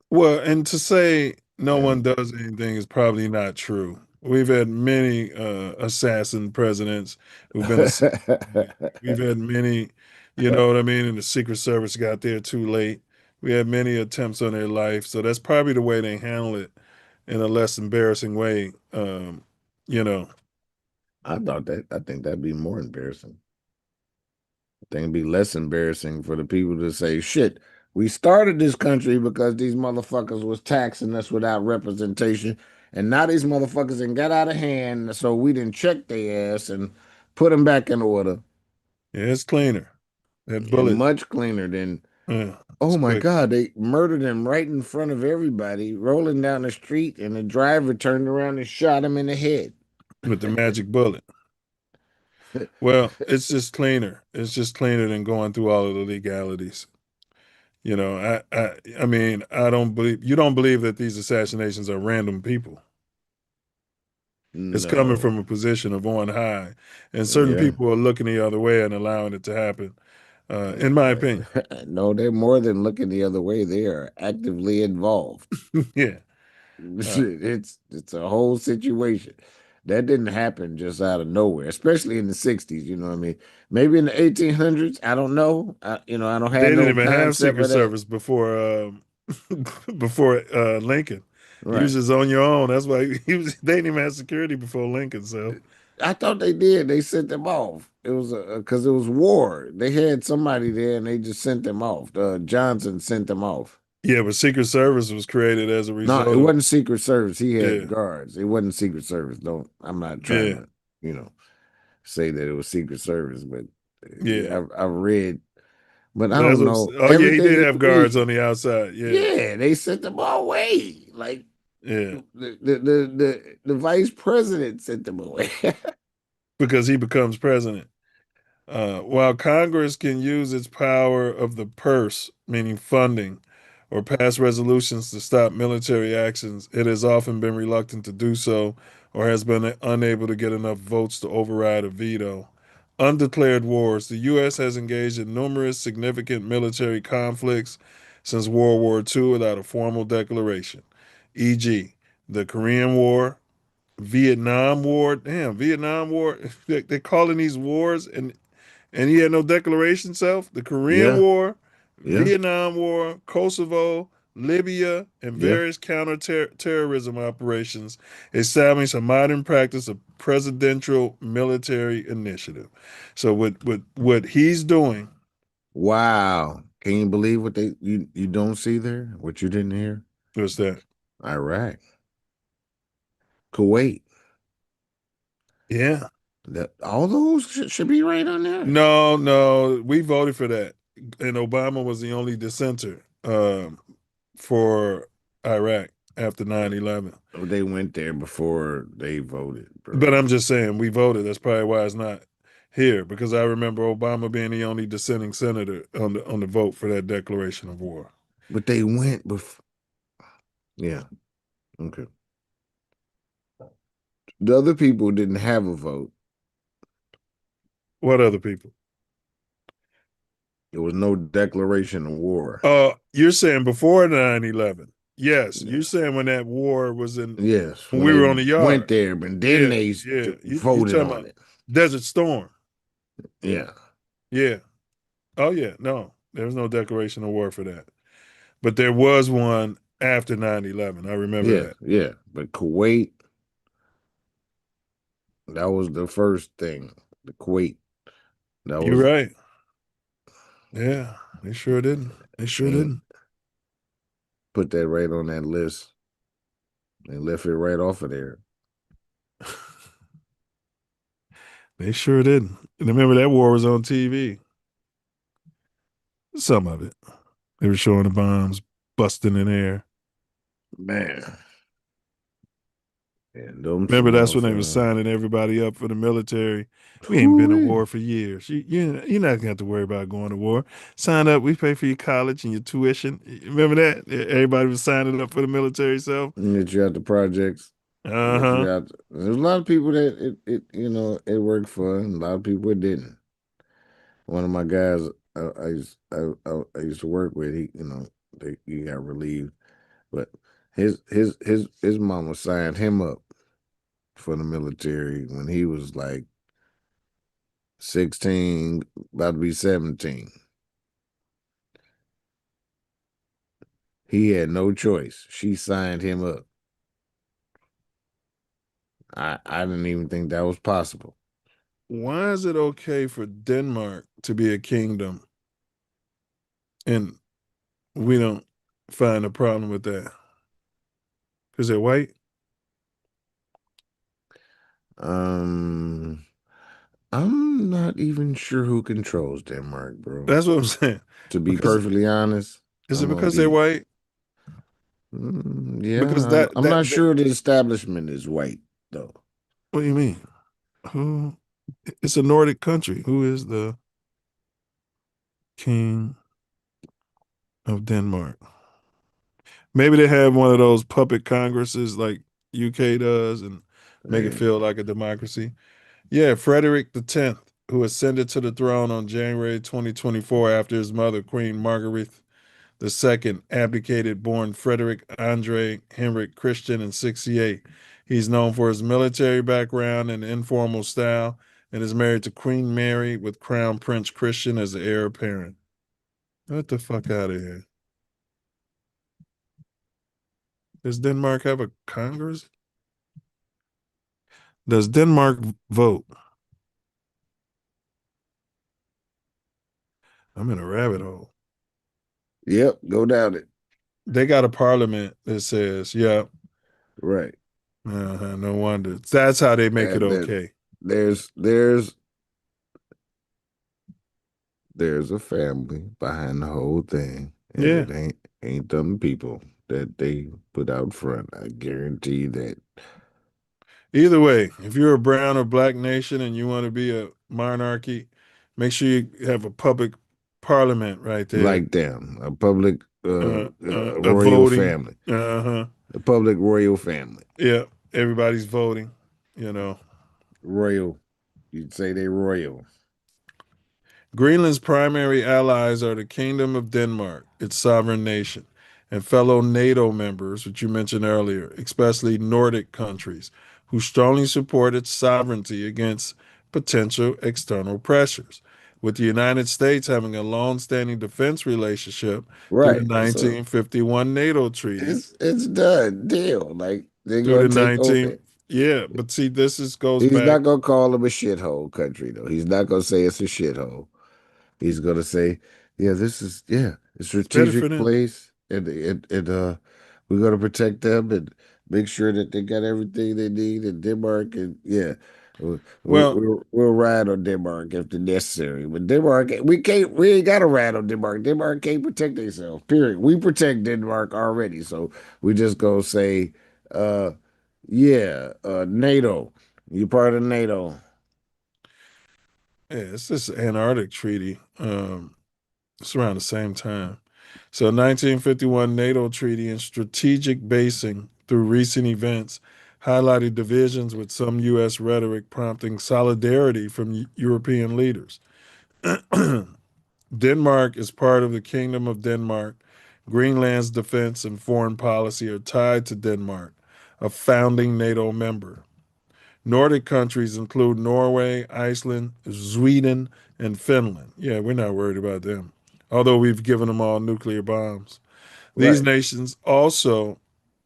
Well, and to say no one does anything is probably not true. We've had many assassin presidents who've been assassinated. We've had many, you know what I mean, and the Secret Service got there too late. We had many attempts on their life, so that's probably the way they handle it in a less embarrassing way. You know, I think that'd be more embarrassing. I think it'd be less embarrassing for the people to say, shit, we started this country because these motherfuckers was taxing us without representation. And now these motherfuckers done got out of hand, so we didn't check their ass and put them back in order. Yeah, it's cleaner. That bullet. And much cleaner than, oh my quick. God, they murdered him right in front of everybody, rolling down the street, and the driver turned around and shot him in the head. With the magic bullet. Well, it's just cleaner. It's just cleaner than going through all of the legalities. You know, I mean, you don't believe that these assassinations are random people. It's coming from a position of on high, and certain people are looking the other way and allowing it to happen. In my opinion, no, they're more than looking the other way. They are actively involved. Yeah, it's a whole situation that didn't happen just out of nowhere, especially in the 60s. You know what I mean? Maybe in the 1800s. I don't know. I don't have. They didn't no even have concept Secret Service before before Lincoln. Right. You was just on your own. That's why they didn't even have security before Lincoln. So I thought they did. They sent them off. It was because it was war. They had somebody there, and they just sent them off. Johnson sent them off. Yeah, but Secret Service was created as a result. No, it wasn't Secret Service. He had guards. It wasn't Secret Service. I'm not trying to, say that it was Secret Service, but I read. But I don't know. He did have guards on the outside. Yeah, they sent them all away. Like, the vice president sent them away because he becomes president. While Congress can use its power of the purse, meaning funding, or pass resolutions to stop military actions, it has often been reluctant to do so or has been unable to get enough votes to override a veto. Undeclared wars. The U.S. has engaged in numerous significant military conflicts since World War II without a formal declaration, e.g., the Korean War, Vietnam War. Damn, Vietnam War. They're calling these wars, and he had no declaration. The Korean War, Vietnam War, Kosovo, Libya, and various counter-terrorism operations, establishing a modern practice of presidential military initiative. So what he's doing. Wow. Can you believe what you don't see there? What you didn't hear? What's that? Iraq. Kuwait. Yeah. All those should be right on there. No, we voted for that. And Obama was the only dissenter for Iraq after 9/11. They went there before they voted. Bro. But I'm just saying, we voted. That's probably why it's not here, because I remember Obama being the only dissenting senator on the vote for that declaration of war. But they went before. Yeah. Okay. The other people didn't have a vote. What other people? There was no declaration of war. You're saying before 9/11. Yes, you're saying when that war was in. Yes, when we were on the yard. Went there, but then they voted on it. Desert Storm. Yeah. Yeah. Oh yeah. No, there was no declaration of war for that, but there was one after 9/11. I remember that. Yeah, but Kuwait. That was the first thing. The Kuwait. You're right. Yeah, they sure didn't. Put that right on that list. They left it right off of there. They sure didn't. And remember that war was on TV. Some of it. They were showing the bombs busting in air. Man. And remember, that's when they were signing everybody up for the military. We ain't been to war for years. You're not going to have to worry about going to war. Sign up. We pay for your college and your tuition. Remember that? Everybody was signing up for the military self. Get you out the projects. Uh-huh. There's a lot of people that it worked for, and a lot of people it didn't. One of my guys I used to work with, he got relieved, but his mama signed him up for the military when he was like 16, about to be 17. He had no choice. She signed him up. I didn't even think that was possible. Why is it okay for Denmark to be a kingdom and we don't find a problem with that? Because they're white? I'm not even sure who controls Denmark, bro. That's what I'm saying. To be perfectly honest. Is it because they're white? Yeah, because I'm not sure the establishment is white, though. What do you mean? Who? It's a Nordic country. Who is the king of Denmark? Maybe they have one of those puppet congresses like UK does and make it feel like a democracy. Yeah, Frederick X, who ascended to the throne on January 2024 after his mother, Queen Margaret II, abdicated, born Frederick Andre Henrik Christian in 68. He's known for his military background and informal style, and is married to Queen Mary with Crown Prince Christian as the heir apparent. Get the fuck out of here. Does Denmark have a Congress? Does Denmark vote? I'm in a rabbit hole. Yep, go down it. They got a parliament that says, yep. Right. No wonder. That's how they make it okay. There's a family behind the whole thing. And it ain't them people that they put out front. I guarantee that. Either way, if you're a brown or black nation and you want to be a monarchy, make sure you have a public parliament right there. Like them. A public royal voting family. A public royal family. Yeah. Everybody's voting, Royal. You'd say they're royal. Greenland's primary allies are the Kingdom of Denmark, its sovereign nation, and fellow NATO members, which you mentioned earlier, especially Nordic countries, who strongly support its sovereignty against potential external pressures, with the United States having a long-standing defense relationship through the 1951 NATO treaty. It's done. Deal. Like, they're going to take over. Yeah, but see, goes back. He's not going to call them a shithole country, though. He's not going to say it's a shithole. He's going to say, it's a strategic place, and we're going to protect them and make sure that they got everything they need in Denmark. And we'll ride on Denmark if necessary. But Denmark, we ain't got to ride on Denmark. Denmark can't protect themselves, period. We protect Denmark already. So we just going to say, NATO. You're part of NATO. Yeah, it's this Antarctic treaty. It's around the same time. So 1951 NATO treaty and strategic basing through recent events highlighted divisions with some U.S. rhetoric prompting solidarity from European leaders. Denmark is part of the Kingdom of Denmark. Greenland's defense and foreign policy are tied to Denmark, a founding NATO member. Nordic countries include Norway, Iceland, Sweden, and Finland. Yeah, we're not worried about them, although we've given them all nuclear bombs. These nations also,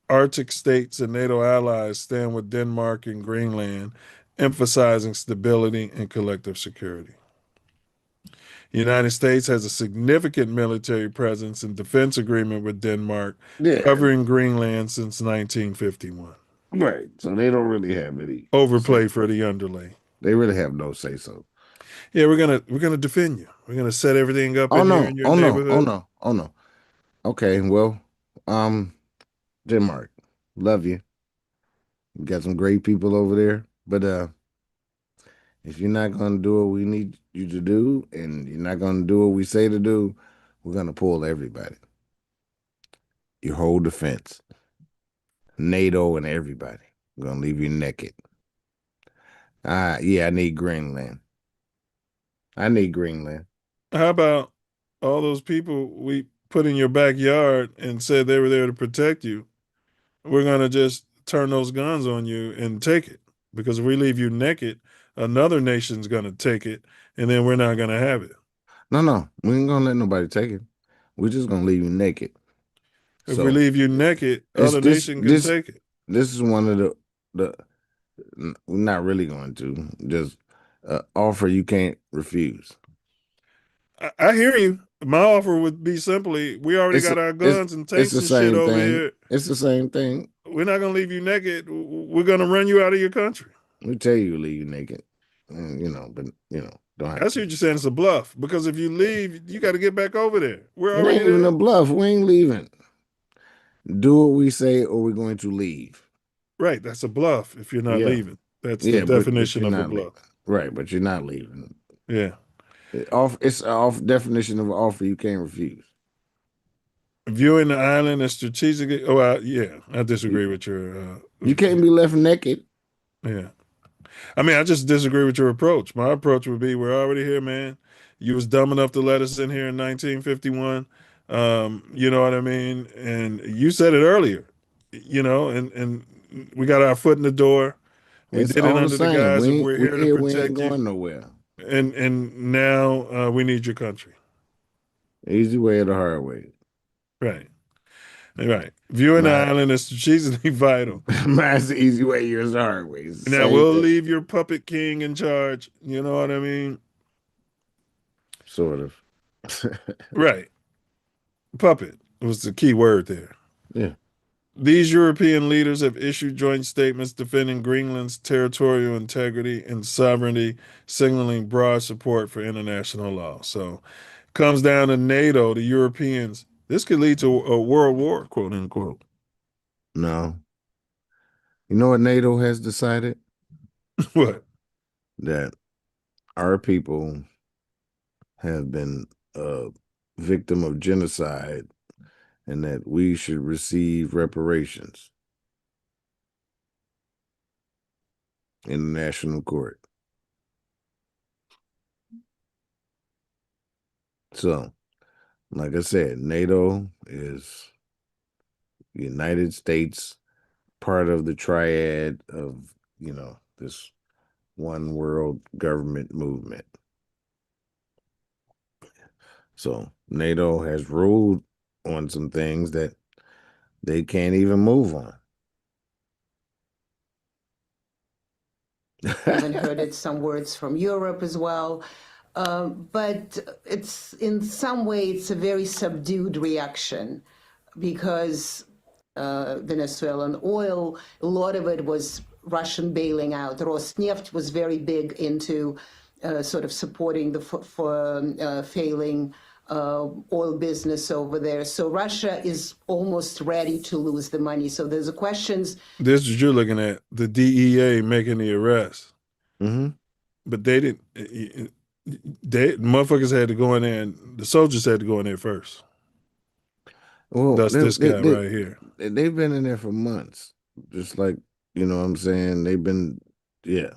Arctic states and NATO allies, stand with Denmark and Greenland, emphasizing stability and collective security. The United States has a significant military presence and defense agreement with Denmark, covering Greenland since 1951. Right, so they don't really have any overplay for the underlay. They really have no say so. Yeah, we're gonna defend you. We're gonna set everything up in your neighborhood. Oh no. Okay, well, Denmark, love you. You got some great people over there, but if you're not gonna do what we need you to do, and you're not gonna do what we say to do, we're gonna pull everybody. Your whole defense, NATO, and everybody. We're gonna leave you naked. Yeah, I need Greenland. I need Greenland. How about all those people we put in your backyard and said they were there to protect you? We're going to just turn those guns on you and take it. Because if we leave you naked, another nation's going to take it, and then we're not going to have it. No. We ain't going to let nobody take it. We're just going to leave you naked. If we leave you naked, other nation can take it. This is one of the we're not really going to. Just offer you can't refuse. I hear you. My offer would be simply, we already got our guns and tanks and shit over here. It's the same thing. We're not going to leave you naked. We're going to run you out of your country. We tell you to leave you naked. But don't have I see what you're saying. It's a bluff. Because if you leave, you got to get back over there. We're already ain't even a bluff. We ain't leaving. Do what we say or we're going to leave. Right. That's a bluff if you're not leaving. That's the definition of a bluff. Right, but you're not leaving. Yeah. It's off definition of an offer you can't refuse. Viewing the island as strategically. I disagree with your. You can't be left naked. Yeah. I mean, I just disagree with your approach. My approach would be, we're already here, man. You was dumb enough to let us in here in 1951. You know what I mean? And you said it earlier, and we got our foot in the door. We did it under the guise of we're here to protect you. We ain't going nowhere. And now we need your country. Easy way or the hard way. Right. Right. Viewing the island is strategically vital. Mine's the easy way, yours the hard way. Now we'll leave your puppet king in charge. You know what I mean? Sort of. Right. Puppet was the key word there. Yeah. These European leaders have issued joint statements defending Greenland's territorial integrity and sovereignty, signaling broad support for international law. So it comes down to NATO, the Europeans. This could lead to a world war, quote unquote. No. You know what NATO has decided? What? That our people have been a victim of genocide and that we should receive reparations in the national court. So, like I said, NATO is the United States, part of the triad of, this one world government movement. So NATO has ruled on some things that they can't even move on. Even heard it, some words from Europe as well. But it's in some way, it's a very subdued reaction because Venezuelan oil, a lot of it was Russian bailing out. Rosneft was very big into sort of supporting the failing oil business over there. So Russia is almost ready to lose the money. So there's a questions. This is what you're looking at, the DEA making the arrest. Mm-hmm. But they didn't. Motherfuckers had to go in there, and the soldiers had to go in there first. Well, that's this guy right here. They've been in there for months. Just like, you know what I'm saying? They've been, yeah.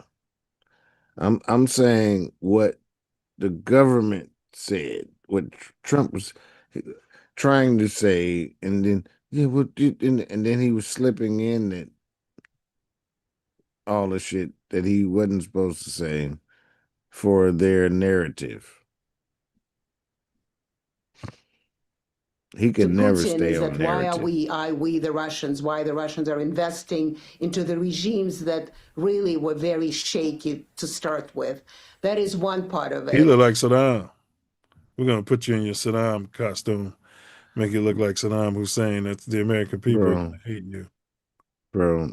I'm saying what the government said, what Trump was trying to say, and then and then he was slipping in that all the shit that he wasn't supposed to say for their narrative. He could never stay on narrative. Why we the Russians are investing into the regimes that really were very shaky to start with. That is one part of it. He looked like Saddam. We're going to put you in your Saddam costume, make you look like Saddam Hussein. That's the American people hate you. Bro,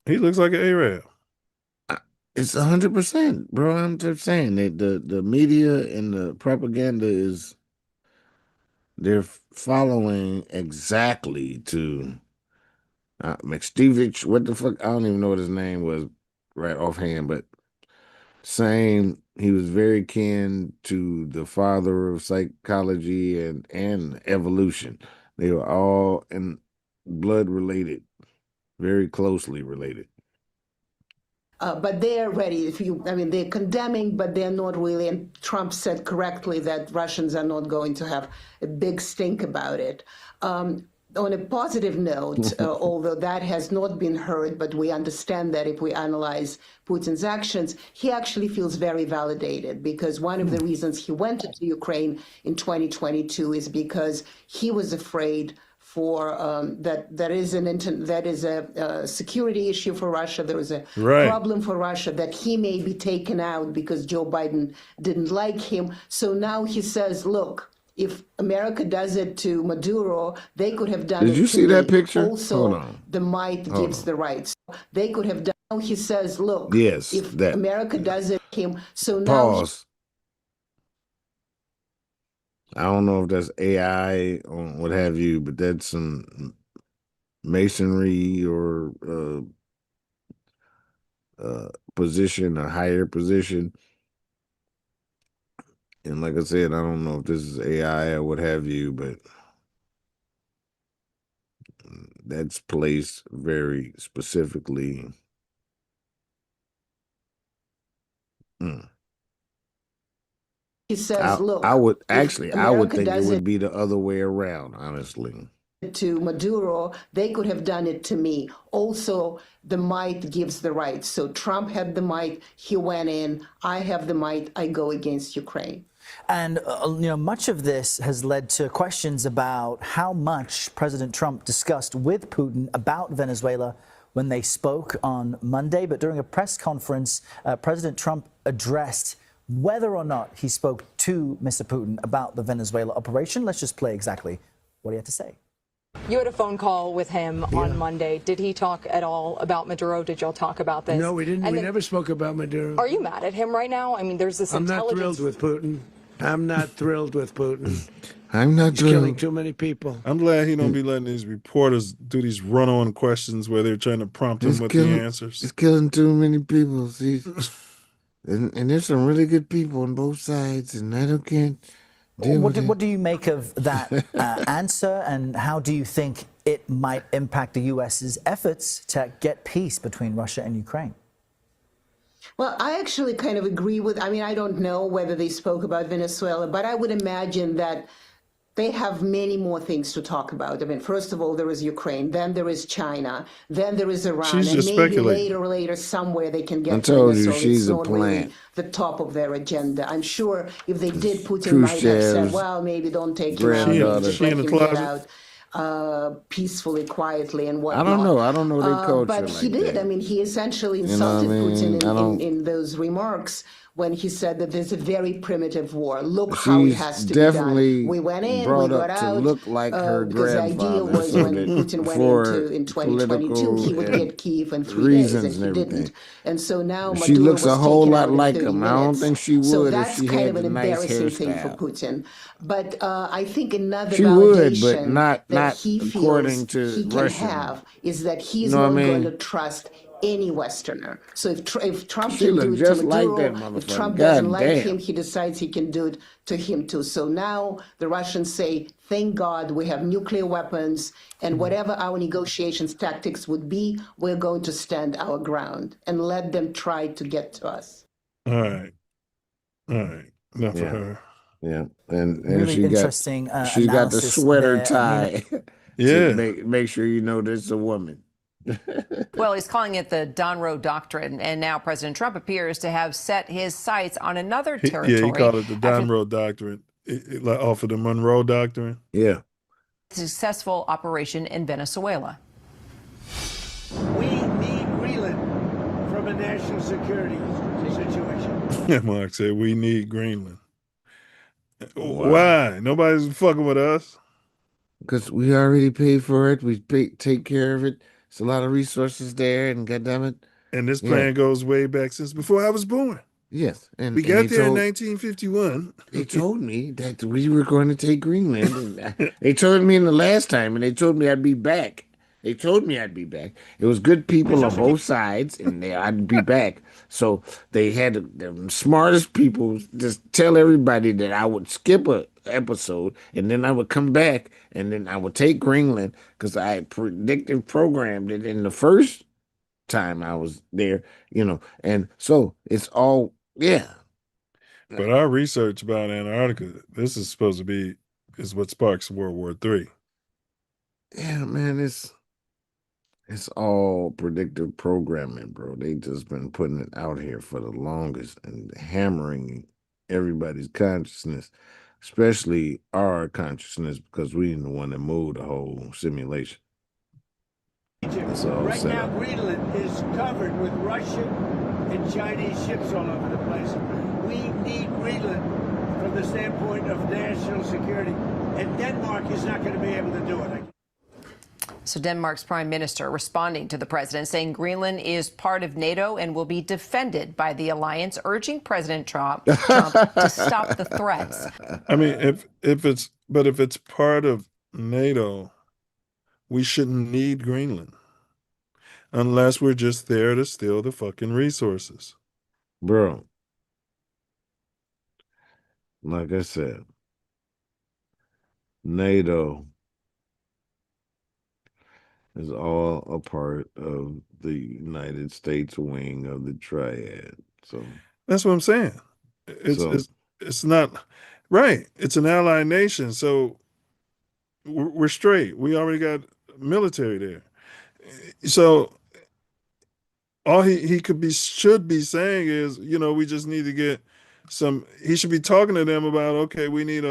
he looks like an Arab. It's 100%, bro. I'm just saying that the media and the propaganda is they're following exactly to McStevich. What the fuck? I don't even know what his name was right offhand, but saying he was very kin to the father of psychology and evolution. They were all in blood related, very closely related. But they're ready. They're condemning, but they're not really. And Trump said correctly that Russians are not going to have a big stink about it. On a positive note, although that has not been heard, but we understand that if we analyze Putin's actions, he actually feels very validated, because one of the reasons he went to Ukraine in 2022 is because he was afraid for that is a security issue for Russia. There is a problem for Russia that he may be taken out because Joe Biden didn't like him. So now he says, look, if America does it to Maduro, they could have done it to me. Did you see that picture? Also, the might gives the right. So they could have done. Now he says, look, if America does it to him, so now. Pause. I don't know if that's AI or what have you, but that's some masonry or position, a higher position. And like I said, I don't know if this is AI or what have you, but that's placed very specifically. He says, look, I would think it would be the other way around, honestly. To Maduro, they could have done it to me. Also, the might gives the right. So Trump had the might, he went in. I have the might, I go against Ukraine. And much of this has led to questions about how much President Trump discussed with Putin about Venezuela when they spoke on Monday. But during a press conference, President Trump addressed whether or not he spoke to Mr. Putin about the Venezuela operation. Let's just play exactly what he had to say. You had a phone call with him on Monday. Did he talk at all about Maduro? Did y'all talk about this? No, we didn't. We never spoke about Maduro. Are you mad at him right now? I mean, there's this intelligence. I'm not thrilled with Putin. I'm not thrilled with Putin. I'm not He's killing too many people. I'm glad he don't be letting these reporters do these run-on questions where they're trying to prompt him with the answers. He's killing too many people. See, and there's some really good people on both sides, and I can't. What do you make of that answer, and how do you think it might impact the U.S.'s efforts to get peace between Russia and Ukraine? Well, I actually kind of agree with, I don't know whether they spoke about Venezuela, but I would imagine that they have many more things to talk about. First of all, there is Ukraine, then there is China, then there is Iran, and maybe later somewhere they can get I told you, Venezuela. she's it's not a plant. Really the top of their agenda. I'm sure if they did, Putin might have said, well, maybe don't take him out, just let him get out peacefully, quietly, and whatnot. I don't know their culture. But he did. He essentially insulted Putin in those remarks when he said that there's a very primitive war. Look how it has to be done. We went in, we got out. To look like her because the idea was when Putin went in 2022, he would get Kyiv in 3 days, and he didn't. And so now Maduro she looks was a whole lot taken out like in 30 him. minutes. I don't think she would. So if that's she kind had of an the nice embarrassing thing for hairstyle. Putin. But I think another She would, validation but not that he according feels to he can Russian. have is that he's You know not what I mean? going to trust any Westerner. So if Trump She can look do it just to like Maduro, that motherfucker. if Trump God doesn't like damn. him, he decides he can do it to him too. So now the Russians say, thank God we have nuclear weapons, and whatever our negotiations tactics would be, we're going to stand our ground and let them try to get to us. All right. Enough of her. Yeah, and Really she interesting she got the analysis sweater there. tie. Yeah, to make sure you know this is a woman. Well, he's calling it the Donroe Doctrine, and now President Trump appears to have set his sights on another territory. Yeah, he called it the Donroe Doctrine, like off of the Monroe Doctrine. Yeah. Successful operation in Venezuela. We need Greenland from a national security situation. Mark said, we need Greenland. Wow. Why? Nobody's fucking with us. Because we already paid for it. We take care of it. It's a lot of resources there, and goddammit. And this plan goes way back since before I was born. Yes, We got there in 1951. They told me that we were going to take Greenland, and they told me in the last time, and they told me I'd be back. They told me I'd be back. It was good people on both sides, and I'd be back. So they had the smartest people just tell everybody that I would skip a episode, and then I would come back, and then I would take Greenland because I had programmed it in the first time I was there, and so it's all, yeah. But our research about Antarctica, this is supposed to be, is what sparks World War III. Yeah, man, it's all predictive programming, bro. They just been putting it out here for the longest and hammering everybody's consciousness, especially our consciousness, because we the one that moved the whole simulation. Right now, Greenland is covered with Russian and Chinese ships all over the place. We need Greenland from the standpoint of national security, and Denmark is not going to be able to do it. So Denmark's prime minister responding to the president, saying Greenland is part of NATO and will be defended by the alliance, urging President Trump to stop the threats. I mean, if it's part of NATO, we shouldn't need Greenland unless we're just there to steal the fucking resources. Bro, like I said, NATO is all a part of the United States wing of the triad. So that's what I'm saying. It's not right. It's an allied nation, so we're straight. We already got military there. So all he should be saying is, we just need to get some. He should be talking to them about, okay, we need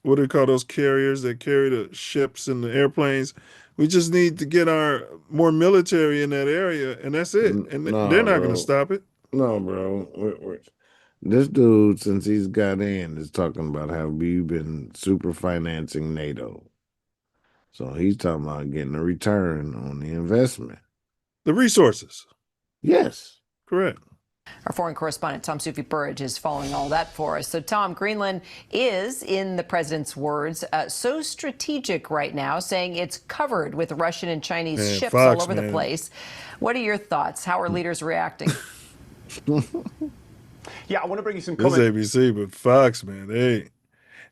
what do they call those carriers that carry the ships and the airplanes? We just need to get more military in that area, and that's it. And they're not going to stop it. No, bro. This dude, since he's got in, is talking about how we've been super financing NATO. So he's talking about getting a return on the investment. The resources. Yes. Correct. Our foreign correspondent, Tom Sufi-Burridge, is following all that for us. So, Tom, Greenland is, in the president's words, so strategic right now, saying it's covered with Russian and Chinese ships all over the place. What are your thoughts? How are leaders reacting? Yeah, I want to bring you some comments. This ABC, but Fox, man,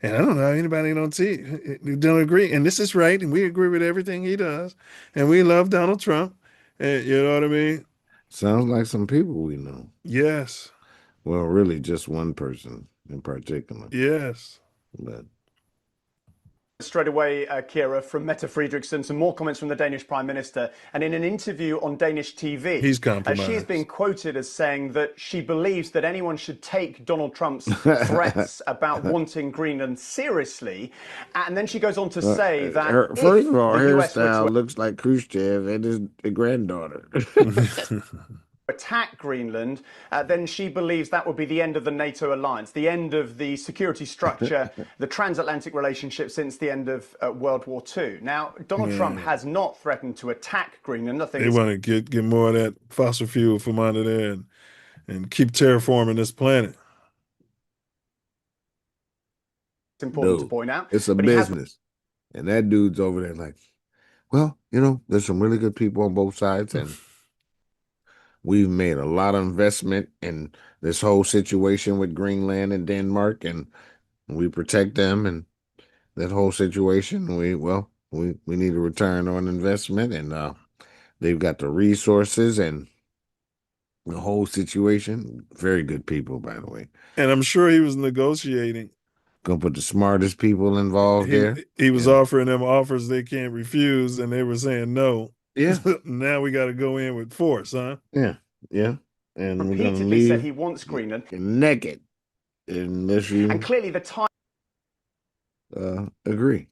and I don't know anybody don't see who don't agree. And this is right, and we agree with everything he does, and we love Donald Trump. And you know what I mean? Sounds like some people we know. Yes. Well, really, just one person in particular. Yes. But straight away, Kira, from Mette Frederiksen, some more comments from the Danish Prime Minister. And in an interview on Danish TV, he's compromised. She's been quoted as saying that she believes that anyone should take Donald Trump's threats about wanting Greenland seriously. And then she goes on to say that first of all, her hairstyle looks like Khrushchev and his granddaughter. Attack Greenland, then she believes that would be the end of the NATO alliance, the end of the security structure, the transatlantic relationship since the end of World War II. Now, Donald Trump has not threatened to attack Greenland. I think they want to get more of that fossil fuel from under there and keep terraforming this planet. It's important to point out. It's a business. And that dude's over there like, well, there's some really good people on both sides, and we've made a lot of investment in this whole situation with Greenland and Denmark, and we protect them and that whole situation. We need a return on investment, and they've got the resources and the whole situation. Very good people, by the way. And I'm sure he was negotiating. Gonna put the smartest people involved there. He was offering them offers they can't refuse, and they were saying no. Yeah. Now we got to go in with force, huh? Yeah. And we're gonna repeatedly leave said he wants Greenland naked unless you and clearly the time agree.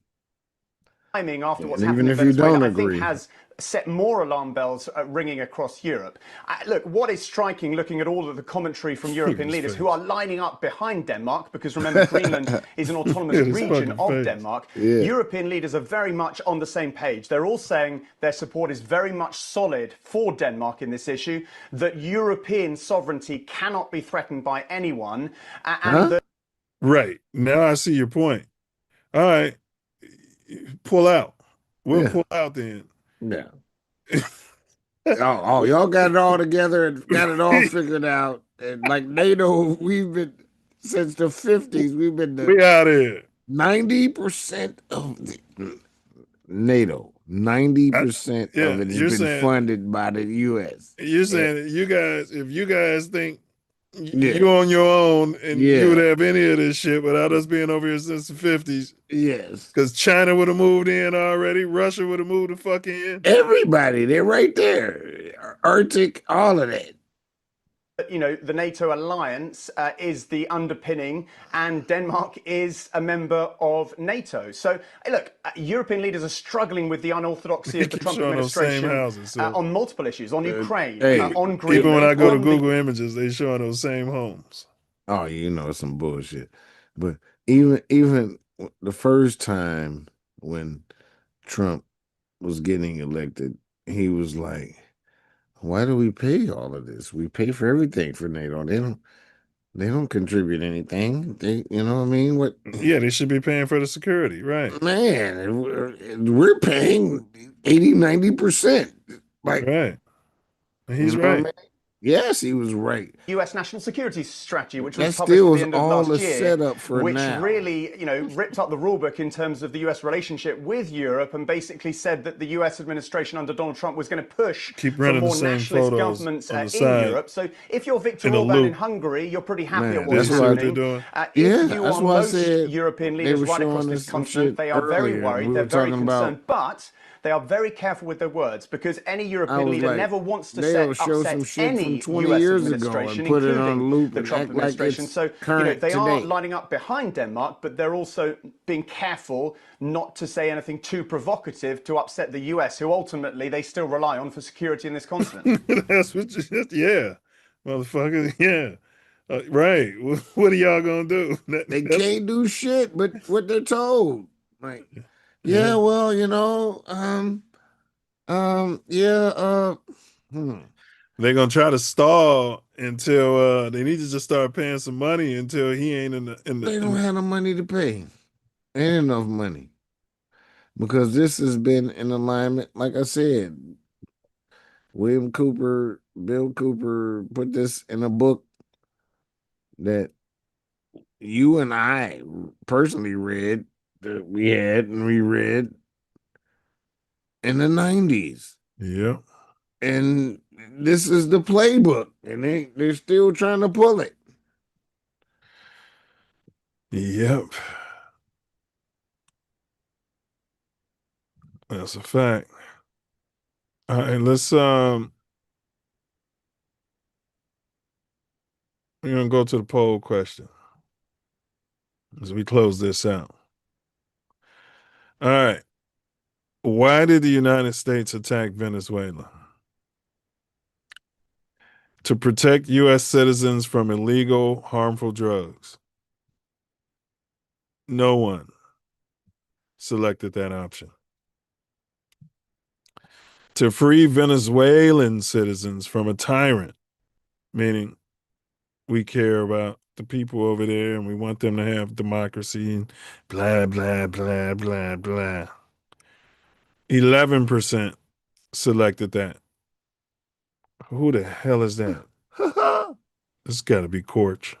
timing after what's And happened even in if you Venezuela, don't I think agree. has set more alarm bells ringing across Europe. Look, what is striking, looking at all of the commentary from European leaders who are lining up behind Denmark, because remember, Greenland is an autonomous region of Denmark. Yeah. European leaders are very much on the same page. They're all saying their support is very much solid for Denmark in this issue, that European sovereignty cannot be threatened by anyone, and that... Right. Now I see your point. All right. Pull out. We'll pull out then. Yeah. Y'all got it all together and got it all figured out. And like NATO, we've been since the 50s, we've been we out here. 90% of NATO, 90% of it has been funded by the U.S. You're saying that if you guys think you on your own and you would have any of this shit without us being over here since the 50s. Yes. Because China would have moved in already. Russia would have moved the fuck in. Everybody, they're right there. Arctic, all of that. You know, the NATO alliance is the underpinning, and Denmark is a member of NATO. So, look, European leaders are struggling with the unorthodoxy of the Trump administration on multiple issues, on Ukraine, on Greenland. Even when I go to Google Images, they showing those same homes. Oh, you know, it's some bullshit. But even the first time when Trump was getting elected, he was like, why do we pay all of this? We pay for everything for NATO. They don't contribute anything. You know what I mean? What? Yeah, they should be paying for the security, right? Man, we're paying 80-90%. Like, right. He's right. Yes, he was right. U.S. national security strategy, which was that published still at was the end of all last a year, setup for which now. really, you know, ripped up the rule book in terms of the U.S. relationship with Europe, and basically said that the U.S. administration under Donald Trump was going to push for more nationalist governments in Europe. So if you're Viktor Orban in Hungary, you're pretty happy at what's happening. If you are most European leaders right across this continent, they are very worried, they're very concerned, but they are very careful with their words, because any European leader never wants to upset any US administration, including the Trump administration. So, you know, they are lining up behind Denmark, but they're also being careful not to say anything too provocative to upset the US, who ultimately they still rely on for security in this continent. That's what you said, motherfucker, right. What are y'all gonna do? They can't do shit but what they're told. Like, yeah, well, you know, they're gonna try to stall until they need to just start paying some money until he ain't in the. They don't have the money to pay. Ain't enough money, because this has been in alignment. Like I said, Bill Cooper put this in a book that you and I personally read, that we had and reread in the 90s. Yeah. And this is the playbook, and they're still trying to pull it. Yep. That's a fact. All right, let's we're gonna go to the poll question as we close this out. All right. Why did the United States attack Venezuela? To protect U.S. citizens from illegal, harmful drugs. No one selected that option. To free Venezuelan citizens from a tyrant, meaning we care about the people over there and we want them to have democracy and blah, blah, blah, blah, blah. 11% selected that. Who the hell is that? This got to be Corch.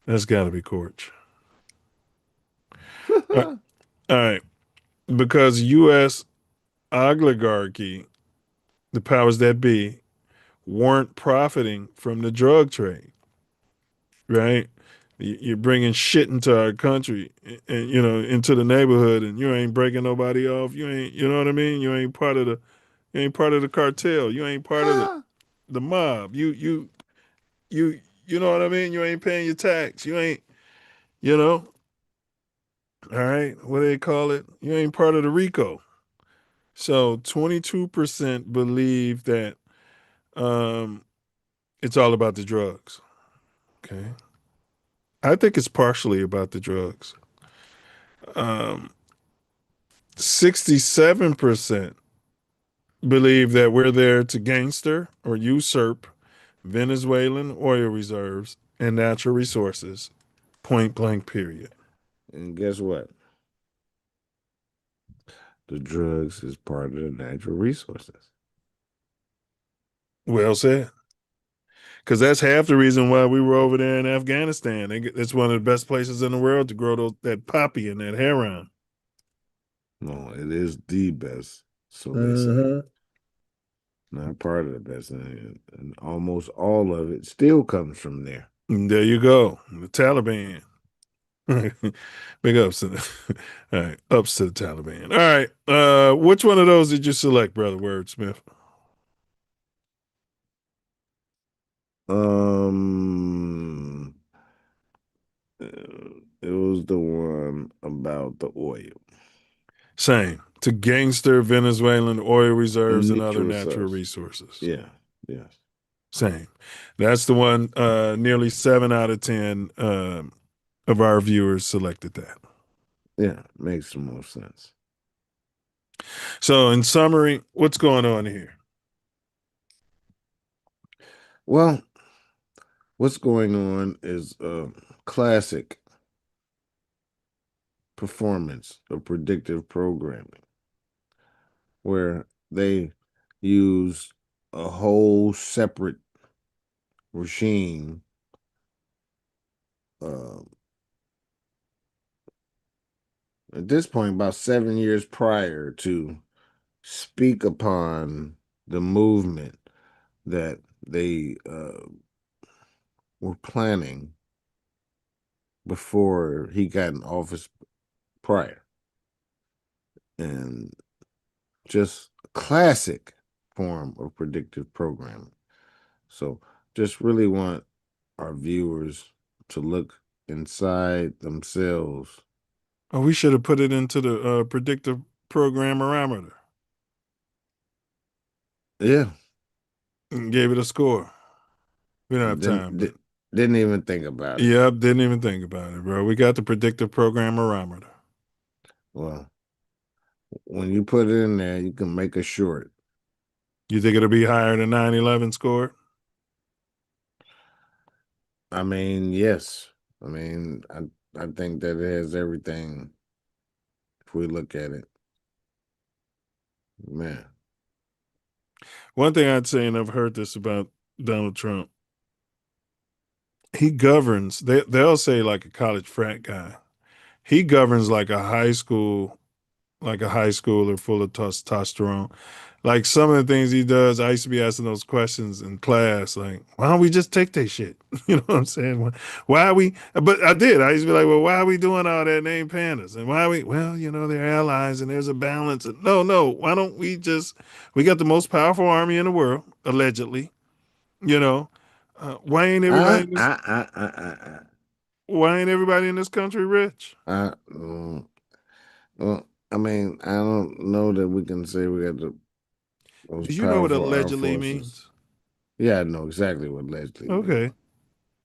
That's got to be Corch. All right. Because U.S. oligarchy, the powers that be, weren't profiting from the drug trade, right? You're bringing shit into our country and, you know, into the neighborhood, and you ain't breaking nobody off. You ain't, you know what I mean? You ain't part of the cartel. You ain't part of the mob. You know what I mean? You ain't paying your tax. You ain't, you know. All right. What do they call it? You ain't part of the RICO. So 22% believe that it's all about the drugs. Okay. I think it's partially about the drugs. 67% believe that we're there to gangster or usurp Venezuelan oil reserves and natural resources, point blank, period. And guess what? The drugs is part of the natural resources. Well said. Because that's half the reason why we were over there in Afghanistan. It's one of the best places in the world to grow that poppy and that heroin. No, it is the best. So they say. Not part of the best. And almost all of it still comes from there. And there you go. The Taliban. Big ups to the all right, ups to the Taliban. All right. Which one of those did you select, Brother Wordsmith? It was the one about the oil. Same. To gangster Venezuelan oil reserves and other natural resources. Yeah. Yes. Same. That's the one. Nearly 7 out of 10 of our viewers selected that. Yeah, makes the most sense. So, in summary, what's going on here? Well, what's going on is a classic performance of predictive programming, where they use a whole separate regime at this point, about 7 years prior, to speak upon the movement that they were planning before he got in office prior. And just a classic form of predictive programming. So just really want our viewers to look inside themselves. Oh, we should have put it into the predictive programmerometer. Yeah. And gave it a score. We don't have time. Didn't even think about it. Yep, didn't even think about it, bro. We got the predictive programmerometer. Well, when you put it in there, you can make a short. You think it'll be higher than 9/11 score? I mean, yes. I mean, I think that it has everything if we look at it. Man. One thing I'd say, and I've heard this about Donald Trump, he governs, they'll say like a college frat guy. He governs like a high schooler full of testosterone. Like some of the things he does, I used to be asking those questions in class, like, why don't we just take that shit? You know what I'm saying? Why are we, but I did. I used to be like, well, why are we doing all that and they ain't paying us? And why are we, well, you know, they're allies and there's a balance. No, why don't we just, we got the most powerful army in the world, allegedly, you know. Why ain't everybody why ain't everybody in this country rich? Well, I mean, I don't know that we can say we got the most Do you know what allegedly means? Yeah, I know exactly what allegedly means. Okay.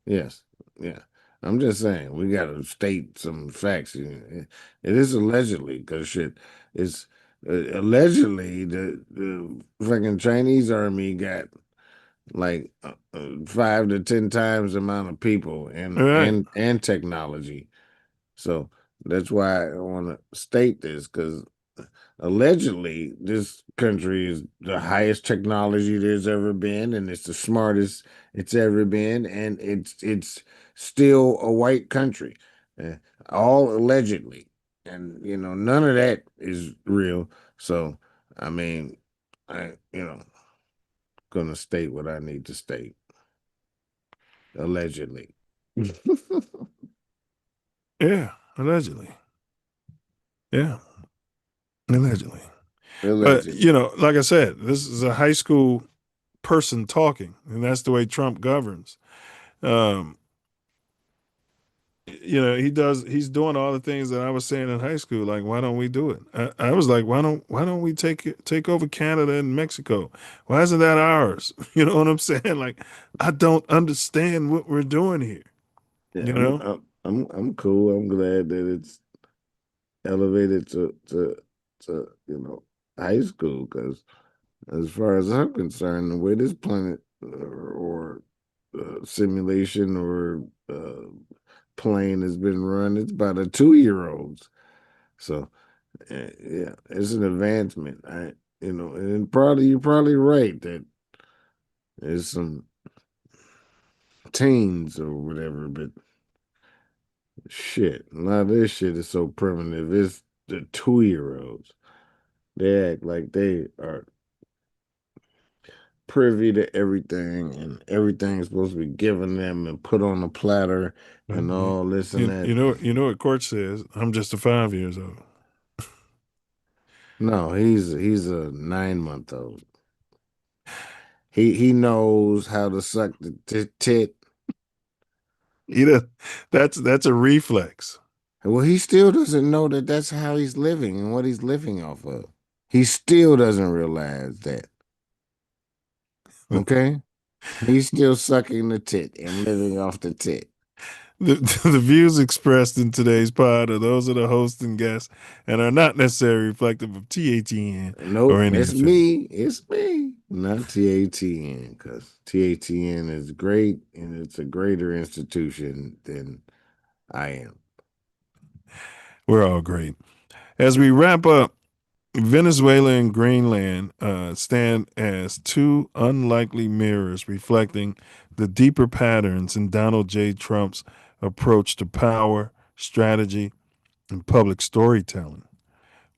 Yes. Yeah. I'm just saying, we got to state some facts. It is allegedly, because shit, it's allegedly the fucking Chinese army got like 5 to 10 times the amount of people and technology. So that's why I want to state this, because allegedly this country is the highest technology there's ever been, and it's the smartest it's ever been, and it's still a white country, all allegedly, and you know none of that is real. So I mean, I gonna state what I need to state. Allegedly. Yeah, allegedly. Yeah. Allegedly. But, you know, like I said, this is a high school person talking, and that's the way Trump governs. he's doing all the things that I was saying in high school. Like, why don't we do it? I was like, why don't we take over Canada and Mexico? Why isn't that ours? You know what I'm saying? Like, I don't understand what we're doing here. Yeah, I'm cool. I'm glad that it's elevated to high school, because as far as I'm concerned, the way this planet or simulation or plane has been run, it's by the 2-year-olds. So yeah, it's an advancement. And you're probably right that there's some teens or whatever, but shit, a lot of this shit is so primitive. It's the 2-year-olds. They act like they are privy to everything, and everything's supposed to be given them and put on a platter and all this and that. You know what Court says? I'm just a 5 years old. No, he's a 9-month-old. He knows how to suck the tit. That's a reflex. Well, he still doesn't know that that's how he's living and what he's living off of. He still doesn't realize that. Okay? He's still sucking the tit and living off the tit. The views expressed in today's pod are those of the host and guests and are not necessarily reflective of TATN or any it's me. It's me, not TATN, because TATN is great and it's a greater institution than I am. We're all great. As we wrap up, Venezuela and Greenland stand as two unlikely mirrors reflecting the deeper patterns in Donald J. Trump's approach to power, strategy, and public storytelling.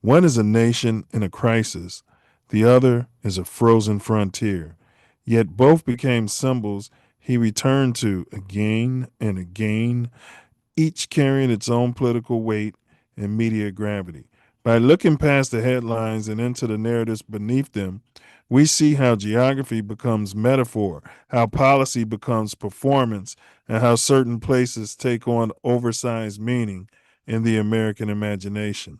One is a nation in a crisis. The other is a frozen frontier. Yet both became symbols he returned to again and again, each carrying its own political weight and media gravity. By looking past the headlines and into the narratives beneath them, we see how geography becomes metaphor, how policy becomes performance, and how certain places take on oversized meaning in the American imagination.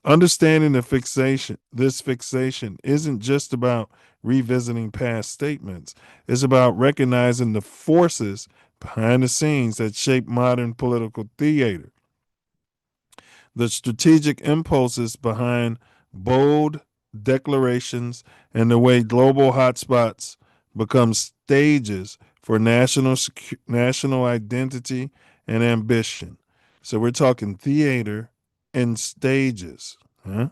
Understanding this fixation isn't just about revisiting past statements. It's about recognizing the forces behind the scenes that shape modern political theater. The strategic impulses behind bold declarations and the way global hotspots become stages for national identity and ambition. So we're talking theater and stages. Huh?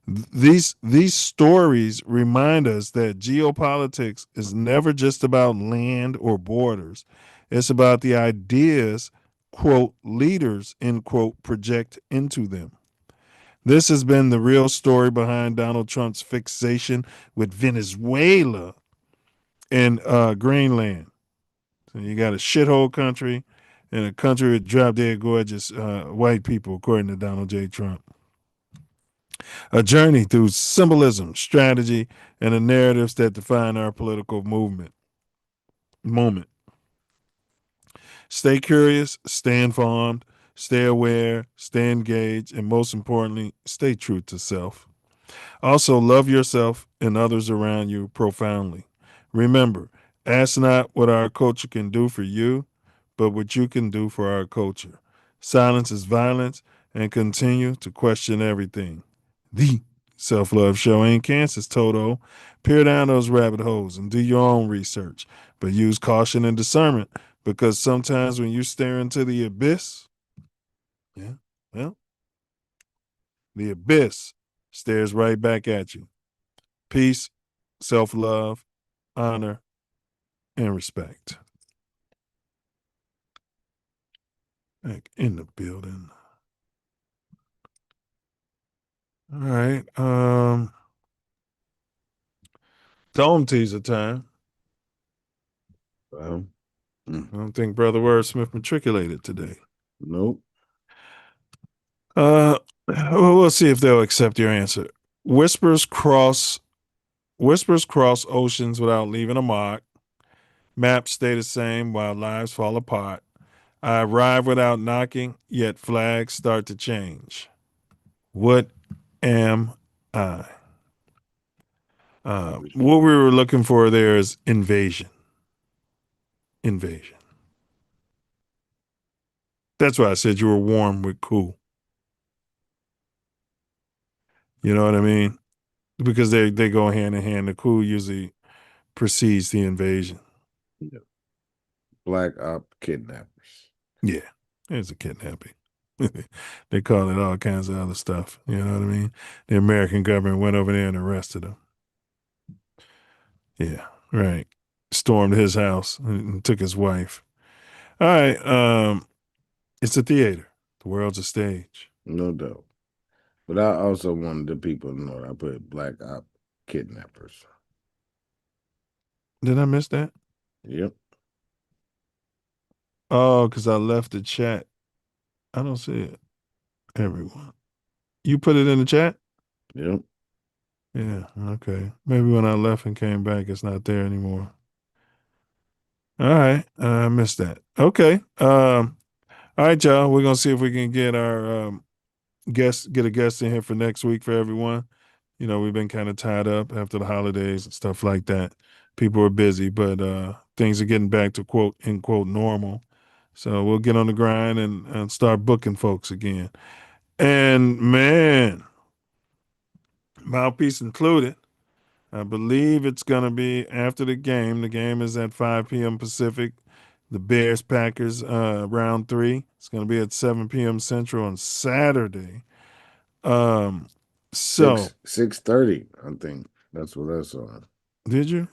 These stories remind us that geopolitics is never just about land or borders. It's about the ideas, quote, leaders, end quote, project into them. This has been the real story behind Donald Trump's fixation with Venezuela and Greenland. So you got a shithole country and a country with drop dead gorgeous white people, according to Donald J. Trump. A journey through symbolism, strategy, and the narratives that define our political moment. Stay curious, stay informed, stay aware, stay engaged, and most importantly, stay true to self. Also, love yourself and others around you profoundly. Remember, ask not what our culture can do for you, but what you can do for our culture. Silence is violence, and continue to question everything. The Self Love Show ain't Kansas, Toto. Peer down those rabbit holes and do your own research, but use caution and discernment, because sometimes when you stare into the abyss, the abyss stares right back at you. Peace, self-love, honor, and respect. Back in the building. All right. Dome teaser time. Well, I don't think Brother Wordsmith matriculated today. Nope. We'll see if they'll accept your answer. Whispers cross oceans without leaving a mark. Maps stay the same while lives fall apart. I arrive without knocking, yet flags start to change. What am I? What we were looking for there is invasion. Invasion. That's why I said you were warm with cool. You know what I mean? Because they go hand in hand. The cool usually precedes the invasion. Yeah. Black op kidnappers. Yeah, it's a kidnapping. They call it all kinds of other stuff. You know what I mean? The American government went over there and arrested him. Yeah, right. Stormed his house and took his wife. All right. It's a theater. The world's a stage. No doubt. But I also wanted the people to know that I put black op kidnappers. Did I miss that? Yep. Oh, because I left the chat. I don't see it. Everyone. You put it in the chat? Yep. Yeah, okay. Maybe when I left and came back, it's not there anymore. All right. I missed that. Okay. All right, y'all. We're going to see if we can get our get a guest in here for next week for everyone. You know, we've been kind of tied up after the holidays and stuff like that. People are busy, but things are getting back to quote, unquote, normal. So we'll get on the grind and start booking folks again. And man, mouthpiece included. I believe it's going to be after the game. The game is at 5 p.m. Pacific. The Bears-Packers round 3. It's going to be at 7 p.m. Central on Saturday. So 6:30, I think. That's what I saw. Did you?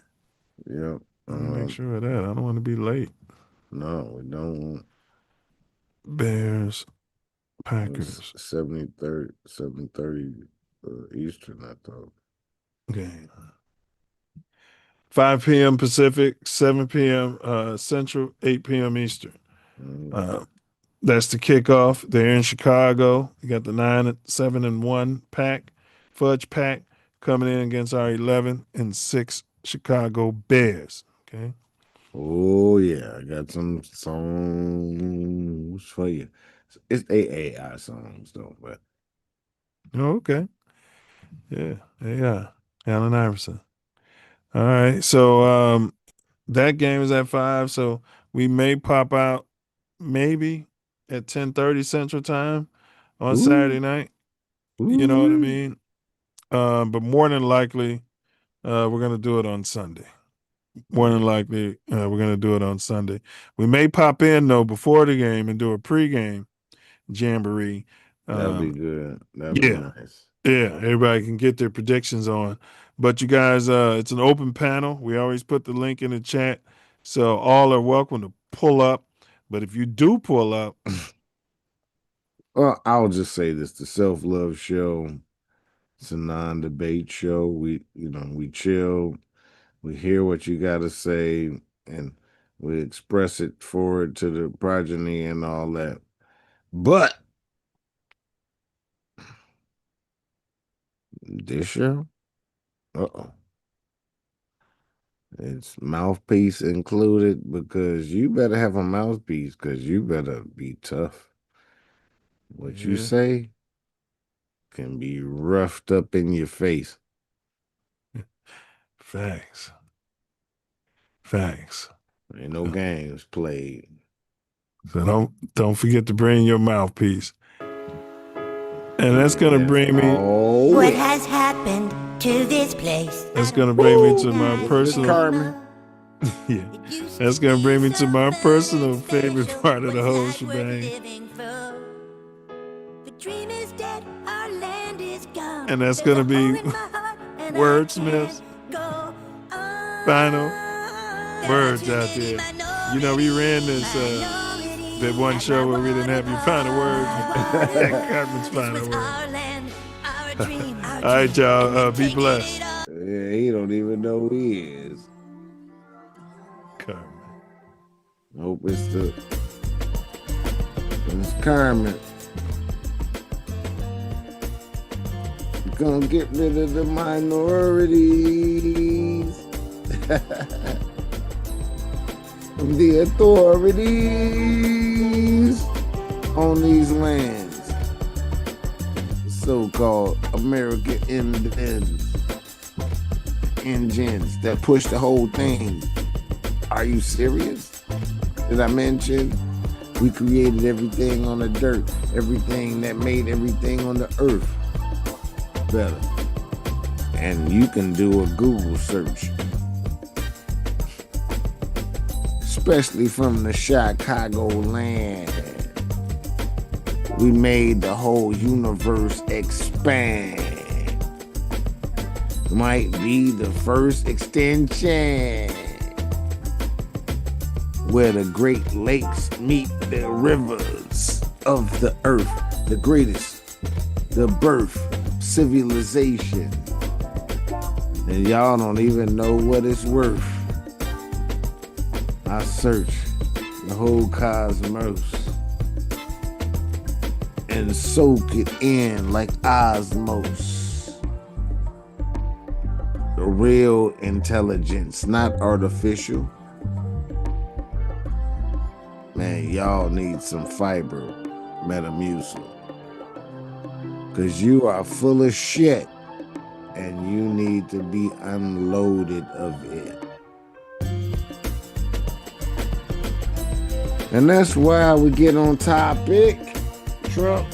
Yeah. Make sure of that. I don't want to be late. No, we don't want Bears, Packers. 7:30 Eastern, I thought. Okay. 5 p.m. Pacific, 7 p.m. Central, 8 p.m. Eastern. That's the kickoff. They're in Chicago. You got the 9-7-1 pack, Fudge Pack, coming in against our 11-6 Chicago Bears. Okay. Oh yeah, I got some songs for you. It's AAI songs though, but Oh, okay. Yeah. Allen Iverson. All right. So that game is at 5. So we may pop out maybe at 10:30 Central Time on Saturday night. You know what I mean? But more than likely, we're gonna do it on Sunday. More than likely, we're gonna do it on Sunday. We may pop in though before the game and do a pregame jamboree. that'd be good. That'd be nice. Yeah, everybody can get their predictions on. But you guys, it's an open panel. We always put the link in the chat. So all are welcome to pull up. But if you do pull up. Well, I'll just say this. The Self Luv Show, it's a non-debate show. We chill. We hear what you got to say, and we express it forward to the progeny and all that. But this show, it's mouthpiece included, because you better have a mouthpiece, because you better be tough. What you say can be roughed up in your face. Facts. Ain't no games played. So don't forget to bring your mouthpiece. And that's gonna bring me. What has happened to this place? That's gonna bring me to my personal. Yeah, that's gonna bring me to my personal favorite part of the whole shebang. And that's gonna be Wordsmith's final words out there. You know, we ran this that one show where we didn't have your final words. Cartman's final words. All right, y'all. Be blessed. Yeah, he don't even know who he is. Cartman. Hope it's Cartman. Gonna get rid of the minorities. The authorities. lands, so-called American independence engines that push the whole thing. Are you serious? Did I mention we created everything on the dirt, everything that made everything on the earth better? And you can do a Google search, especially from the Chicago land. We made the whole universe expand. Might be the first extension where the Great Lakes meet the rivers of the earth, the greatest, the birth, civilization. And y'all don't even know what it's worth. I search the whole cosmos and soak it in like osmos. The real intelligence, not artificial. Man, y'all need some fiber, Metamucil. Cause you are full of shit and you need to be unloaded of it. And that's why we get on topic, Trump.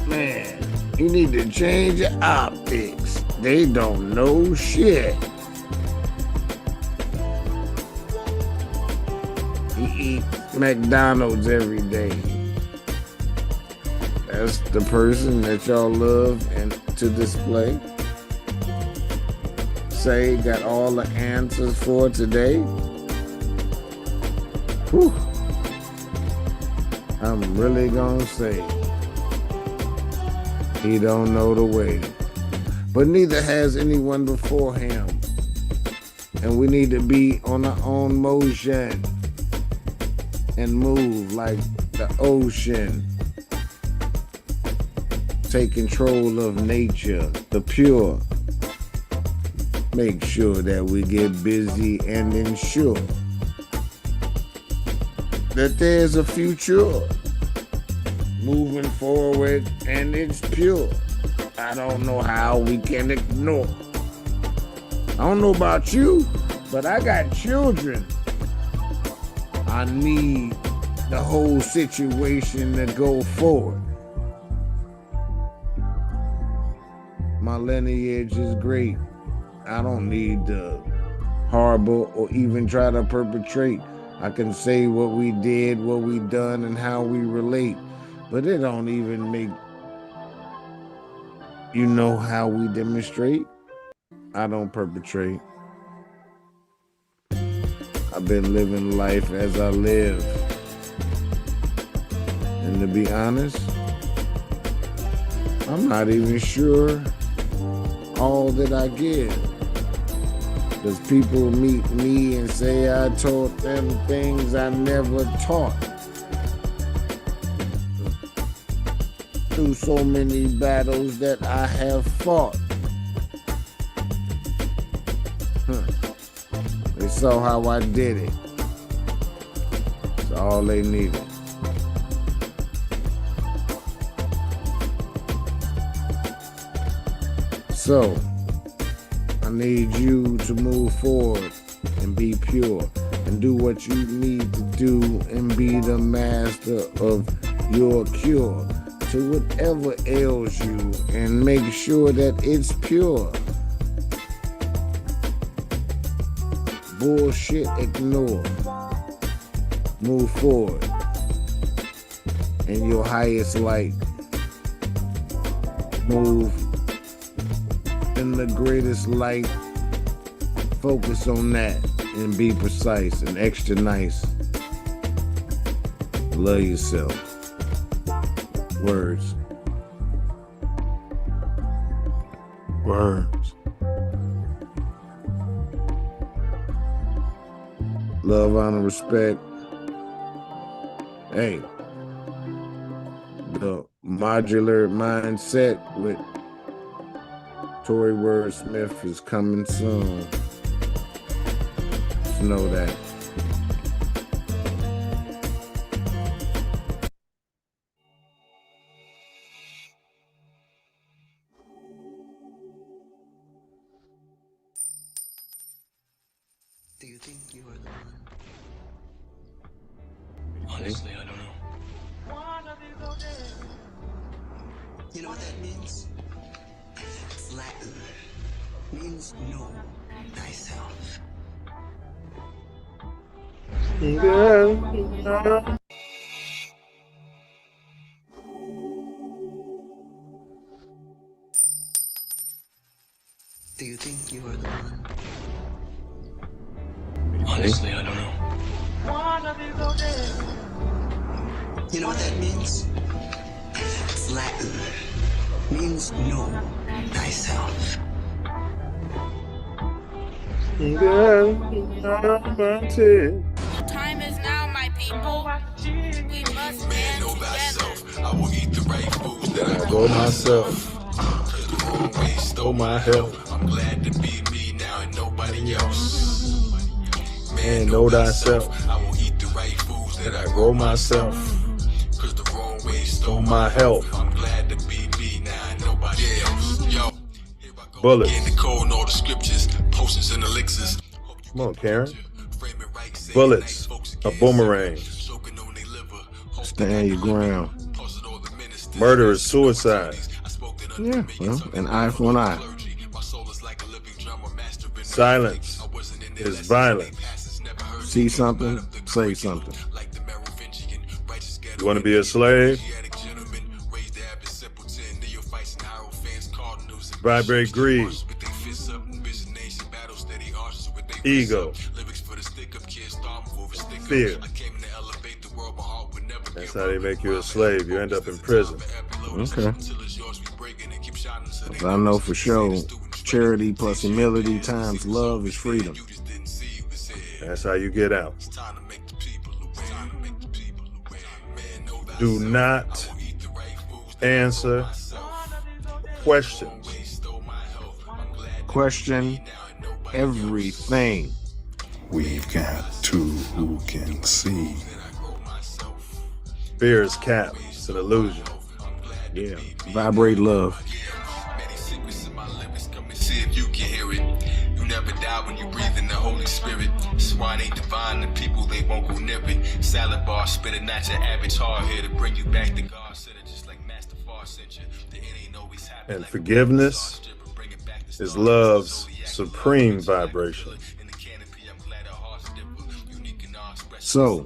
Man, you need to change your optics. They don't know shit. He eat McDonald's every day. That's the person that y'all love and to display. Say got all the answers for today. Whew. I'm really gonna say he don't know the way. But neither has anyone before him. And we need to be on our own motion and move like the ocean. Take control of nature, the pure. Make sure that we get busy and ensure that there's a future moving forward and it's pure. I don't know how we can ignore. I don't know about you, but I got children. I need the whole situation to go forward. My lineage is great. I don't need to harbor or even try to perpetrate. I can say what we did, what we done, and how we relate. But it don't even make you know how we demonstrate. I don't perpetrate. I've been living life as I live. And to be honest, I'm not even sure all that I give. Because people meet me and say I taught them things I never taught. Through so many battles that I have fought. They saw how I did it. That's all they needed. So, I need you to move forward and be pure and do what you need to do and be the master of your cure to whatever ails you and make sure that it's pure. Bullshit ignore. Move forward in your highest light. Move in the greatest light. Focus on that and be precise and extra nice. Love yourself. Words. Words. Love, honor, respect. Hey, the modular mindset with Tory Wordsmith is coming soon. Just know that. Honestly, I don't know. You know what that means? It's Latin. Means know thyself. Do you think you are the one? Honestly, I don't know. You know what that means? It's Latin. Means know thyself. The time is now, my people. We must stand together. I will eat the right foods that I grow myself. Stole my health. I'm glad to be me now and nobody else. Man, know thyself. I will eat the right foods that I grow myself. Cause the wrong way stole my health. I'm glad to be me now and nobody else. Yo, bullets. In the code and all the scriptures, potions and elixirs. Come on, Karen. Bullets, a boomerang. Stand your ground. Murder is suicide. Yeah, well, an eye for an eye. Silence is violence. See something, say something. You want to be a slave? Vibrate greed. Ego. Fear. That's how they make you a slave. You end up in prison. Okay. I know for sure, charity plus humility times love is freedom. That's how you get out. Do not answer questions. Question everything. We've got two who can see. Fear is cap. It's an illusion. Yeah. Vibrate love. See if you can hear it. You never die when you breathe in the Holy Spirit. Swine ain't divine, the people they won't go near it. Salad bar, spinning at your average hard here to bring you back to God. Said it just like Master Far sent you. The end ain't always happy. And forgiveness is love's supreme vibration. So,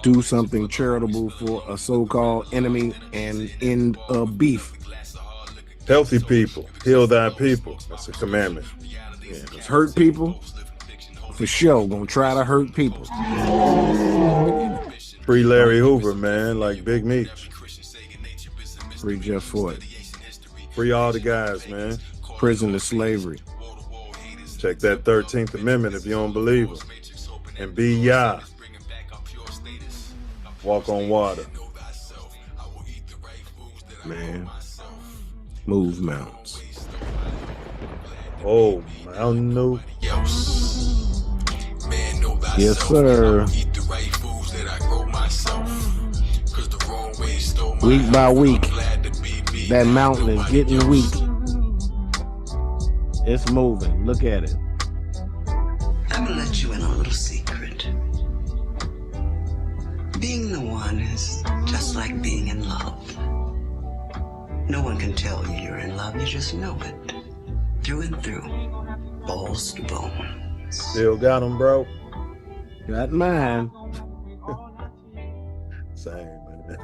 do something charitable for a so-called enemy and end a beef. Healthy people, heal thy people. That's a commandment. Yeah, just hurt people, for sure, gonna try to hurt people. Free Larry Hoover, man, like Big Meech. Free Jeff Ford. Free all the guys, man. Prison to slavery. Check that 13th Amendment if you don't believe them. And be Yah. Walk on water. Man. Move mountains. Oh, Mountain Dew. Yes, sir. Week by week, that mountain is getting weak. It's moving. Look at it. I'm gonna let you in on a little secret. Being the one is just like being in love. No one can tell you you're in love, you just know it. Through and through. Balls to bone. Still got them, bro. Got mine. Same, man.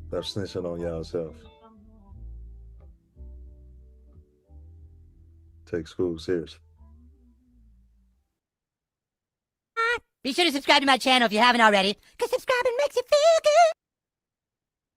Stop snitching on y'allself. Take school serious. Be sure to subscribe to my channel if you haven't already, because subscribing makes you feel good.